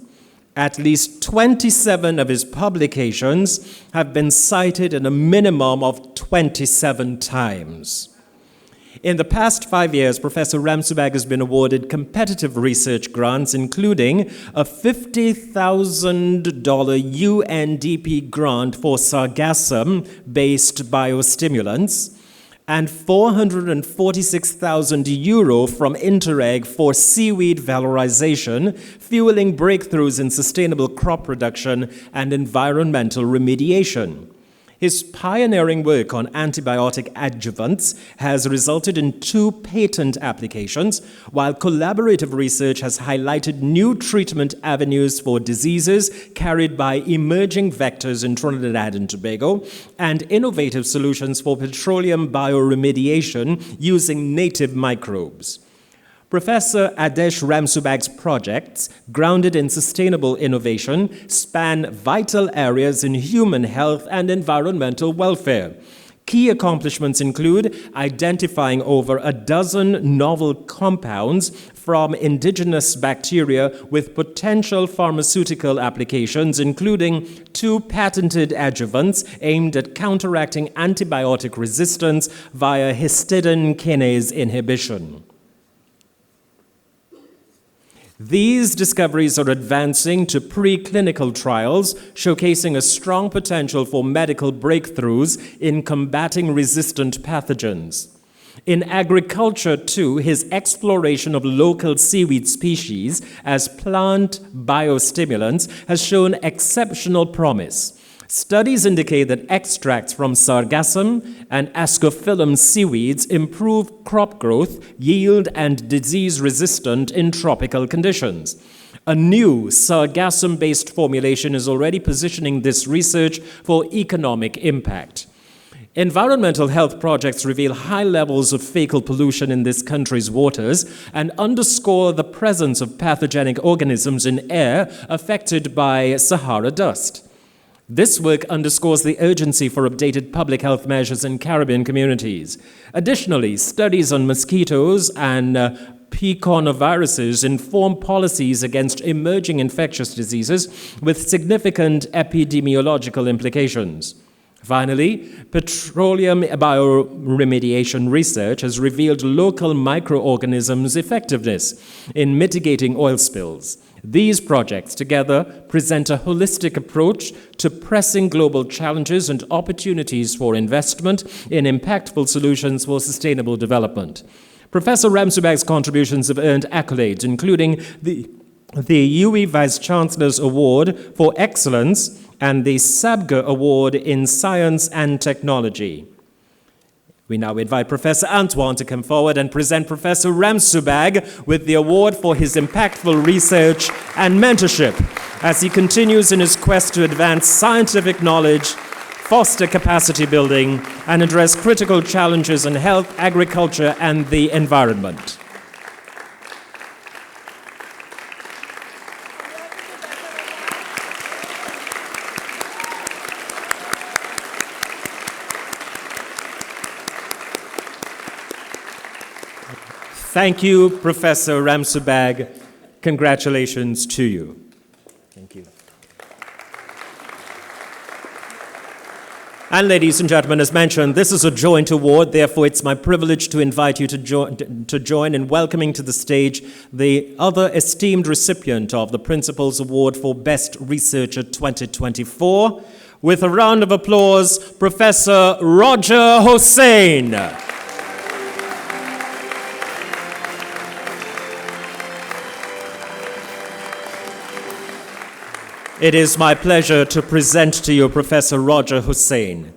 At least 27 of his publications have been cited in a minimum of 27 times. In the past 5 years, Professor Ramsubag has been awarded competitive research grants, including a $50,000 UNDP grant for sargassum-based biostimulants, and 446,000 euro from Interreg for seaweed valorization, fueling breakthroughs in sustainable crop production and environmental remediation. His pioneering work on antibiotic adjuvants has resulted in 2 patent applications, while collaborative research has highlighted new treatment avenues for diseases carried by emerging vectors in Trinidad and Tobago, and innovative solutions for petroleum bioremediation using native microbes. Professor Adesh Ramsubag's projects, grounded in sustainable innovation, span vital areas in human health and environmental welfare. Key accomplishments include identifying over a dozen novel compounds from indigenous bacteria with potential pharmaceutical applications, including 2 patented adjuvants aimed at counteracting antibiotic resistance via histidine kinase inhibition. These discoveries are advancing to preclinical trials, showcasing a strong potential for medical breakthroughs in combating resistant pathogens. In agriculture, too, his exploration of local seaweed species as plant biostimulants has shown exceptional promise. Studies indicate that extracts from sargassum and ascophyllum seaweeds improve crop growth, yield, and disease resistance in tropical conditions. A new sargassum-based formulation is already positioning this research for economic impact. Environmental health projects reveal high levels of fecal pollution in this country's waters and underscore the presence of pathogenic organisms in air affected by Sahara dust. This work underscores the urgency for updated public health measures in Caribbean communities. Additionally, studies on mosquitoes and picornaviruses inform policies against emerging infectious diseases with significant epidemiological implications. Finally, petroleum bioremediation research has revealed local microorganisms' effectiveness in mitigating oil spills. These projects together present a holistic approach to pressing global challenges and opportunities for investment in impactful solutions for sustainable development. Professor Ramsubag's contributions have earned accolades, including the UWI Vice-Chancellor's Award for Excellence and the SABGA Award in Science and Technology. We now invite Professor Antoine to come forward and present Professor Ramsubag with the award for his impactful research and mentorship as he continues in his quest to advance scientific knowledge, foster capacity building, and address critical challenges in health, agriculture, and the environment. Thank you, Professor Ramsubag. Congratulations to you. Thank you. And ladies and gentlemen, as mentioned, this is a joint award. Therefore, it's my privilege to invite you to join in welcoming to the stage the other esteemed recipient of the Principal's Award for Best Researcher 2024. With a round of applause, Professor Roger Hossain. It is my pleasure to present to you Professor Roger Hossain.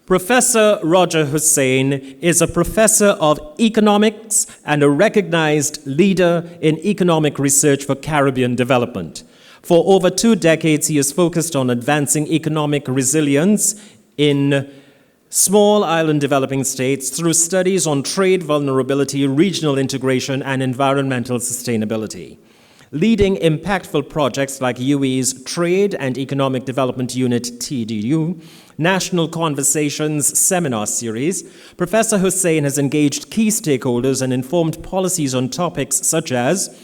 Professor Roger Hossain is a professor of economics and a recognized leader in economic research for Caribbean development. For over 2 decades, he has focused on advancing economic resilience in small island developing states through studies on trade vulnerability, regional integration, and environmental sustainability. Leading impactful projects like UWI's Trade and Economic Development Unit, TDU, National Conversations Seminar Series, Professor Hossain has engaged key stakeholders and informed policies on topics such as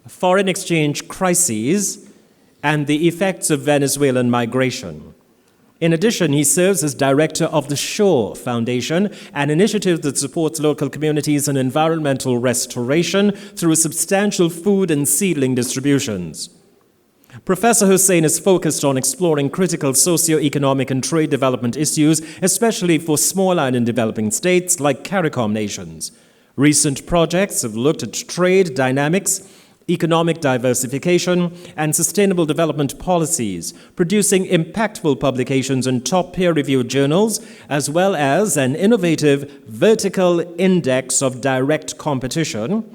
foreign exchange crises and the effects of Venezuelan migration. In addition, he serves as director of the Shore Foundation, an initiative that supports local communities in environmental restoration through substantial food and seedling distributions. Professor Hossain is focused on exploring critical socio-economic and trade development issues, especially for small island developing states like CARICOM nations. Recent projects have looked at trade dynamics, economic diversification, and sustainable development policies, producing impactful publications in top peer-reviewed journals, as well as an innovative vertical index of direct competition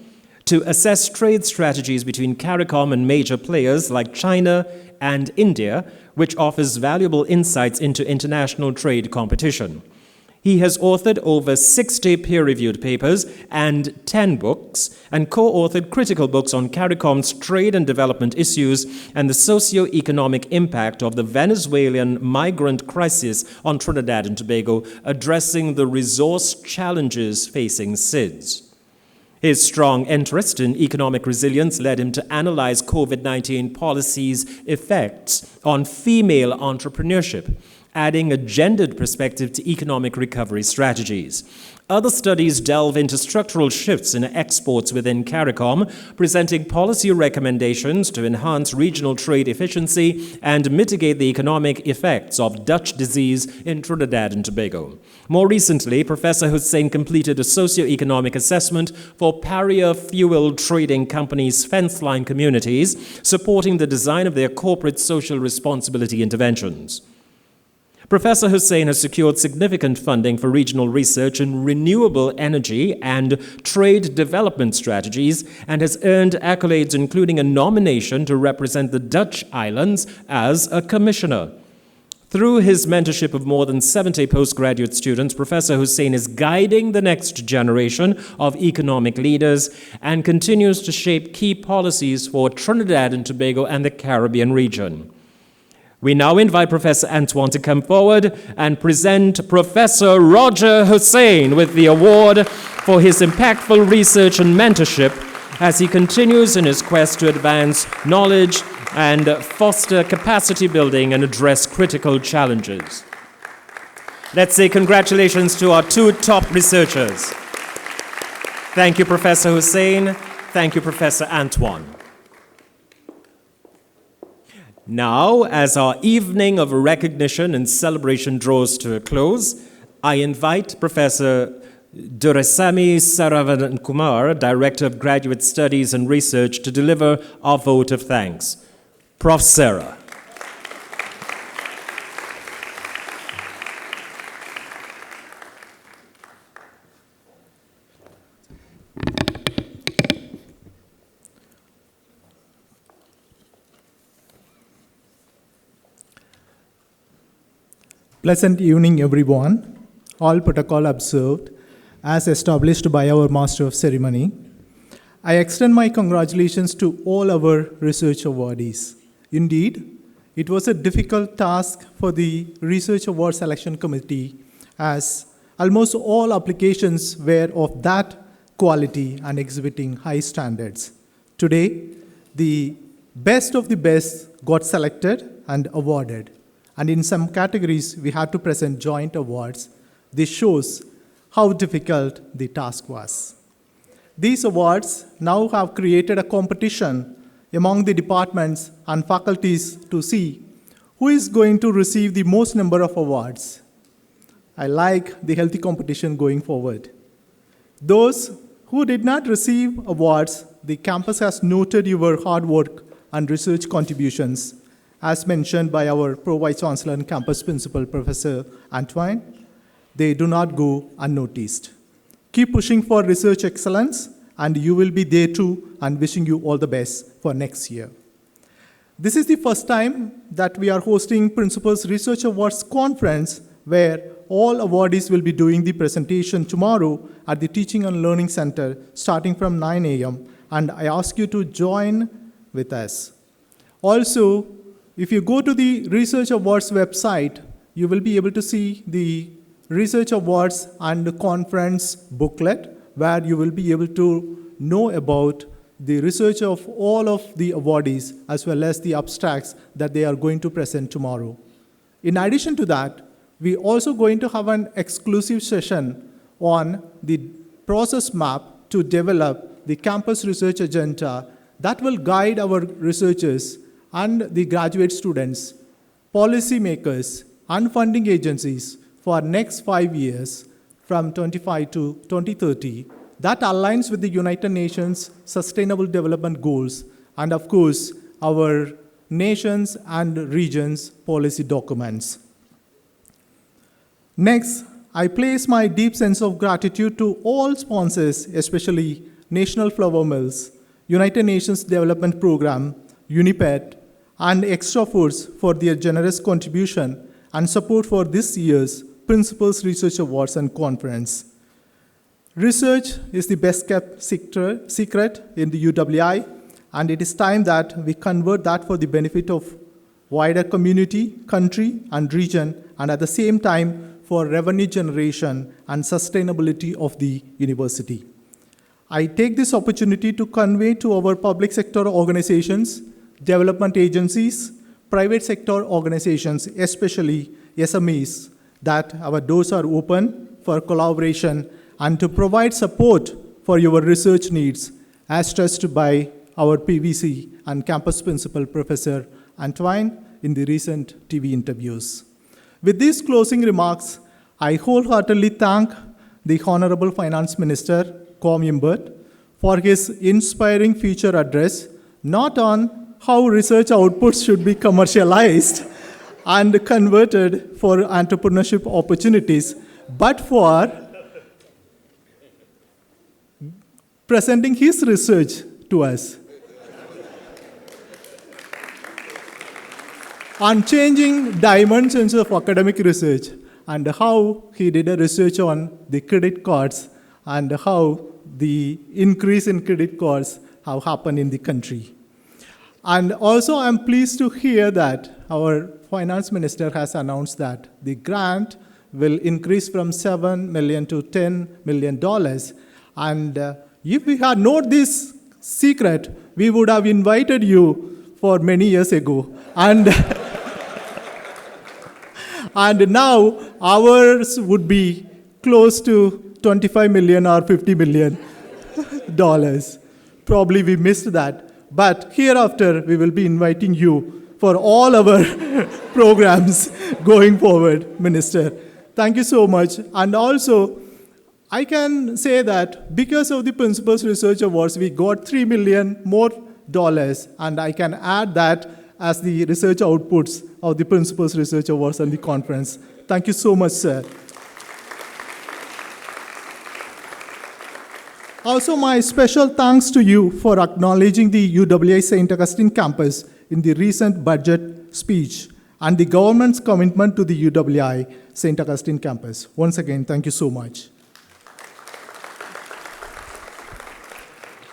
to assess trade strategies between CARICOM and major players like China and India, which offers valuable insights into international trade competition. He has authored over 60 peer-reviewed papers and 10 books, and co-authored critical books on CARICOM's trade and development issues and the socio-economic impact of the Venezuelan migrant crisis on Trinidad and Tobago, addressing the resource challenges facing SIDS. His strong interest in economic resilience led him to analyze COVID-19 policies' effects on female entrepreneurship, adding a gendered perspective to economic recovery strategies. Other studies delve into structural shifts in exports within CARICOM, presenting policy recommendations to enhance regional trade efficiency and mitigate the economic effects of Dutch disease in Trinidad and Tobago. More recently, Professor Hossain completed a socio-economic assessment for Pariah Fuel Trading Company's fence-line communities, supporting the design of their corporate social responsibility interventions. Professor Hossain has secured significant funding for regional research in renewable energy and trade development strategies, and has earned accolades including a nomination to represent the Dutch islands as a commissioner. Through his mentorship of more than 70 postgraduate students, Professor Hossain is guiding the next generation of economic leaders and continues to shape key policies for Trinidad and Tobago and the Caribbean region. We now invite Professor Antoine to come forward and present Professor Roger Hossain with the award for his impactful research and mentorship as he continues in his quest to advance knowledge and foster capacity building and address critical challenges. Let's say congratulations to our 2 top researchers. Thank you, Professor Hossain. Thank you, Professor Antoine. Now, as our evening of recognition and celebration draws to a close, I invite Professor Doraisamy Saravanan-Kumar, Director of Graduate Studies and Research, to deliver our vote of thanks. Prof. Sarah. Pleasant evening, everyone. All protocol observed, as established by our Master of Ceremony. I extend my congratulations to all our research awardees. Indeed, it was a difficult task for the Research Award Selection Committee, as almost all applications were of that quality and exhibiting high standards. Today, the best of the best got selected and awarded. And in some categories, we had to present joint awards. This shows how difficult the task was. These awards now have created a competition among the departments and faculties to see who is going to receive the most number of awards. I like the healthy competition going forward. Those who did not receive awards, the campus has noted your hard work and research contributions, as mentioned by our Pro-Vice Chancellor and Campus Principal, Professor Antoine. They do not go unnoticed. Keep pushing for research excellence, and you will be there too, and wishing you all the best for next year. This is the first time that we are hosting Principals Research Awards Conference, where all awardees will be doing the presentation tomorrow at the Teaching and Learning Center, starting from 9 a.m., and I ask you to join with us. Also, if you go to the Research Awards website, you will be able to see the Research Awards and the conference booklet, where you will be able to know about the research of all of the awardees, as well as the abstracts that they are going to present tomorrow. In addition to that, we're also going to have an exclusive session on the process map to develop the campus research agenda that will guide our researchers and the graduate students, policymakers, and funding agencies for next 5 years from 25 to 2030 that aligns with the United Nations Sustainable Development Goals and, of course, our nations and regions' policy documents. Next, I place my deep sense of gratitude to all sponsors, especially National Flour Mills, United Nations Development Program, UNIPED, and Extra Force for their generous contribution and support for this year's Principals Research Awards and Conference. Research is the best kept secret in the UWI, and it is time that we convert that for the benefit of wider community, country, and region, and at the same time for revenue generation and sustainability of the university. I take this opportunity to convey to our public sector organizations, development agencies, private sector organizations, especially SMEs, that our doors are open for collaboration and to provide support for your research needs, as stressed by our PVC and campus principal, Professor Antoine, in the recent TV interviews. With these closing remarks, I wholeheartedly thank the Honorable Finance Minister, Com Imbert, for his inspiring future address, not on how research outputs should be commercialized and converted for entrepreneurship opportunities, but for presenting his research to us on changing dimensions of academic research and how he did a research on the credit cards and how the increase in credit cards have happened in the country. And also I'm pleased to hear that our finance minister has announced that the grant will increase from $7 million to $10 million. And if we had known this secret, we would have invited you for many years ago. And, and now ours would be close to $25 million or $50 million. Probably we missed that. But hereafter, we will be inviting you for all our programs going forward, Minister. Thank you so much. And also, I can say that because of the Principals Research Awards, we got $3 million more, and I can add that as the research outputs of the Principals Research Awards and the conference. Thank you so much, sir. Also, my special thanks to you for acknowledging the UWI St. Augustine campus in the recent budget speech and the government's commitment to the UWI St. Augustine campus. Once again, thank you so much.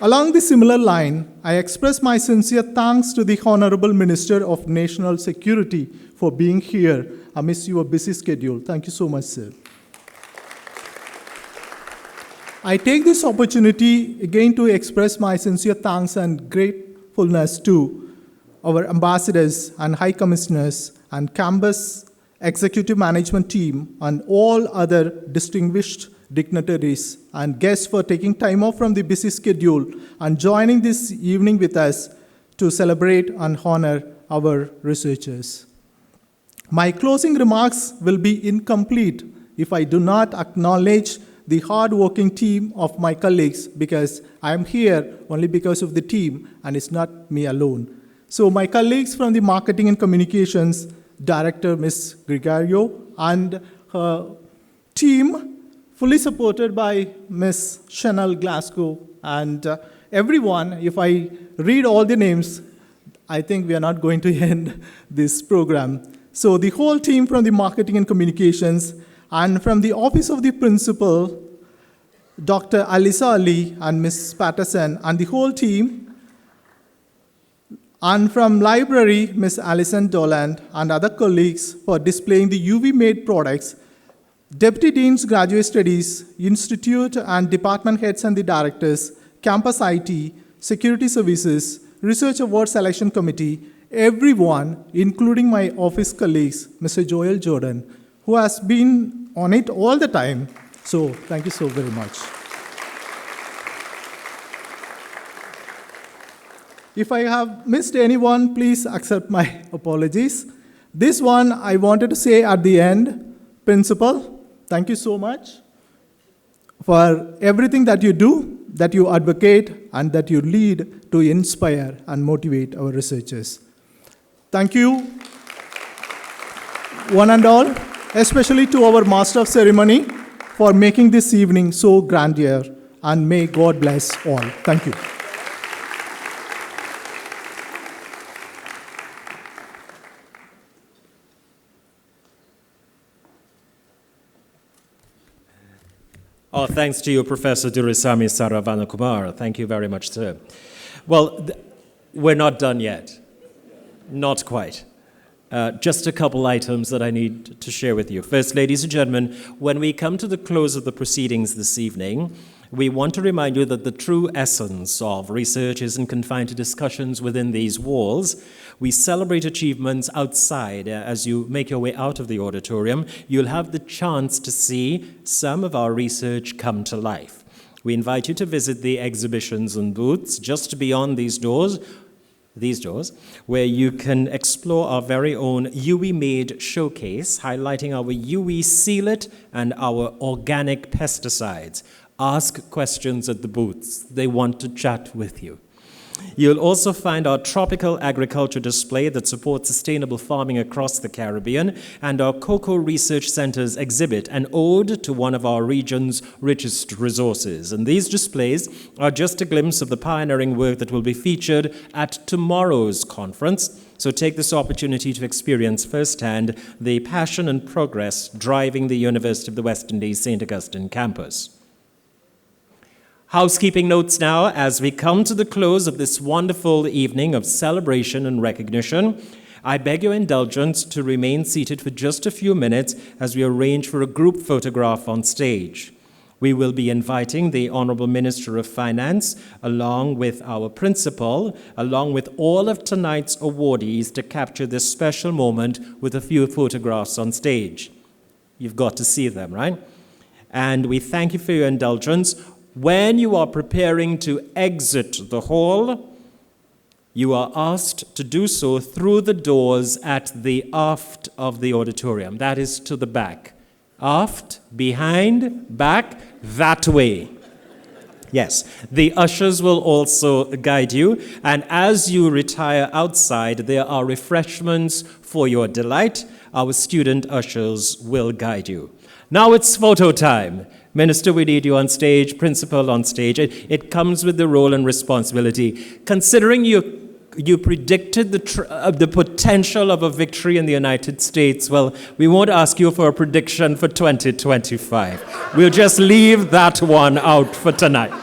Along the similar line, I express my sincere thanks to the Honorable Minister of National Security for being here amidst your busy schedule. Thank you so much, sir. I take this opportunity again to express my sincere thanks and gratefulness to our ambassadors and high commissioners and campus executive management team and all other distinguished dignitaries and guests for taking time off from the busy schedule and joining this evening with us to celebrate and honor our researchers. My closing remarks will be incomplete if I do not acknowledge the hard-working team of my colleagues, because I am here only because of the team and it's not me alone. So my colleagues from the Marketing and Communications Director, Ms. Gregario, and her team, fully supported by Ms. Chanel Glasgow, and everyone. If I read all the names, I think we are not going to end this program. So the whole team from the Marketing and Communications, and from the Office of the Principal, Dr. Alisa Ali and Ms. Patterson, and the whole team, and from Library, Ms. Alison Doland, and other colleagues for displaying the UV-made products, Deputy Deans, Graduate Studies, Institute and Department Heads and the Directors, Campus IT, Security Services, Research Award Selection Committee, everyone, including my office colleagues, Mr. Joel Jordan, who has been on it all the time. So thank you so very much. If I have missed anyone, please accept my apologies. This one I wanted to say at the end. Principal, thank you so much for everything that you do, that you advocate, and that you lead to inspire and motivate our researchers. Thank you, one and all, especially to our Master of Ceremony for making this evening so grandeur, and may God bless all. Thank you. Oh, thanks to you, Professor Durisamy Saravanakumar. Thank you very much, sir. Well, we're not done yet. Not quite. Just a couple items that I need to share with you. First, ladies and gentlemen, when we come to the close of the proceedings this evening, we want to remind you that the true essence of research isn't confined to discussions within these walls. We celebrate achievements outside. As you make your way out of the auditorium, you'll have the chance to see some of our research come to life. We invite you to visit the exhibitions and booths just beyond these doors, where you can explore our very own UWI-made showcase, highlighting our UWI Seal It and our organic pesticides. Ask questions at the booths. They want to chat with you. You'll also find our tropical agriculture display that supports sustainable farming across the Caribbean, and our Cocoa Research Center's exhibit, an ode to one of our region's richest resources. And these displays are just a glimpse of the pioneering work that will be featured at tomorrow's conference. So take this opportunity to experience firsthand the passion and progress driving the University of the West Indies St. Augustine campus. Housekeeping notes now as we come to the close of this wonderful evening of celebration and recognition. I beg your indulgence to remain seated for just a few minutes as we arrange for a group photograph on stage. We will be inviting the Honorable Minister of Finance, along with our principal, along with all of tonight's awardees, to capture this special moment with a few photographs on stage. You've got to see them, right? And we thank you for your indulgence. When you are preparing to exit the hall, you are asked to do so through the doors at the aft of the auditorium. That is to the back. Aft, behind, back, that way. Yes, the ushers will also guide you, and as you retire outside, there are refreshments for your delight. Our student ushers will guide you. Now it's photo time. Minister, we need you on stage. Principal on stage. It comes with the role and responsibility. Considering you predicted the potential of a victory in the United States, well, we won't ask you for a prediction for 2025. We'll just leave that one out for tonight.